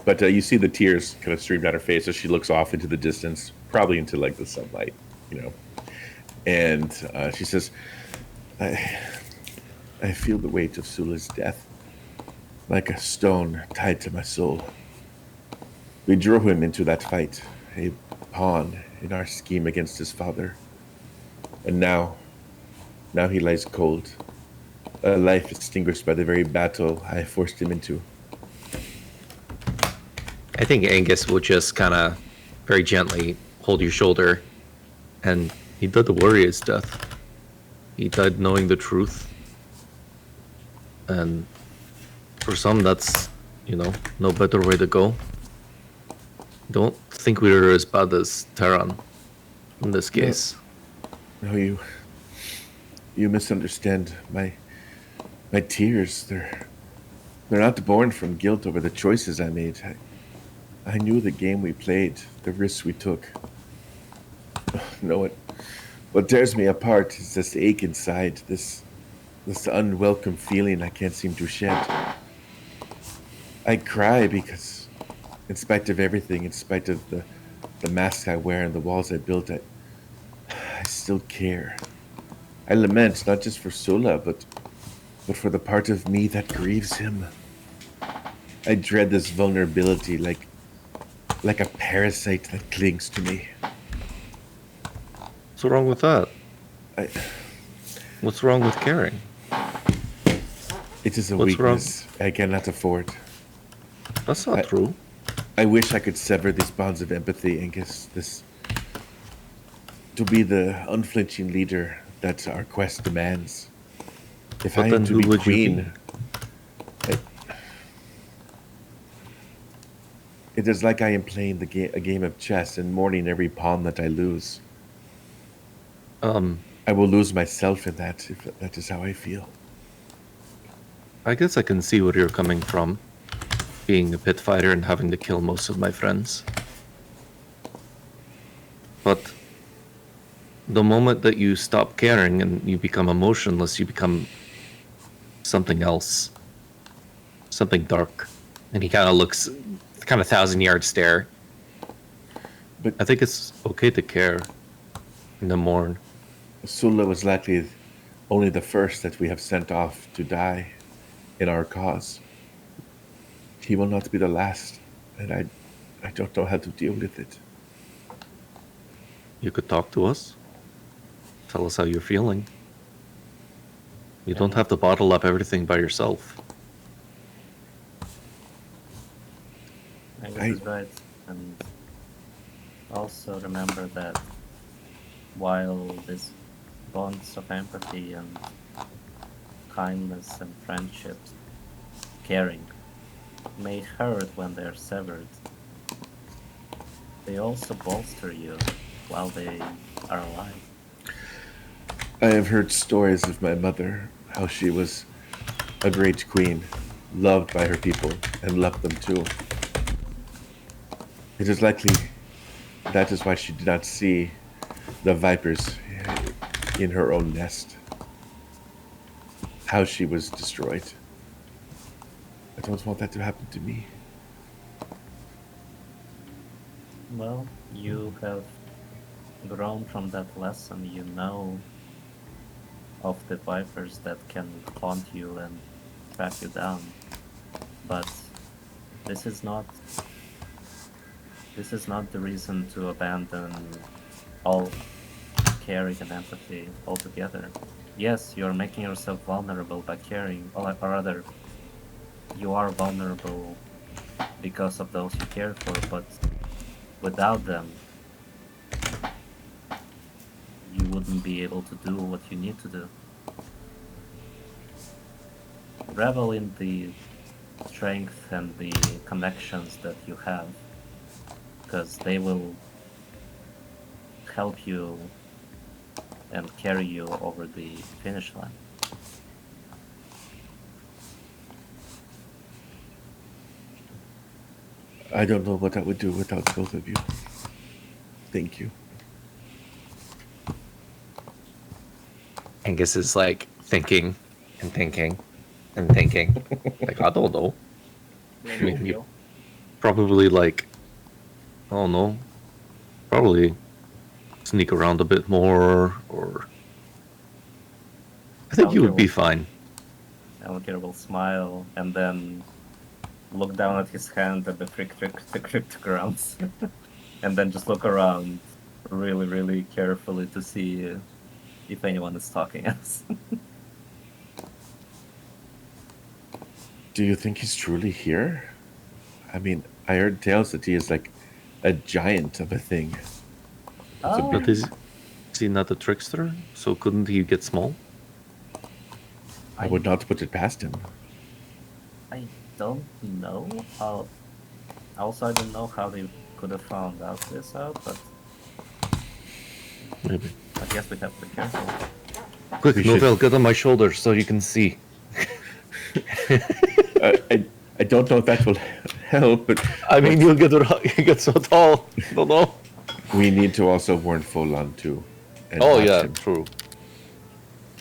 But you see the tears kind of stream down her face as she looks off into the distance, probably into like the sunlight, And she says, I feel the weight of Sula's death like a stone tied to my soul. We drew him into that fight, a pawn in our scheme against his father. And now he lies cold, a life extinguished by the very battle I forced him into. I think Angus will just kind of very gently hold your shoulder. And he died a warrior's death. He died knowing the truth. And for some, that's, no better way to go. Don't think we were as bad as Terran in this case. No, you misunderstand. My tears, they're not born from guilt over the choices I made. I knew the game we played, the risks we took. No, what tears me apart is this ache inside, this unwelcome feeling I can't seem to shed. I cry because, in spite of everything, in spite of the mask I wear and the walls I built, I still care. I lament not just for Sula, but for the part of me that grieves him. I dread this vulnerability like a parasite that clings to me. What's wrong with that? I- What's wrong with caring? It is a What's wrong? weakness I cannot afford. That's not true. I wish I could sever these bonds of empathy, Angus. To be the unflinching leader that our quest demands. If But I then am to who be would you be? queen, it is like I am playing a game of chess and mourning every pawn that I lose. I will lose myself in that if that is how I feel. I guess I can see where you're coming from, being a pit fighter and having to kill most of my friends. But the moment that you stop caring and you become emotionless, you become something else. Something dark. And he kind of looks, kind of 1,000-yard stare. But I think it's okay to care in the mourn. Sula was likely only the first that we have sent off to die in our cause. He will not be the last, and I don't know how to deal with it. You could talk to us. Tell us how you're feeling. You don't have to bottle up everything by yourself. Angus is right. And also remember that while these bonds of empathy and kindness and friendships, caring, may hurt when they're severed, they also bolster you while they are alive. I have heard stories of my mother, how she was a great queen, loved by her people, and loved them too. It is likely that is why she did not see the vipers in her own nest. how she was destroyed. I don't want that to happen to me. Well, you have grown from that lesson. You know of the vipers that can haunt you and track you down. But this is not the reason to abandon all caring and empathy altogether. Yes, you're making yourself vulnerable by caring, or rather, you are vulnerable because of those you care for, but without them, you wouldn't be able to do what you need to do. Revel in the strength and the connections that you have, because they will help you and carry you over the finish line. I don't know what I would do without both of you. Thank you. Angus is like thinking and thinking and thinking. Like, I don't know. Maybe mean, we'll you- go. Probably like, I don't know. Probably sneak around a bit more, or I think you would be fine. Alligator will smile and then look down at his hand at the cryptograms, and then just look around really, really carefully to see if anyone is stalking us. Do you think he's truly here? I mean, I heard tales that he is like a giant of a thing. Oh, But is he not a trickster? So couldn't he get small? I would not put it past him. I don't know how. Also, I don't know how they could have found this out, but Maybe. I guess we have to be careful. Quick, We should- Novell, get on my shoulder so you can see. I don't know if that will help, but I mean, you get so tall. Don't know. we need to also warn Folan too. And Oh watch yeah, him. true.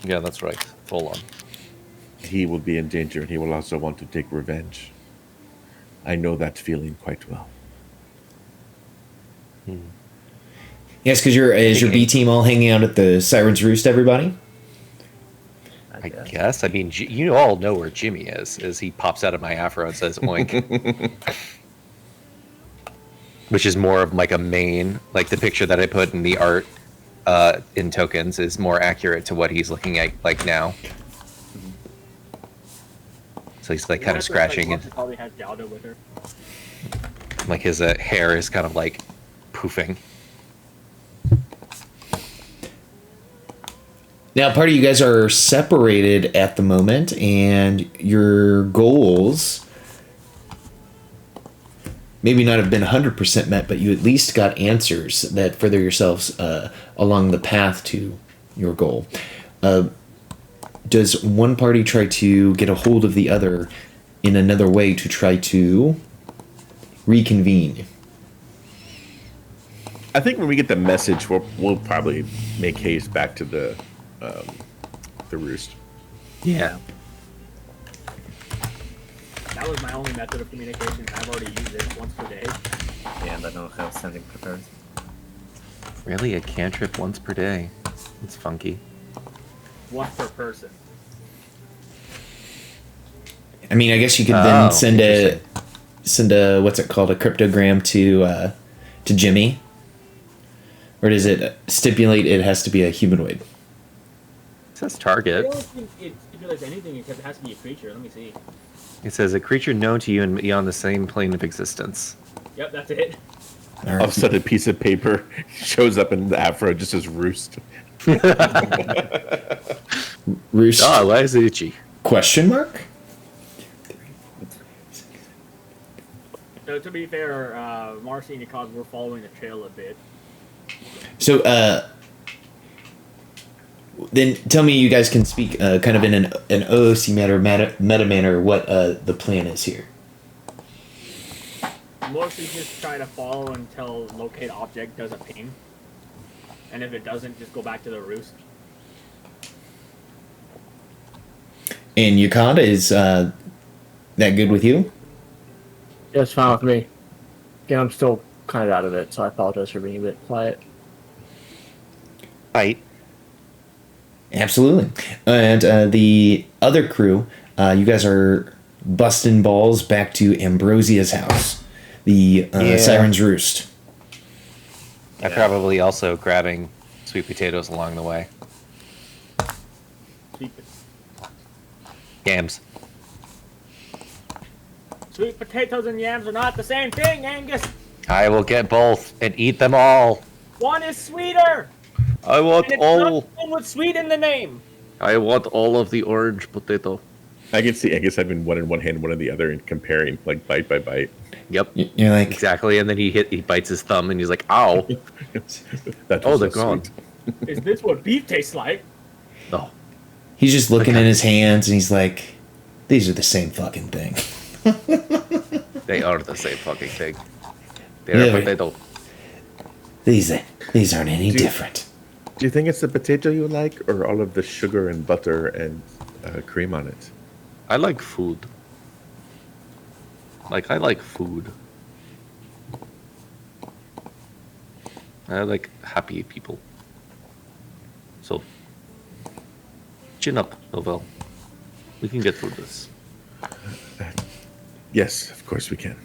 Yeah, that's right. Hold on. He will be in danger, and he will also want to take revenge. I know that feeling quite well. Yes, because is your B team all hanging out at the Siren's Roost, everybody? I guess. I mean, you all know where Jimmy is, as he pops out of my afro and says oink. Which is more of like a main, like the picture that I put in the art in tokens is more accurate to what he's looking at like now. So he's like kind of scratching and She probably has Galdo with her. like his hair is kind of like poofing. Now, part of you guys are separated at the moment, and your goals maybe not have been 100% met, but you at least got answers that further yourselves along the path to your goal. Does one party try to get a hold of the other in another way to try to reconvene? I think when we get the message, we'll probably make haste back to the roost. Yeah. That was my only method of communication. I've already used it once per day. And I don't have sending prepared. Really, a cantrip once per day. It's funky. Once per person. I mean, I guess you could then Oh, send a what's it called, a cryptogram to Jimmy, or does it stipulate it has to be a humanoid? It says I target. don't think it stipulates anything because it has to be a creature. Let me see. It says a creature known to you and beyond the same plane of existence. Yep, that's it. All All of right. a sudden, a piece of paper shows up in the afro just as roost. Roost? Ah, why is it itchy? Question mark? So to be fair, Marcy and Nikaz were following the trail a bit. So, then tell me, you guys can speak kind of in an OOC meta manner what the plan is here. Mostly just try to follow until locate object does a ping. And if it doesn't, just go back to the roost. And Yukata, is that good with you? Yeah, it's fine with me. Yeah, I'm still kind of out of it, so I apologize for being a bit quiet. Fight. Absolutely. And the other crew, you guys are busting balls back to Ambrosia's house, the Yeah. Siren's Roost. I'm probably also grabbing sweet potatoes along the way. Yams. Sweet potatoes and yams are not the same thing, Angus. I will get both and eat them all. One is sweeter, I want and it's all. not one with sweet in the name. I want all of the orange potato. I can see Angus having one in one hand, one in the other, and comparing like bite by bite. Yep, You're like, Exactly, and then he bites his thumb and he's like, "Ow!" That Oh, was they're so gone. sweet. Is this what beef tastes like? No, he's just looking in his hands and he's like, these are the same fucking thing. they are the same fucking thing. They're Yeah. a potato. These aren't any Dude. different. Do you think it's the potato you like, or all of the sugar and butter and cream on it? I like food. Like, I like food. I like happy people. So, chin up, Novell. We can get through this. Yes, of course we can.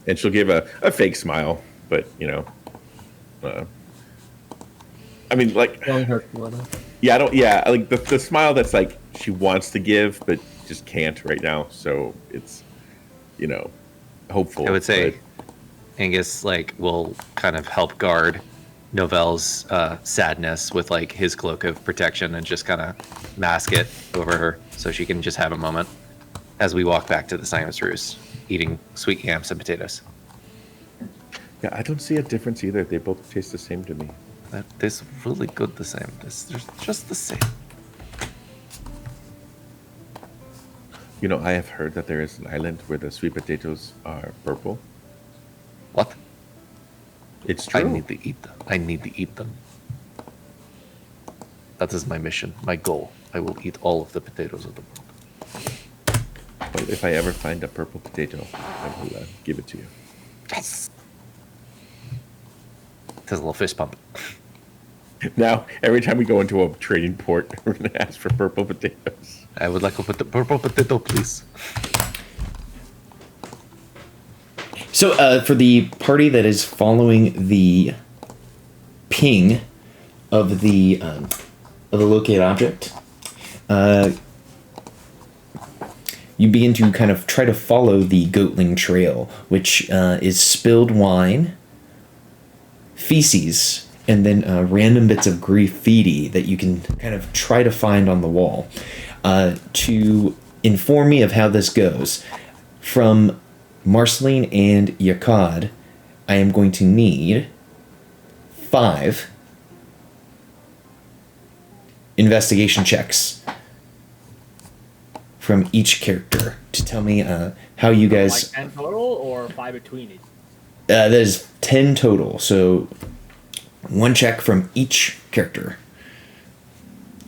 And she'll give a fake smile, but I mean, like, Long hair Lena. yeah, I don't, yeah, like the smile that's like she wants to give, but just can't right now. So it's, hopeful. I would say but- Angus will kind of help guard Novell's sadness with his cloak of protection and just kind of mask it over her so she can just have a moment as we walk back to the Simon's Roost, eating sweet yams and potatoes. yeah, I don't see a difference either. They both taste the same to me. That tastes really good the same. They're just the same. I have heard that there is an island where the sweet potatoes are purple. What? It's true. I need to eat them. I need to eat them. That is my mission, my goal. I will eat all of the potatoes of the world. But if I ever find a purple potato, I will give it to you. Yes. It has a little fist pump. Now, every time we go into a trading port, we're going to ask for purple potatoes. I would like a purple potato, please. So, for the party that is following the ping of the locate object, you begin to kind of try to follow the Goatling Trail, which is spilled wine, feces, and then random bits of graffiti that you can kind of try to find on the wall. To inform me of how this goes, from Marceline and Yakad, I am going to need 5 investigation checks from each character to tell me how you guys. Like 10 total or 5 between each? That is 10 total, so 1 check from each character.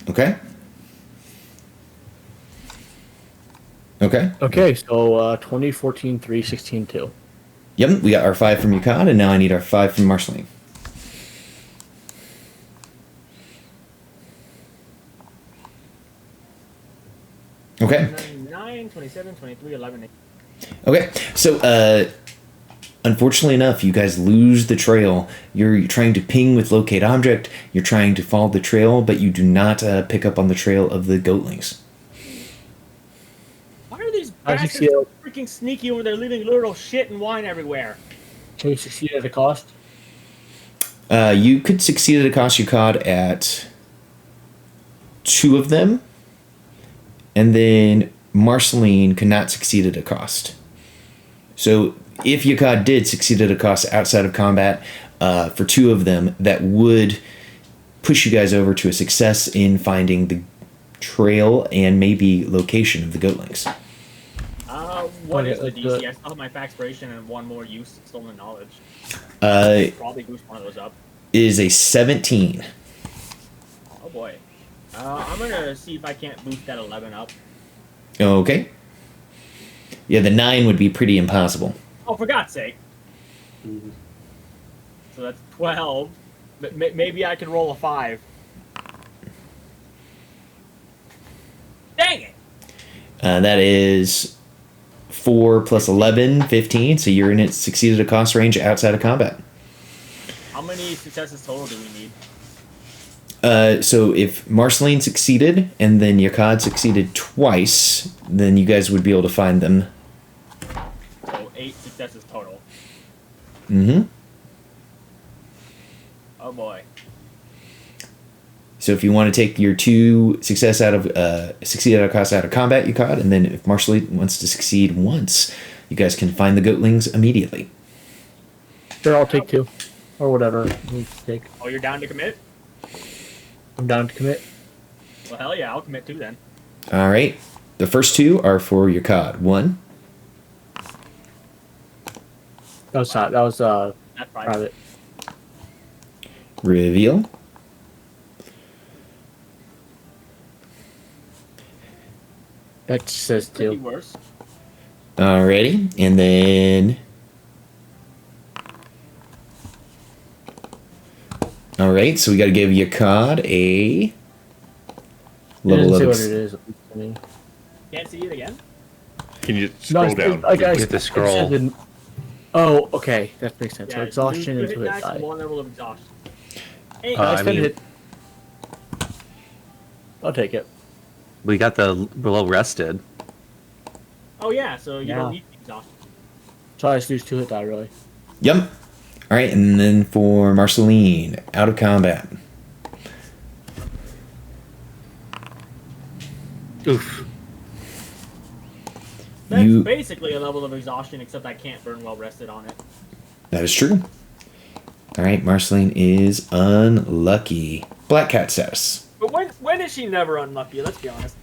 Okay? Okay. Okay, so 2014 3 16 2. Yep, we got our 5 from Yukon, and now I need our 5 from Marceline. Okay. 9, 27, 23, 11, 8. Okay, so unfortunately enough, you guys lose the trail. You're trying to ping with locate object. You're trying to follow the trail, but you do not pick up on the trail of the goatlings. Why are these How'd you bastards see so freaking sneaky over there, leaving literal shit and wine everywhere? Can you succeed at a cost? You could succeed at a cost you caught at 2 of them, and then Marceline could not succeed at a cost. So if Yukad did succeed at a cost outside of combat, for 2 of them, that would push you guys over to a success in finding the trail and maybe location of the goatlings. What is the let's do DC? it. I still have my faxpiration and 1 more use stolen knowledge. Probably boost one of those up. Is a 17. Oh boy. I'm gonna see if I can't boost that 11 up. Okay. Yeah, the 9 would be pretty impossible. Oh, for God's sake. So that's 12. Maybe I can roll a 5. Dang it! That is 4 plus 11, 15. So you're in it, succeeded a cost range outside of combat. How many successes total do we need? So if Marceline succeeded and then Yakad succeeded twice, then you guys would be able to find them. So 8 successes total. Mm-hmm. Oh boy. So if you want to take your 2 success out of succeed out of cost out of combat, Yakad, and then if Marceline wants to succeed once, you guys can find the goatlings immediately. Sure, I'll take 2. Or whatever you need to take. Oh, you're down to commit? I'm down to commit. Well, hell yeah, I'll commit 2 then. All right. The first 2 are for Yakad. 1. That was That's fine. private. Reveal. That says Could be 2. worse. Alrighty. And then. Alright, so we got to give Yakad a It level doesn't say of. what it is. I mean. Can't see it again? Can you scroll it's- down? Like, You have to scroll. Oh, okay, that makes sense. So Yeah, exhaustion you into hit it dice, die. 1 level of exhaustion. Hey, I I spend mean- it. I'll take it. We got the well rested. oh yeah, so you Yeah. don't need exhaustion. So I just lose 2 hit die, really. Yep. Alright, and then for Marceline, out of combat. Oof. That's You- basically a level of exhaustion, except I can't burn well rested on it. That is true. Alright, Marceline is unlucky. Black cat status. But when is she never unlucky? Let's be honest.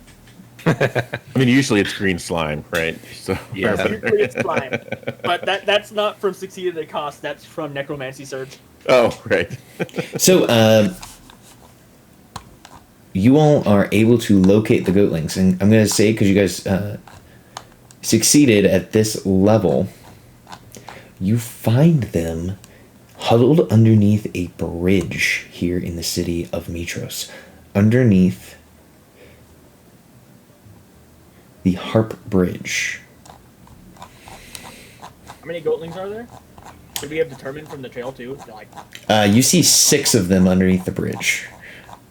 I mean, usually it's green slime, right? So Yeah. Usually it's slime. But that's not from Succeeded at Cost, that's from Necromancy Surge. Oh, right. So, you all are able to locate the goatlings, and I'm going to say, because you guys succeeded at this level, you find them huddled underneath a bridge here in the city of Mitros. Underneath the Harp Bridge. How many goatlings are there? Should we have determined from the trail too? Like, You see 6 of them underneath the bridge.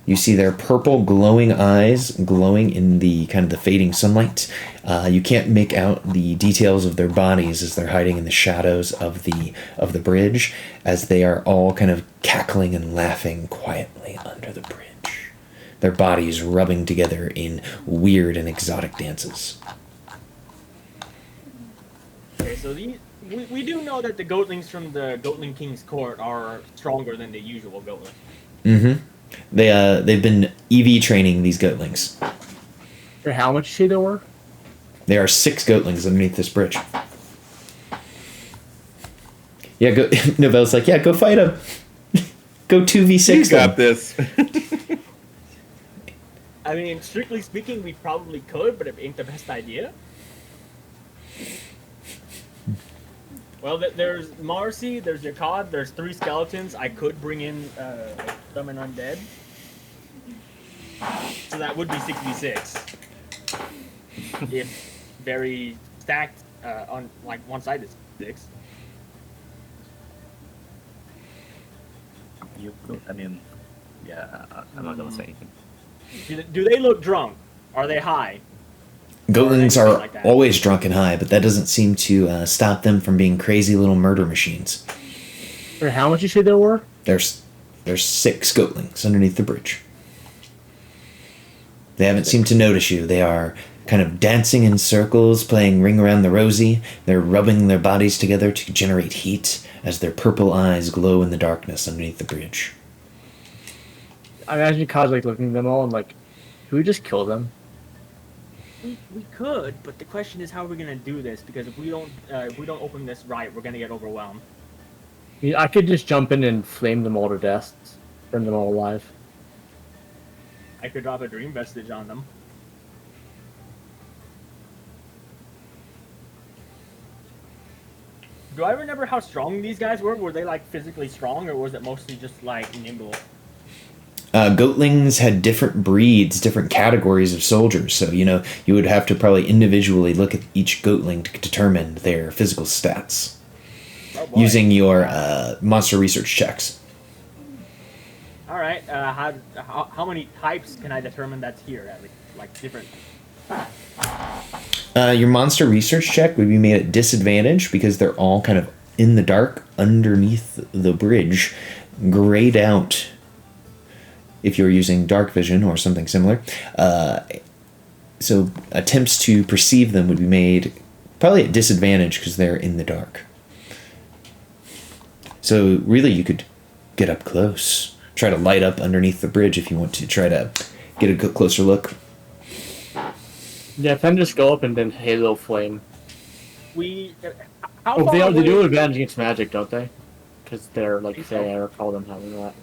You see their purple glowing eyes glowing in the kind of the fading sunlight. You can't make out the details of their bodies as they're hiding in the shadows of the bridge, as they are all kind of cackling and laughing quietly under the bridge. Their bodies rubbing together in weird and exotic dances. okay, so we do know that the goatlings from the Goatling King's court are stronger than the usual goatling. Mm-hmm. They've been EV training these goatlings. For how much you say there were? There are 6 goatlings underneath this bridge. Yeah, go. Novelle's like, yeah, go fight them. Go 2v6 You them. got this. I mean, strictly speaking, we probably could, but it ain't the best idea. Well, there's Marcy, there's Jakad, there's 3 skeletons. I could bring in summon undead. So that would be 6v6. If very stacked on like one side is 6. You could, I mean, yeah, I'm not gonna say anything. Do they look drunk? Are they high? Goatlings Or are anything like that. always drunk and high, but that doesn't seem to stop them from being crazy little murder machines. For how much you say there were? There's 6 goatlings underneath the bridge. They haven't seemed to notice you. They are kind of dancing in circles, playing Ring Around the Rosie. They're rubbing their bodies together to generate heat as their purple eyes glow in the darkness underneath the bridge. I imagine Kaz like looking at them all and like, can we just kill them? We could, but the question is how are we gonna do this? Because if we don't open this right, we're gonna get overwhelmed. I mean, I could just jump in and flame them all to death, burn them all alive. I could drop a dream vestige on them. do I remember how strong these guys were? Were they like physically strong, or was it mostly just like nimble? Goatlings had different breeds, different categories of soldiers. So, you would have to probably individually look at each goatling to determine their physical stats Oh, boy. using your monster research checks. All right. How many types can I determine that's here? At least, like different. Your monster research check would be made at disadvantage because they're all kind of in the dark underneath the bridge, grayed out. If you're using dark vision or something similar, so attempts to perceive them would be made probably at disadvantage because they're in the dark. So really, you could get up close, try to light up underneath the bridge if you want to try to get a closer look. Yeah, if I just go up and then halo flame. How Oh, far they away? do advantage against magic, don't they? Because they're like they recall them having that.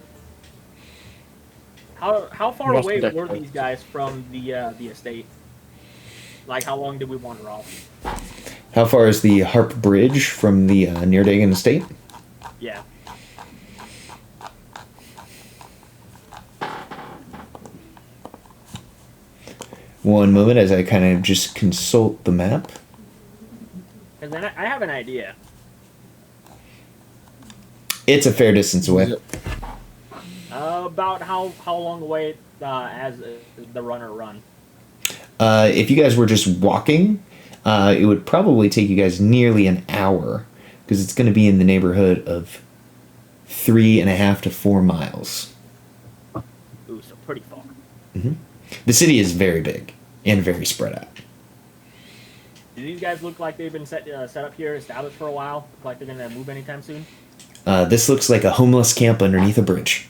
How far Must away be were definitely. these guys from the estate? Like, how long did we wander off? How far is the Harp Bridge from the Neardagan estate? Yeah. One moment as I kind of just consult the map. Because then I have an idea. It's a fair distance away. About how long away as the runner run? If you guys were just walking, it would probably take you guys nearly an hour because it's going to be in the neighborhood of 3.5 to 4 miles. Ooh, so pretty far. The city is very big and very spread out. Do these guys look like they've been set up here, established for a while? Look like they're gonna move anytime soon? This looks like a homeless camp underneath a bridge.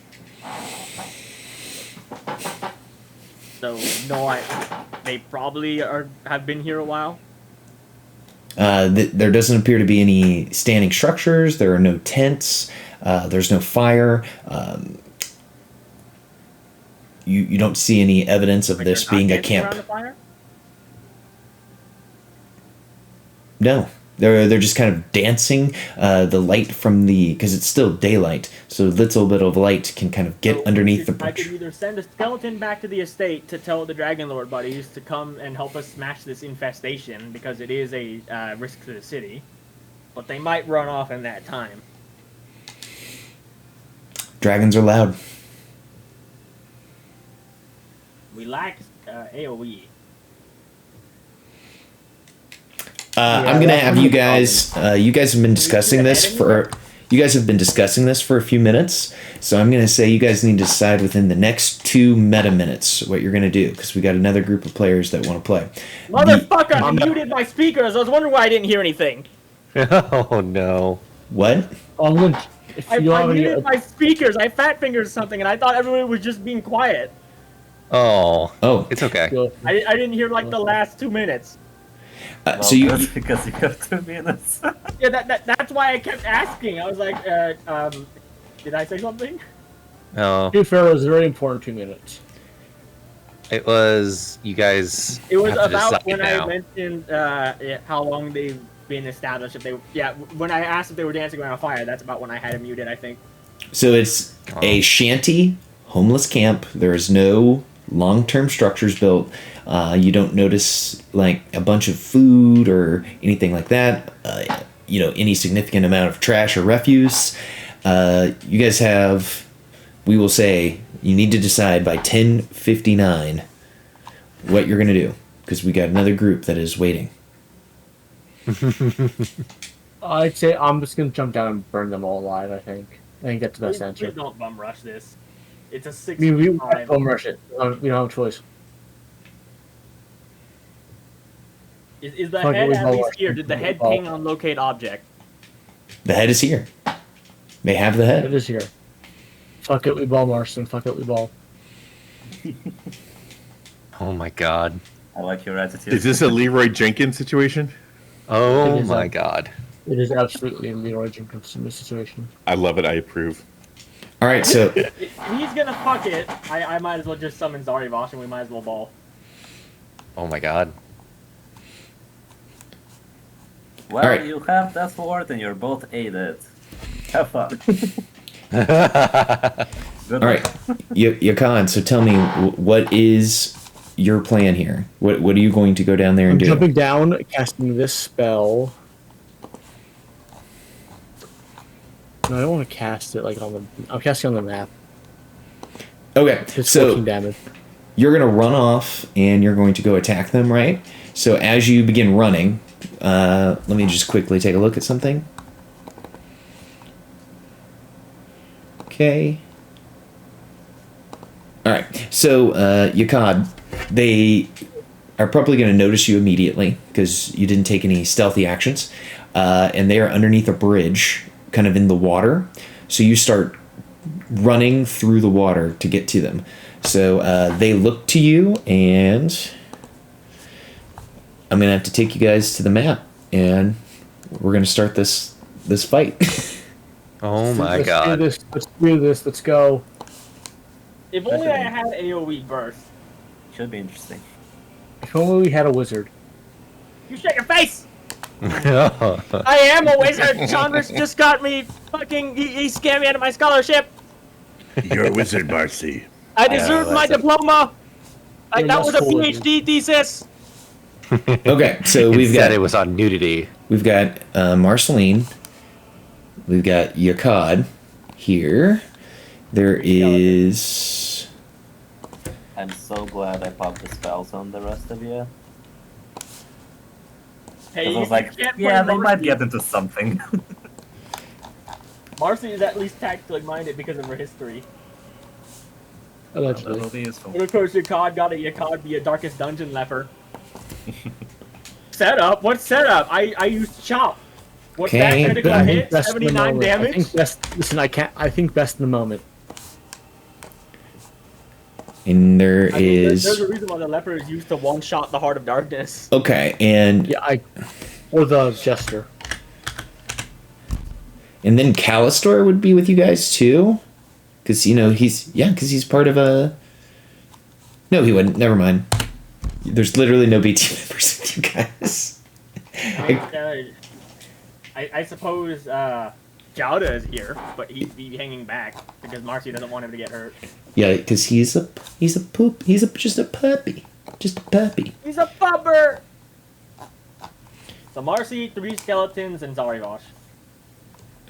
So no, they probably have been here a while. There doesn't appear to be any standing structures. There are no tents. There's no fire. You don't see any evidence of Like, this they're not being a dancing around camp. the fire? No, they're just kind of dancing. The light from because it's still daylight, so a little bit of light can kind of get So underneath the I could bridge. either send a skeleton back to the estate to tell the Dragon Lord buddies to come and help us smash this infestation because it is a risk to the city, but they might run off in that time. Dragons are loud. We lack AOE. I'm gonna that have would you be a guys. You guys have been discussing this for. You guys have been discussing this for a few minutes, so I'm gonna say you guys need to decide within the next 2 meta minutes what you're gonna do because we got another group of players that want to play. Motherfucker, I muted my speakers. I was wondering why I didn't hear anything. Oh no. What? If I you have any, muted my speakers. I fat fingered something, and I thought everybody was just being quiet. Oh. Oh, It's okay. I didn't hear like the last 2 minutes. so you. That's because you have 2 minutes. Yeah, that's why I kept asking. I was like, did I say something? No. to be fair, it was very important 2 minutes. It was you guys. It was have to about decide when now. I mentioned how long they've been established. When I asked if they were dancing around a fire, that's about when I had it muted, I think. So it's a shanty, homeless camp. There is no long-term structures built. You don't notice like a bunch of food or anything like that. Any significant amount of trash or refuse. You guys have, we will say, you need to decide by 10:59 what you're gonna do because we got another group that is waiting. I'd say I'm just gonna jump down and burn them all alive. I think that's the best Please answer. don't bum rush this. It's a I 6 mean, we time. home rush it. We don't have a choice. Is the Fuck it, head we at ball least rush. here? Did the head Ball. ping on locate object? The head is here. They have the It head. is here. Fuck it, we ball Marston. Fuck it, we ball. Oh my god. I like your attitude. Is this a Leroy Jenkins situation? Oh It is, my god. It is absolutely in Leroy Jenkins in this situation. I love it. I approve. All right, so If he's gonna fuck it, I might as well just summon Zarivosh and we might as well ball. Oh my god. Well, Alright. you have that sword and you're both aided. Have fun. Good All right, Yakan. So tell me, what is your plan here? What are you going to go down there I'm and do? jumping down, casting this spell. No, I don't want to cast it like on the. I'm casting on the map. Okay, It's so 14 damage. you're going to run off and you're going to go attack them, right? So as you begin running, let me just quickly take a look at something. Okay. All right. So Yakad, they are probably going to notice you immediately because you didn't take any stealthy actions, and they are underneath a bridge, kind of in the water. So you start running through the water to get to them. So they look to you, and I'm gonna have to take you guys to the map, and we're gonna start this fight. Oh my Let's god. do this. Let's do this. Let's go. If only I had AoE burst. Should be interesting. If only we had a wizard. You shut your face! I am a wizard! Chandler's just got me fucking. He scammed me out of my scholarship! You're a wizard, Marcy. I deserved my that's it. diploma! You're That was a less cool, dude. PhD thesis! Okay, so we've Instead, got it was on nudity. Marceline. We've got Yakad here. There is. I'm so glad I popped the spells on the rest of you. Hey, Because I was you like, can't yeah, put they might Marcy- get into something. Marcy is at least tactically minded because of her history. Allegedly. That'll be useful. And of course, Yakad got a Yakad be a Darkest Dungeon leper. Setup? What setup? I used Chop. What's that Okay, critical I hit? Best in the 79 moment. I damage? think best. Listen, I can't. I think best in the moment. And there I mean, is. there's a reason why the leper is used to one-shot the Heart of Darkness. Okay, and Yeah, or the jester. and then Callistor would be with you guys too, because he's part of a. No, he wouldn't. Never mind. There's literally no BT members with you guys. I suppose Jauda is here, but he'd be hanging back because Marcy doesn't want him to get hurt. Yeah, because he's a poop. He's just a puppy. Just a puppy. He's a bumper! So Marcy, 3 skeletons, and Zarivosh.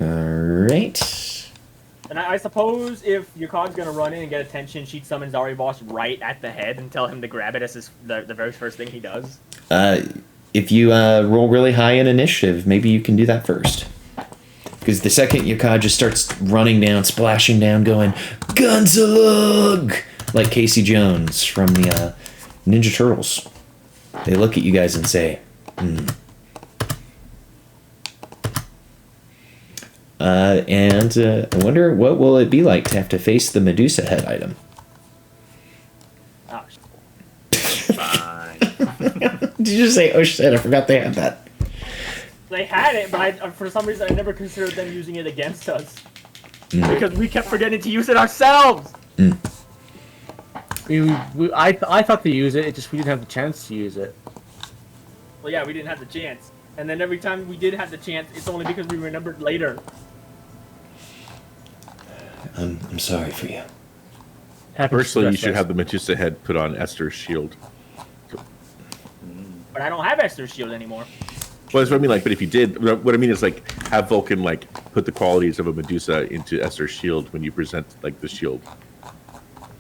All right. And I suppose if Yakad's gonna run in and get attention, she'd summon Zarivosh right at the head and tell him to grab it as the very first thing he does. If you roll really high in initiative, maybe you can do that first. Because the second Yakad just starts running down, splashing down, going, Gunzalug! Like Casey Jones from the Ninja Turtles. They look at you guys and say, I wonder what will it be like to have to face the Medusa head item. Oh, Fine. Did you just say, oh shit, I forgot they had that. they had it, but for some reason I never considered them using it against us. Because we kept forgetting to use it ourselves! I thought to use it. It just we didn't have the chance to use it. Well, yeah, we didn't have the chance. And then every time we did have the chance, it's only because we remembered later. I'm sorry for you. Happy Personally, you stress should us. have the Medusa head put on Esther's shield. But I don't have Esther's shield anymore. Well, that's what I mean. Like, but if you did, what I mean is like have Vulcan like put the qualities of a Medusa into Esther's shield when you present like the shield.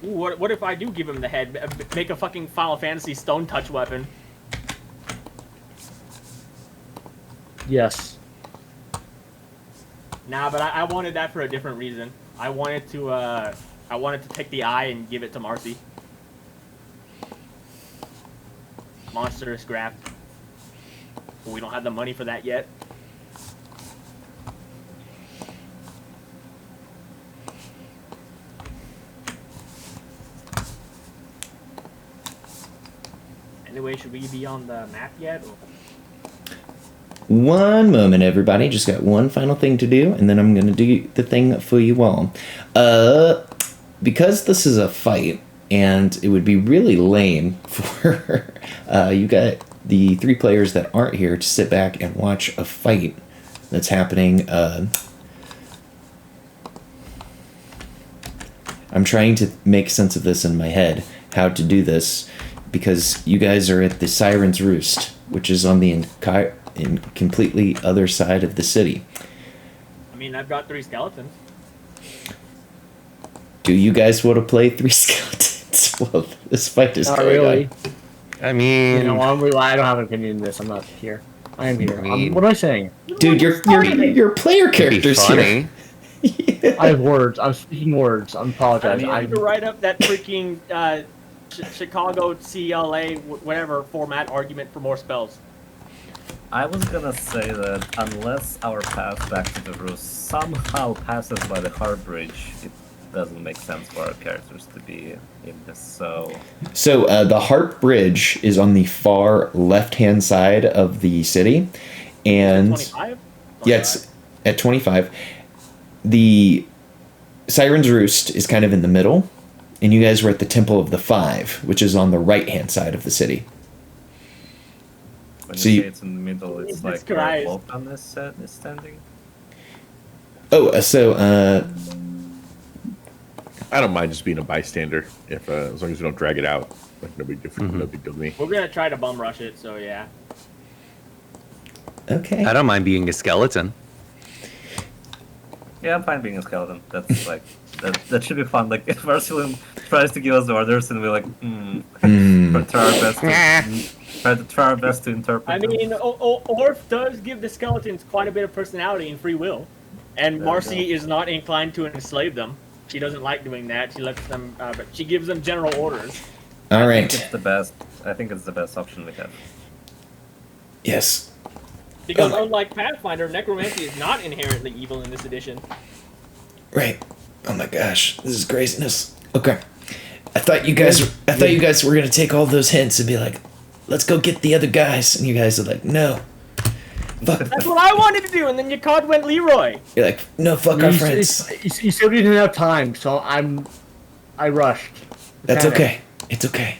Ooh, what if I do give him the head? Make a fucking Final Fantasy Stone Touch weapon. Yes. Nah, but I wanted that for a different reason. I wanted to take the eye and give it to Marcy. Monstrous graft. But we don't have the money for that yet. Anyway, should we be on the map yet? Or? One moment, everybody. Just got one final thing to do, and then I'm gonna do the thing for you all. Because this is a fight, and it would be really lame for you the 3 players that aren't here to sit back and watch a fight that's happening. I'm trying to make sense of this in my head, how to do this, because you guys are at the Siren's Roost, which is on the in completely other side of the city. I mean, I've got 3 skeletons. Do you guys want to play 3 skeletons? Well, this fight is Not going really. on. I mean, You know, I don't have an opinion in this. I'm not here. I am here. I mean- What am I saying? Dude, your player it'd be character's here. funny. I have words. I'm speaking words. I'm I apologizing. need to write up that freaking Chicago CLA whatever format argument for more spells. I was gonna say that unless our path back to the roost somehow passes by the hard bridge, it doesn't make sense for our characters to be in this. So So the Hart Bridge is on the far left-hand side of the city, and 25? yeah, it's at 25. The Siren's Roost is kind of in the middle, and you guys were at the Temple of the Five, which is on the right-hand side of the city. when So you you- say it's in the middle, it's Jesus like where Christ. Vulcan is standing. Oh, I don't mind just being a bystander if as long as we don't drag it out. Like no big deal to me. We're gonna try to bum rush it, so yeah. okay. I don't mind being a skeleton. Yeah, I'm fine being a skeleton. That's like that should be fun. Like if Marcelin tries to give us orders and we're like, try our best to interpret. I them. mean, Orf does give the skeletons quite a bit of personality and free will, and There Marcy you is not inclined to enslave them. She doesn't like doing that. She lets them, but she gives them general orders. All I right. think it's the best. I think it's the best option we have. Yes. Because Oh. unlike Pathfinder, necromancy is not inherently evil in this edition. Right. Oh my gosh, this is craziness. Okay. I thought you guys were gonna take all those hints and be like, let's go get the other guys, and you guys are like, no. Fuck. That's what I wanted to do, and then Yakad went Leroy. You're like, no, fuck our friends. You still didn't have time, so I rushed. That's Panic. okay. It's okay.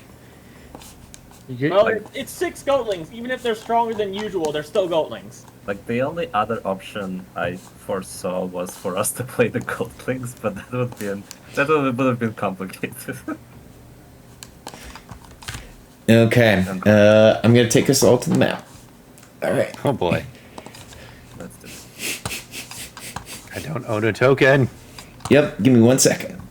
You get- Well, Like- it's 6 goatlings. Even if they're stronger than usual, they're still goatlings. Like the only other option I foresaw was for us to play the Goldlings, but that would have been complicated. Okay. I'm gonna take us all to the map. All right. Oh boy, Let's do it. I don't own a token. Yep. Give me 1 second.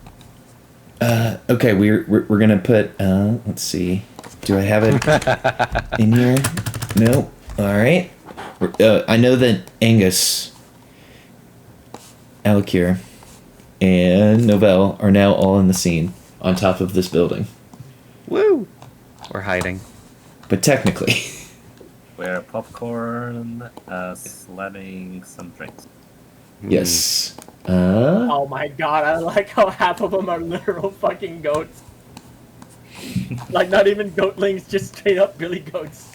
Okay. We're gonna put. Let's see. Do I have it in here? No. All right. I know that Angus, Alikir, and Novell are now all in the scene on top of this building. Woo! We're hiding. But technically, We're popcorn, slamming some drinks. yes. Oh my god, I like how half of them are literal fucking goats. Like, not even goatlings, just straight up Billy goats.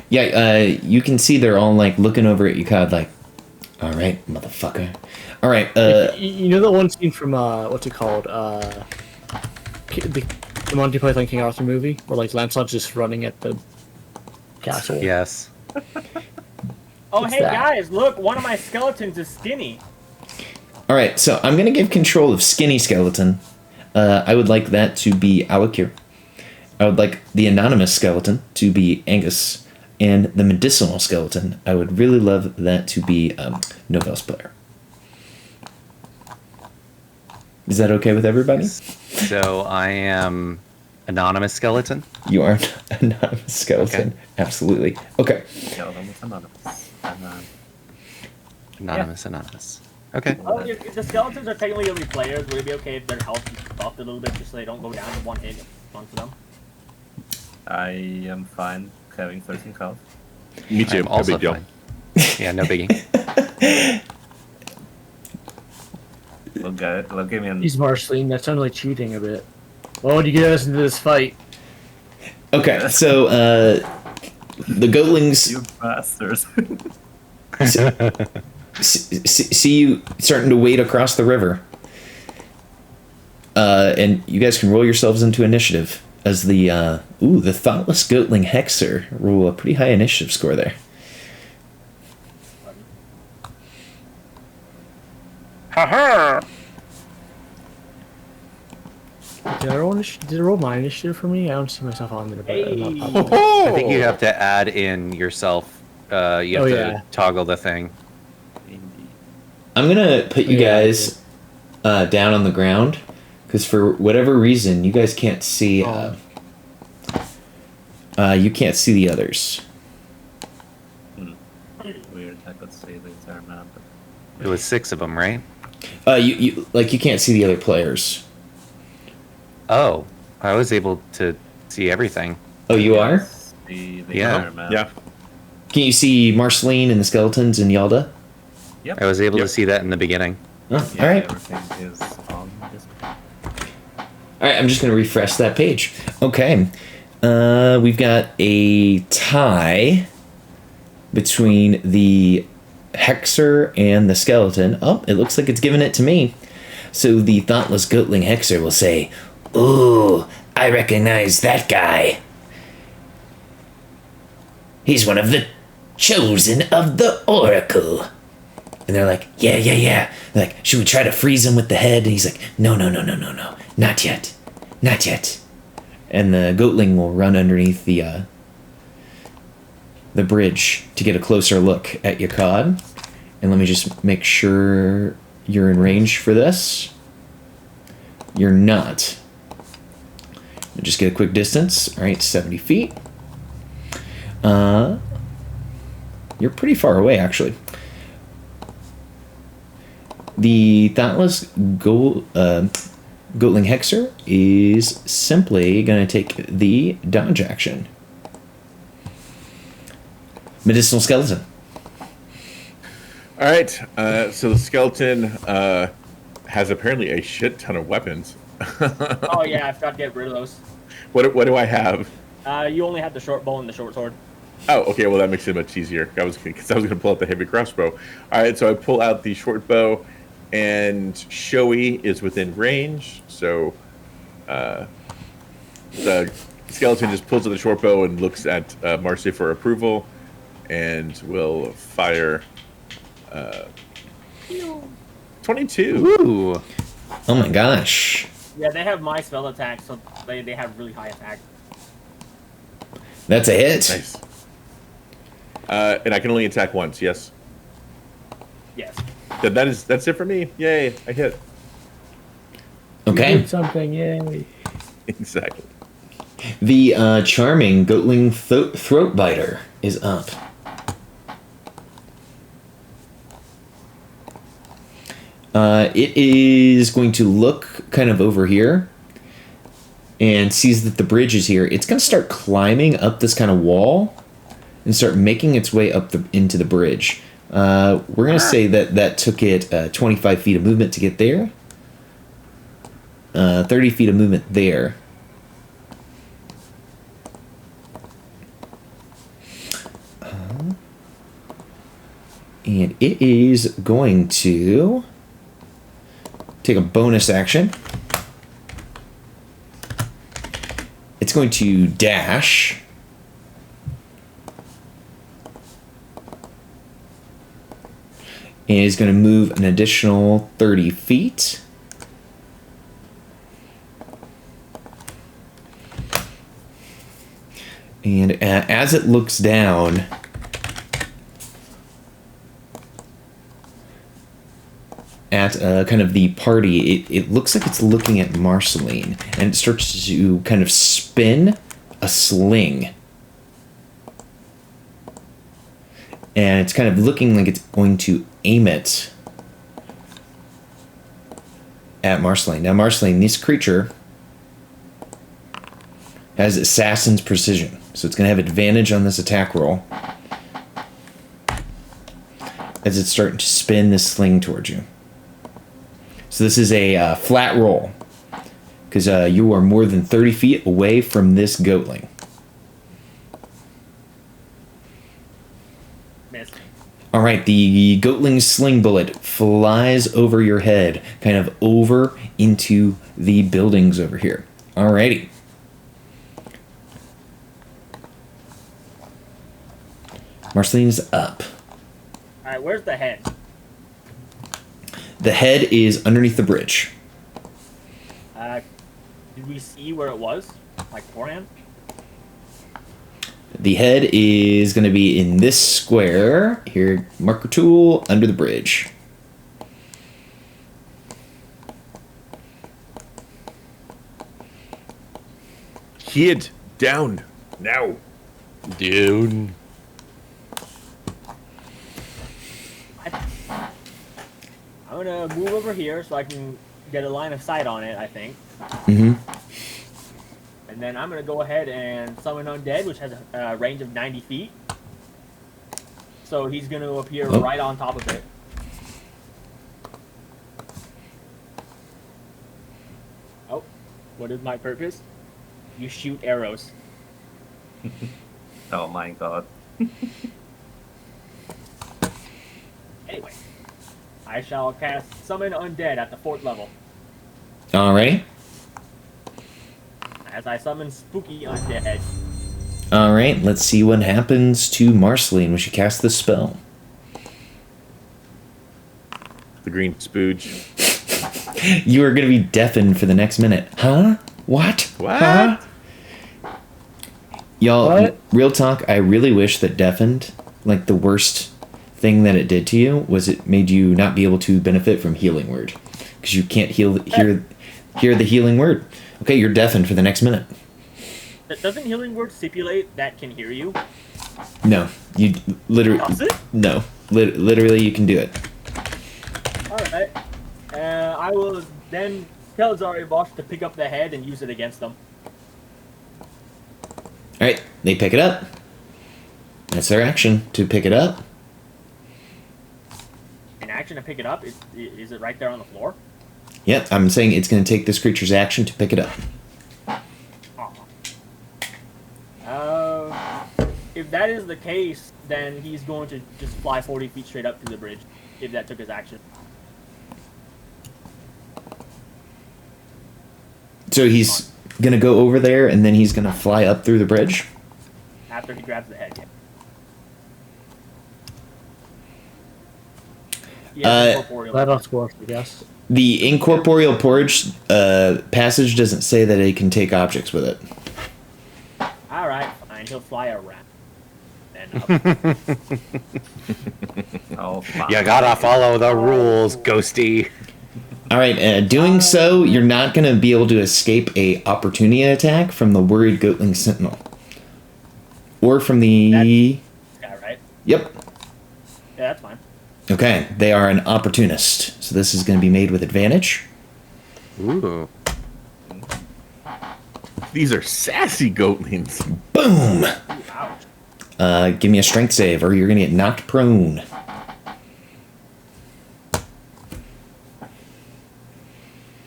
Yeah, you can see they're all like looking over at you, kind of like, all right, motherfucker. All right, you know the one scene from what's it called? The Monty Python King Arthur movie, where like Lancelot's just running at the castle. Yes. Oh, What's hey that? guys, look, one of my skeletons is skinny. all right. So I'm gonna give control of Skinny Skeleton. I would like that to be Alikir. I would like the anonymous skeleton to be Angus, and the medicinal skeleton. I would really love that to be Novell's player. Is that okay with everybody? So I am anonymous skeleton. You are an anonymous skeleton. Okay. Absolutely. Okay. Skeleton is anonymous. And, Anonymous. Okay. Oh, if the skeletons are technically gonna be players, would it be okay if their health is buffed a little bit just so they don't go down to 1 hit onto them? I am fine having 13 health. Me too. I'm No also big deal. fine. Yeah, no biggie. Look at me and He's Marceline. That sounded like cheating a bit. Why would you get us into this fight? Okay. So the goatlings you bastards. see you starting to wade across the river. And you guys can roll yourselves into initiative. as the thoughtless goatling Hexer roll a pretty high initiative score there. Did it roll my initiative for me? I don't see myself on there. But I'm not- I think you have to add in yourself. You have Oh, to yeah. toggle the thing. Indeed. I'm gonna put you Yeah, guys down on the ground because for whatever reason you guys can't see. You can't see the others. Weird. I could see the entire map. It was 6 of them, right? You can't see the other players. Oh, I was able to see everything. Oh, you are? The Yeah. entire map. Yeah. Can you see Marceline and the skeletons and Yalda? Yep. I was able Yep. to see that in the beginning. Oh, Yeah, all right. Everything is on this. All right, I'm just going to refresh that page. Okay. We've got a tie between the Hexer and the skeleton. Oh, it looks like it's giving it to me. So the thoughtless goatling Hexer will say, "Ooh, I recognize that guy. He's one of the chosen of the Oracle." And they're like, yeah. They're like, should we try to freeze him with the head? And he's like, no, not yet. And the goatling will run underneath the bridge to get a closer look at Yakad. And let me just make sure you're in range for this. You're not. Just get a quick distance. All right, 70 feet. You're pretty far away, actually. The thoughtless goatling Hexer is simply going to take the dodge action. Medicinal skeleton. All right. So the skeleton has apparently a shit ton of weapons. Oh yeah, I forgot to get rid of those. What do I have? You only have the short bow and the short sword. Oh, okay. Well, that makes it much easier. I was going to pull out the heavy crossbow. All right. So I pull out the short bow, and Shoei is within range. So the skeleton just pulls out the short bow and looks at Marcy for approval, and will fire 22. Ooh. Oh my gosh. Yeah, they have my spell attack, so they have really high attack. That's a hit. Nice. And I can only attack once. Yes. Yes. That's it for me. Yay! I hit. You Okay. did something, yay. Exactly. The charming goatling throat biter is up. It is going to look kind of over here and sees that the bridge is here. It's going to start climbing up this kind of wall and start making its way up into the bridge. We're going to say that took it 25 feet of movement to get there. 30 feet of movement there. And it is going to take a bonus action. It's going to dash. And is going to move an additional 30 feet. And as it looks down, at kind of the party, it looks like it's looking at Marceline, and it starts to kind of spin a sling. And it's kind of looking like it's going to aim it at Marceline. Now, Marceline, this creature has assassin's precision, so it's going to have advantage on this attack roll as it's starting to spin this sling towards you. So this is a flat roll, because you are more than 30 feet away from this goatling. Miss. All right, the goatling's sling bullet flies over your head, kind of over into the buildings over here. Alrighty. Marceline's up. All right, where's the head? The head is underneath the bridge. Did we see where it was, like beforehand? The head is going to be in this square. Here, marker tool, under the bridge. Kid, down now. Dude. I'm gonna move over here so I can get a line of sight on it, I think. Mm-hmm. And then I'm gonna go ahead and summon Undead, which has a range of 90 feet. So he's gonna appear Oh. right on top of it. Oh, what is my purpose? You shoot arrows. Oh my god. Anyway, I shall cast Summon Undead at the 4th level. Alright. As I summon Spooky Undead. Alright, let's see what happens to Marceline when she casts this spell. The green spooge. You are going to be deafened for the next minute. Huh? What? What? Huh? Y'all, What? real talk, I really wish that deafened, like the worst thing that it did to you, was it made you not be able to benefit from healing word. Because you can't hear the healing word. Okay, you're deafened for the next minute. Doesn't Healing Word stipulate that can hear you? No, you literally... Does it? No, literally you can do it. Alright. I will then tell Zaribosh to pick up the head and use it against them. Alright, they pick it up. That's their action, to pick it up. An action to pick it up? Is it right there on the floor? Yep, I'm saying it's going to take this creature's action to pick it up. If that is the case, then he's going to just fly 40 feet straight up through the bridge, if that took his action. So he's going to go over there, and then he's going to fly up through the bridge? After he grabs the head, yeah. Incorporeal. That ought to work, I guess. The incorporeal porridge passage doesn't say that it can take objects with it. Alright, fine. He'll fly around. Then up. Oh, fuck. You gotta follow the rules, Ghosty. All right, doing so, you're not going to be able to escape a opportunity attack from the worried Goatling Sentinel. Or from the... Guy, right? Yep. Yeah, that's fine. Okay, they are an opportunist. So this is going to be made with advantage. Ooh. These are sassy goatlings. Boom! Ouch. Give me a strength save, or you're going to get knocked prone.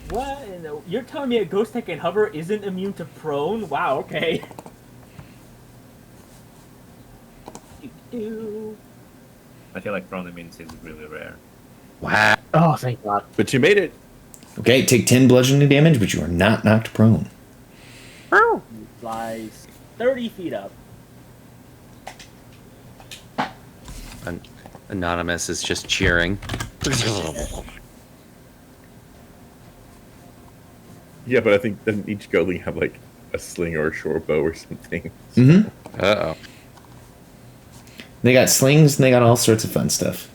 What? You're telling me a ghost that can hover isn't immune to prone? Wow, okay. I feel like prone means is really rare. Wow. Oh, thank God. But you made it. Okay, take 10 bludgeoning damage, but you are not knocked prone. He flies 30 feet up. Anonymous is just cheering. Yeah, but I think doesn't each goatling have like a sling or a short bow or something? Mm-hmm. Uh-oh. They got slings and they got all sorts of fun stuff.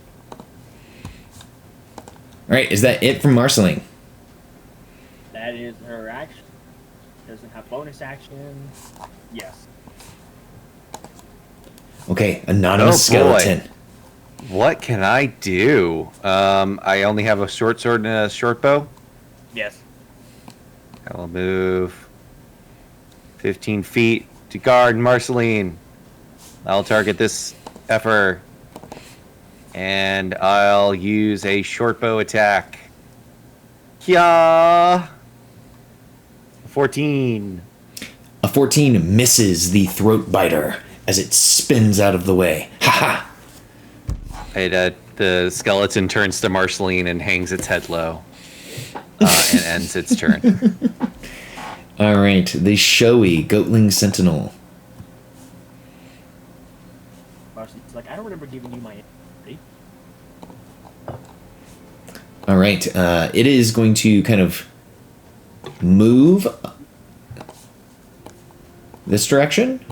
Alright, is that it from Marceline? That is her action. Doesn't have bonus action. Yes. Okay, anonymous Oh, boy. skeleton. What can I do? I only have a short sword and a short bow. Yes. I'll move 15 feet to guard Marceline. I'll target this effer. And I'll use a short bow attack. Yeah. 14. A 14 misses the throat biter as it spins out of the way. Haha! The skeleton turns to Marceline and hangs its head low. And ends its turn. Alright, the showy Goatling Sentinel. Marcy's like, I don't remember giving you my inventory. All right. It is going to kind of move this direction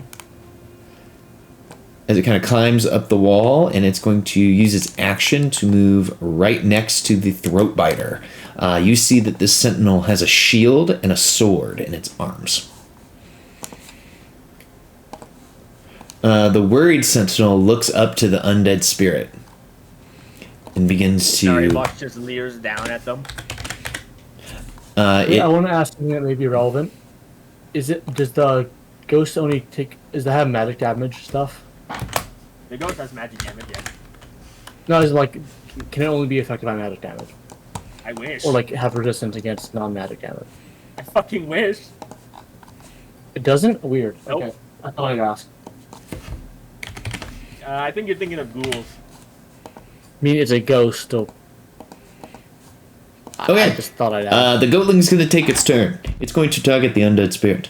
as it kind of climbs up the wall, and it's going to use its action to move right next to the throat biter. You see that this sentinel has a shield and a sword in its arms. The worried sentinel looks up to the undead spirit and begins Sorry, to. Boss just leers down at them. I want to ask something that may be relevant. Does the ghost only take? Does it have magic damage stuff? The ghost has magic damage, yeah. No, it's like, can it only be affected by magic damage, I wish. or like have resistance against non-magic damage? I fucking wish. It doesn't. Weird. Nope. Okay, I thought I'd ask. I think you're thinking of ghouls. I mean, it's a ghost, so. Okay. I just thought I'd ask. The goatling's going to take its turn. It's going to target the undead spirit.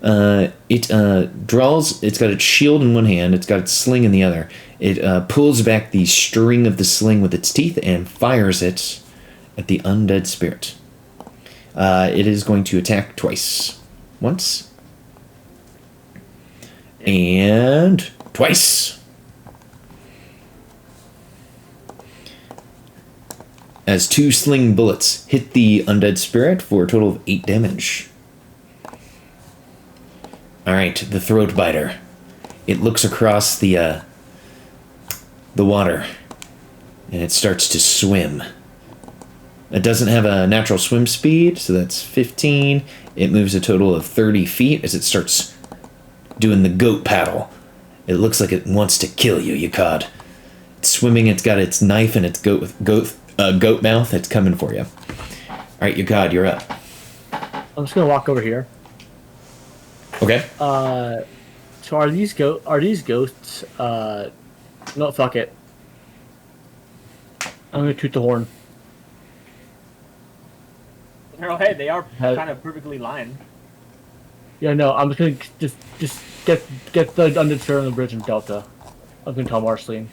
It draws. It's got its shield in one hand. It's got its sling in the other. It pulls back the string of the sling with its teeth and fires it at the undead spirit. It is going to attack twice. Once. And twice. As 2 sling bullets hit the undead spirit for a total of 8 damage. Alright, the throat biter. It looks across the water, and it starts to swim. It doesn't have a natural swim speed, so that's 15. It moves a total of 30 feet as it starts doing the goat paddle. It looks like it wants to kill you, Yukad. It's swimming, it's got its knife and its goat mouth. It's coming for you. Alright, Yukad, you're up. I'm just gonna walk over here. Okay. So are these ghosts? No, fuck it. I'm gonna toot the horn. No, hey, they are Has- kind of perfectly lined. Yeah, no, I'm just gonna just get the undead on the bridge in Delta. I'm gonna tell Marceline,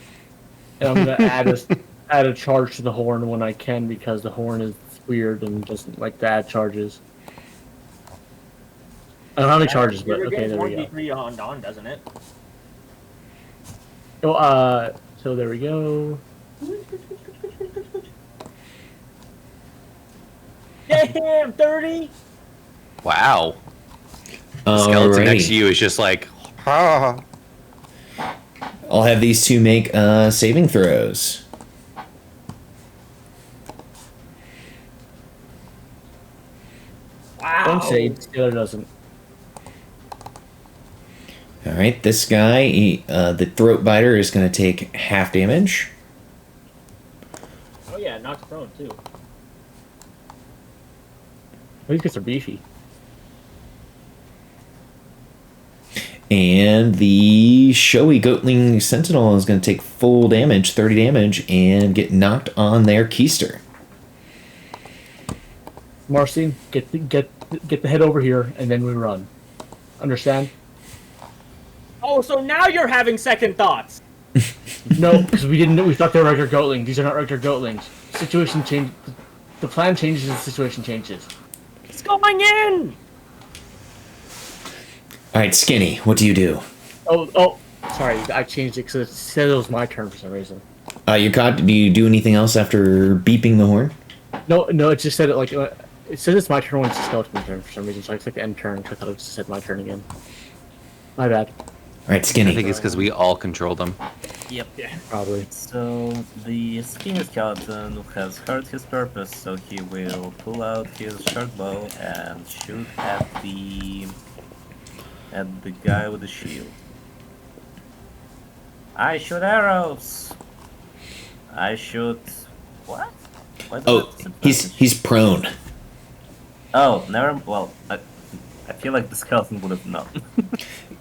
and I'm gonna add a charge to the horn when I can, because the horn is weird and doesn't like to add charges. I don't have any charges, but okay, there we go. 1d3 on Dawn, doesn't it? Oh, so there we go. Damn, 30. Wow. The skeleton next to Alrighty. you is just like, ah. I'll have these two make saving throws. Wow. One saves, the other doesn't. All right, this guy, the throat biter, is going to take half damage. Oh yeah, knocks prone too. These guys are beefy. And the showy goatling sentinel is going to take full damage, 30 damage, and get knocked on their keister. Marcine, get the head over here, and then we run. Understand? Oh, so now you're having second thoughts. No, because we thought they were regular goatlings. These are not regular goatlings. Situation change. The plan changes, and the situation changes. It's going in. All right, Skinny, what do you do? Oh, sorry, I changed it because it said it was my turn for some reason. You caught? Do you do anything else after beeping the horn? No, it just said it like it says it's my turn when it's a skeleton turn for some reason. So I clicked end turn because I thought it just said my turn again. My bad. All right, I Skinny. think it's because we all control them. Yep. Probably. So the skinny skeleton has heard his purpose, so he will pull out his short bow and shoot at the guy with the shield. I shoot arrows. I shoot what? Why does Oh, it he's disadvantage? prone. Oh, never. Well, I feel like the skeleton would have known.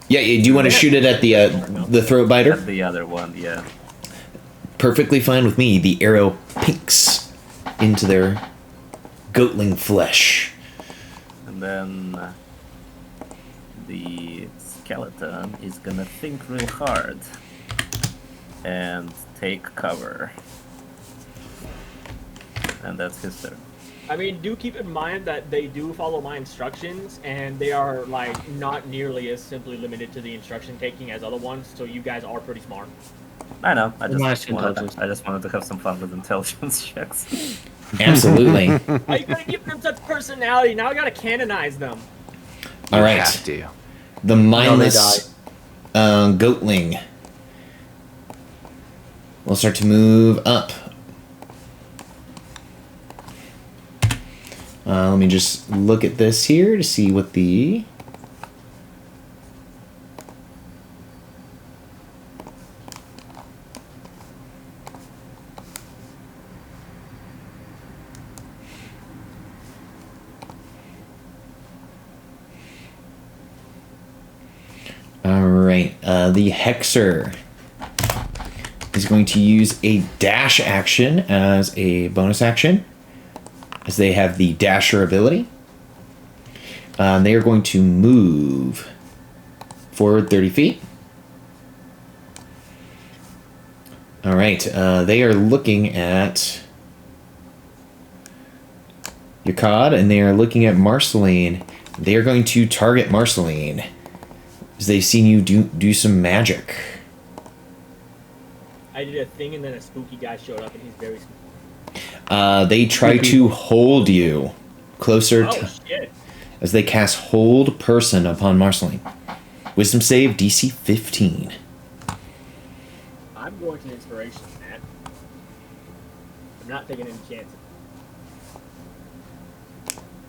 Yeah, do you want to shoot it at the throat biter? At the other one, yeah. Perfectly fine with me. The arrow pinks into their goatling flesh. And then the skeleton is gonna think real hard. and take cover. And that's his turn. I mean, do keep in mind that they do follow my instructions, and they are like not nearly as simply limited to the instruction taking as other ones. So you guys are pretty smart. I know. Nice intelligence. I just wanted to have some fun with intelligence checks. Absolutely. Why you gotta give them such personality? Now I gotta canonize them. All You right. have to. The mindless goatling will start to move up. Let me just look at this here to see what the... Alright, the Hexer is going to use a dash action as a bonus action, as they have the Dasher ability. They are going to move forward 30 feet. Alright, they are looking at Yakad, and they are looking at Marceline. They are going to target Marceline, as they've seen you do some magic. I did a thing, and then a spooky guy showed up, and he's very spooky. They try to hold you closer Oh to, shit! as they cast Hold Person upon Marceline. Wisdom save DC 15. I'm going to inspiration, Matt. I'm not taking any chances.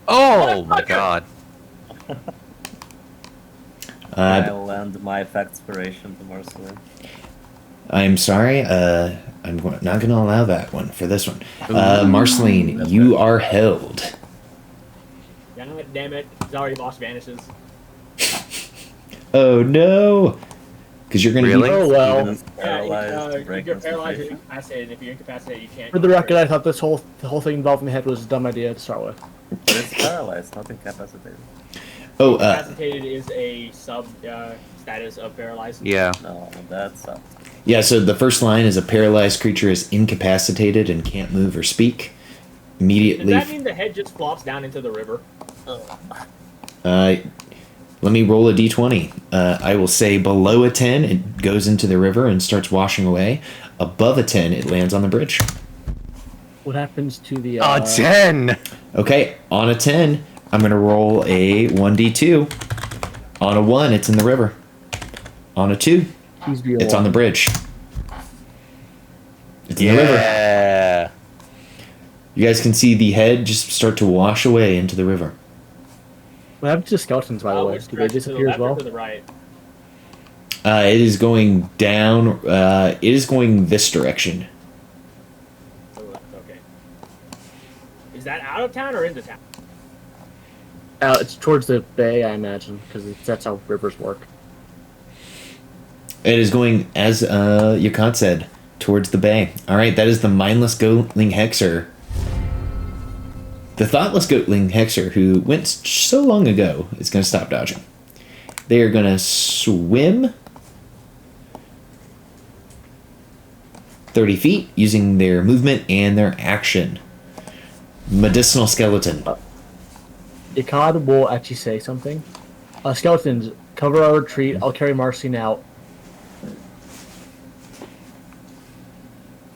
Oh my god. I'll lend my effect inspiration to Marceline. I'm sorry, I'm not going to allow that one for this one. Marceline, you are held. Damn it! Sorry, boss vanishes. Oh no! Because you're going to Really? be... Oh well. Even as paralyzed, break you're paralyzed or concentration. incapacitated. If you're incapacitated, you can't. For the record, I thought the whole thing involving the head was a dumb idea to start with. But it's paralyzed, not incapacitated. Oh, Incapacitated is a sub status of paralyzed. Yeah. No, that sucks. yeah, so the first line is a paralyzed creature is incapacitated and can't move or speak. Does Immediately... that mean the head just flops down into the river? let me roll a d20. I will say below a 10, it goes into the river and starts washing away. Above a 10, it lands on the bridge. What happens to the? 10! Okay, on a 10, I'm going to roll a 1d2. On a 1, it's in the river. On a 2, Please be a it's on the bridge. It's in the river. Yeah. You guys can see the head just start to wash away into the river. What happened to the skeletons, by the way? Which Did they direction, to the disappear as left or well? to the right? It is going down. It is going this direction. To the left, okay. Is that out of town or into town? It's towards the bay, I imagine, because that's how rivers work. It is going, as Yakat said, towards the bay. Alright, that is the mindless goatling hexer. The thoughtless goatling hexer, who went so long ago, is going to stop dodging. They are going to swim 30 feet using their movement and their action. Medicinal skeleton. Ikad will actually say something. Skeletons, cover our retreat. I'll carry Marcine out.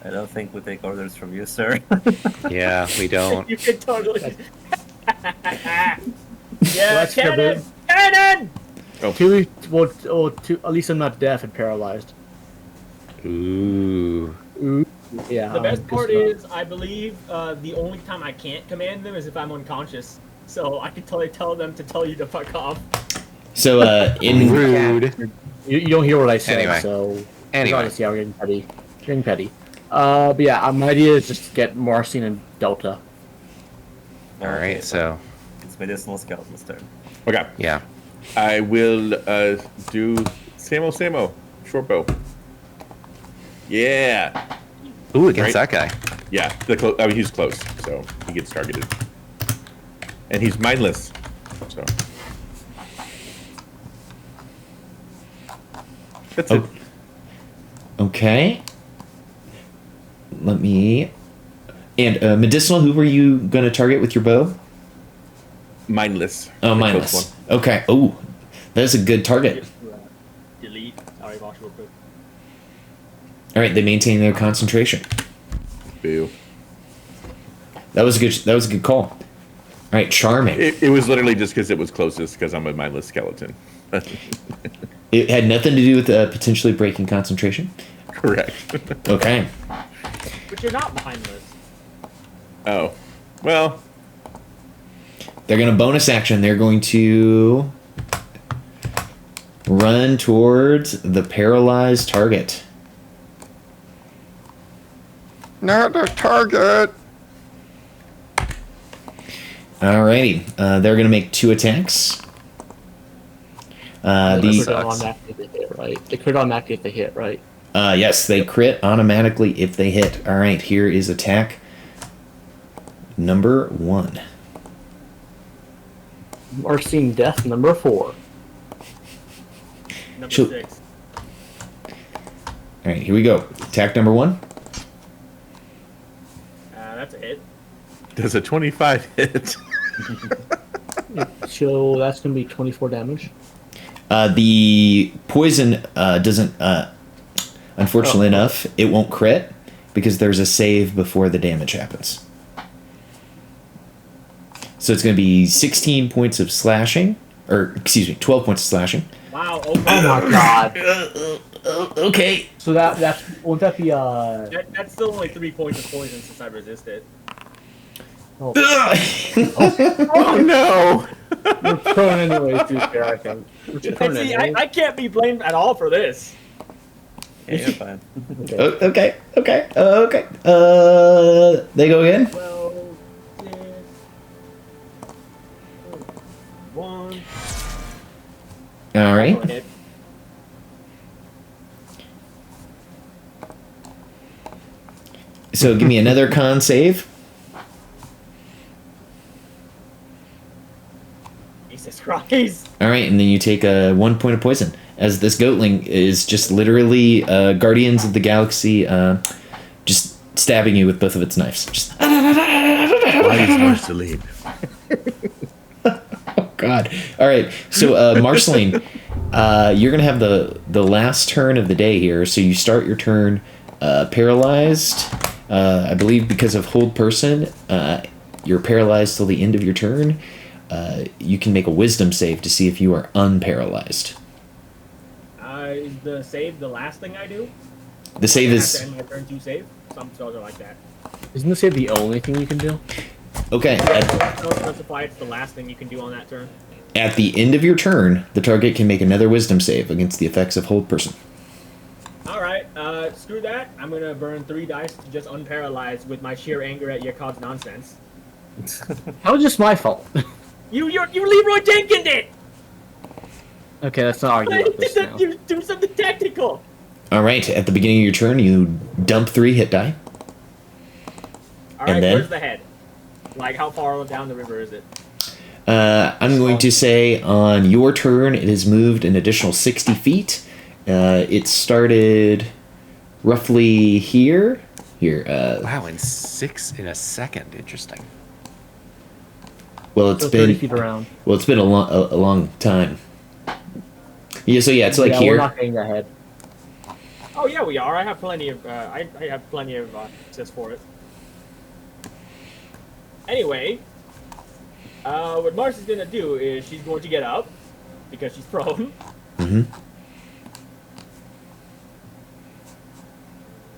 I don't think we take orders from you, sir. Yeah, we don't. You could totally. yeah, Let's cover cannon! it. Cannon! At least I'm not deaf and paralyzed. Ooh. Ooh, yeah. The best good part stuff. is, I believe the only time I can't command them is if I'm unconscious. So I can totally tell them to tell you to fuck off. So, in Rude. You don't hear what I said, Anyway. so Anyway. obviously I'm getting petty. Getting petty. But yeah, my idea is just to get Marcine and Delta. Alright, so, It's medicinal skeleton's turn. Okay. yeah. I will do Samo, short bow. Yeah. Ooh, against Right. that guy. Yeah. I mean, he's close, so he gets targeted. And he's mindless. So. That's Oh. it. Okay. Let me. And medicinal. Who were you going to target with your bow? Mindless. Oh, The mindless. close one. Okay. Oh, that's a good target. Just delete. Sorry, Vosh, real quick. All right, they maintain their concentration. Boo. That was a good. That was a good call. All right, charming. It was literally just because it was closest because I'm a mindless skeleton. It had nothing to do with potentially breaking concentration. Correct. Okay. But you're not mindless. Oh. Well, They're going to bonus action. They're going to run towards the paralyzed target. Not a target. Alrighty. They're going to make 2 attacks. They The crit automatically if they hit, right? They crit automatically if they hit, right? yes, they crit automatically if they hit. All right, here is attack number 1. Marcine death number 4. Number Shoot. 6. All right, here we go. Attack number 1. That's a hit. does a 25 hit? So that's gonna be 24 damage. The poison doesn't. Unfortunately enough, it won't crit because there's a save before the damage happens. So it's going to be 16 points of slashing, or excuse me, 12 points of slashing. Wow. Oh my god. Okay. So that's won't that be That's still only 3 points of poison since I resisted. oh, Oh no! we're prone anyway, too, fair, I think. We're And prone see, anyway. I can't be blamed at all for this. Yeah, you're fine. Okay. Okay. Okay. Okay. They go again. 12, 6, 1. All right. Hit. So give me another con save. Jesus Christ. All right, and then you take 1 point of poison as this goatling is just literally Guardians of the Galaxy, just stabbing you with both of its knives. Just Why is Marceline? God. All right. So, Marceline, you're gonna have the last turn of the day here. So you start your turn paralyzed. I believe because of hold person, you're paralyzed till the end of your turn. You can make a wisdom save to see if you are unparalyzed. Is the save the last thing I do? The save I have is to end my turn to save. Some spells are like that. Isn't this the only thing you can do? okay. Don't specify it's the last thing you can do on that turn. At the end of your turn, the target can make another wisdom save against the effects of hold person. Alright, screw that. I'm gonna burn 3 dice to just unparalyze with my sheer anger at Yakob's nonsense. How is this my fault? You Leroy Jenkins it! Okay, let's not argue about this now. You do something tactical! All right. At the beginning of your turn, you dump 3 hit die. Alright, And then? where's the head? Like, how far down the river is it? I'm going to say on your turn, it has moved an additional 60 feet. It started roughly here. Here. Wow, in a second. Interesting. Well, it's So 30 been feet around. well, it's been a long time. Yeah. So yeah, it's like yeah, here. We're not getting ahead. Oh yeah, we are. I have plenty of I have plenty of access for it. Anyway, what Marcy's gonna do is she's going to get up because she's prone. hmm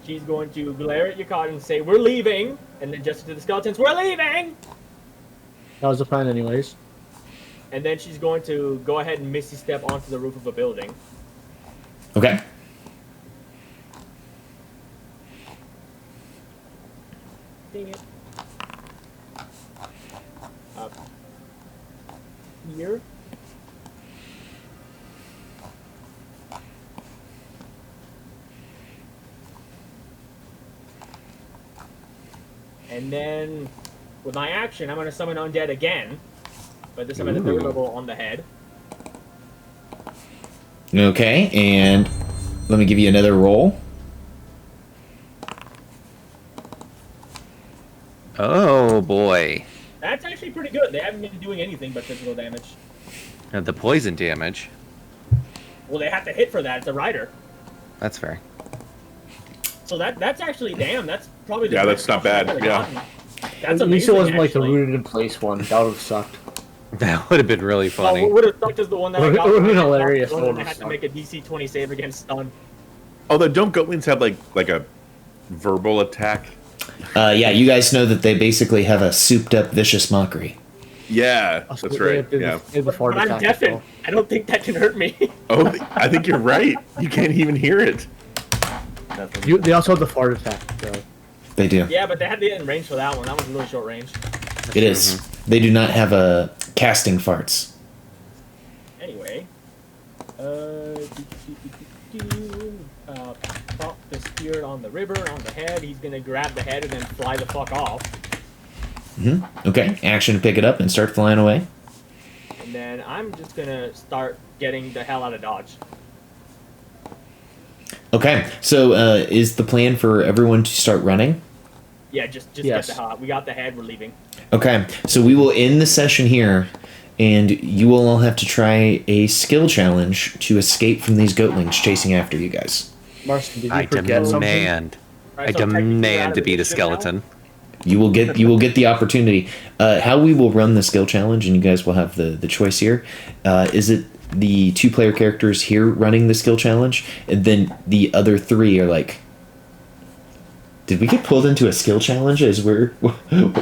She's going to glare at Yukon and say, "We're leaving," and then just to the skeletons, "We're leaving!" That was the plan, anyways. And then she's going to go ahead and misty step onto the roof of a building. Okay. Dang it. Up here. And then, with my action, I'm going to summon Undead again. But this time at the third Ooh. level on the head. Okay, and let me give you another roll. Oh boy. That's actually pretty good. They haven't been doing anything but physical damage. The poison damage. Well, they have to hit for that. It's a rider. That's fair. So that's actually damn. That's probably the Yeah, best that's not bad, I've ever yeah. gotten. That's At least it amazing, wasn't like the actually. rooted in place one. That would have sucked. That would have been really Well, funny. what would have sucked is the one that I Would've- got. would've been right. hilarious, The one that I would've had to sucked. make a DC 20 save against stun. Although, don't goatlings have like a verbal attack? Yeah, you guys know that they basically have a souped-up vicious mockery. Yeah, Also, that's they right. have the- Yeah. they have the fart But I'm attack as deafened. well. I don't think that can hurt me. Oh, I think you're right. You can't even hear it. That's They also have the fart attack. So. They do. Yeah, but they had to get in range for that one. That was really short range. It is. They do not have a casting farts. Anyway, pop the spirit on the river on the head. He's gonna grab the head and then fly the fuck off. Okay, action to pick it up and start flying away. And then I'm just gonna start getting the hell out of dodge. Okay, so is the plan for everyone to start running? Yeah, just Yes. get the hell out. We got the head. We're leaving. Okay, so we will end the session here, and you will all have to try a skill challenge to escape from these goatlings chasing after you guys. Marcy, did you I forget something? demand. Right, I so technically we're out demand of to the beat a picture now? skeleton. You will get the opportunity. How we will run the skill challenge, and you guys will have the choice here. Is it the 2-player characters here running the skill challenge, and then the other 3 are like, did we get pulled into a skill challenge as we're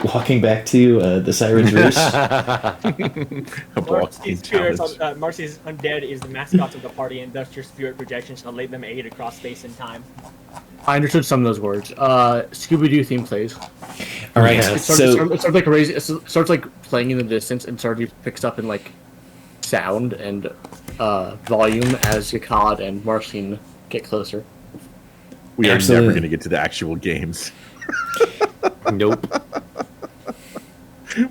walking back to the Siren's Roost? A blocking challenge. Marcy's undead is the mascot of the party, and thus your spirit projection shall lead them aid across space and time. I understood some of those words. Scooby-Doo theme plays. All right, Yeah. It so starts like raising. It starts like playing in the distance, and suddenly picks up in like sound and volume as Yakad and Marcin get closer. We are Absolutely. never going to get to the actual games. Nope.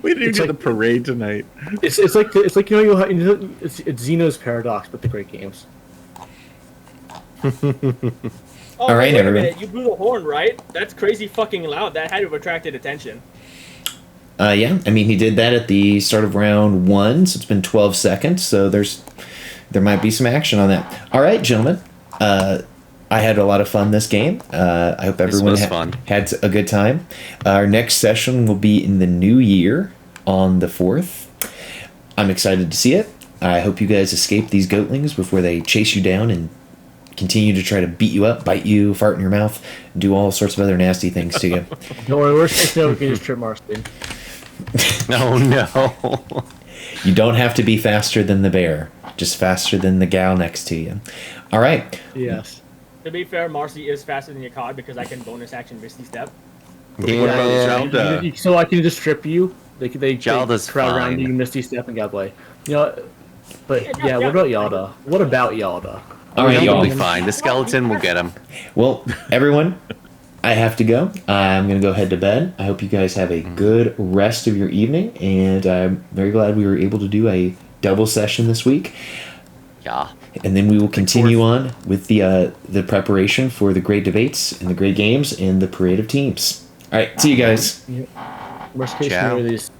We didn't even It's do like- the parade tonight. It's like it's Xeno's paradox with the great games. Oh, All right, wait a everyone. minute. You blew the horn, right? That's crazy fucking loud. That had to have attracted attention. yeah, I mean he did that at the start of round 1, so it's been 12 seconds. So there might be some action on that. All right, gentlemen. I had a lot of fun this game. I hope everyone was fun. had a good time. Our next session will be in the new year on the 4th. I'm excited to see it. I hope you guys escape these goatlings before they chase you down and continue to try to beat you up, bite you, fart in your mouth, do all sorts of other nasty things to you. Don't worry, worst case scenario, we can just trip Marcin. No, no. You don't have to be faster than the bear, just faster than the gal next to you. All right. Yes. To be fair, Marcy is faster than Yakad because I can bonus action Misty Step. What about Zelda? So I can just strip you. They Zelda's crowd around fine. you, Misty Step, and Godplay. You know, but Yeah, yeah. yeah. What about Yalda? What about Yalda? All right, He'll y'all. be fine. The skeleton will get him. Well, everyone, I have to go. I'm going to go head to bed. I hope you guys have a good rest of your evening, and I'm very glad we were able to do a double session this week. Yeah. And then we will continue on with the preparation for the great debates and the great games and the parade of teams. All right, see you guys. Worst case Ciao. scenario, they just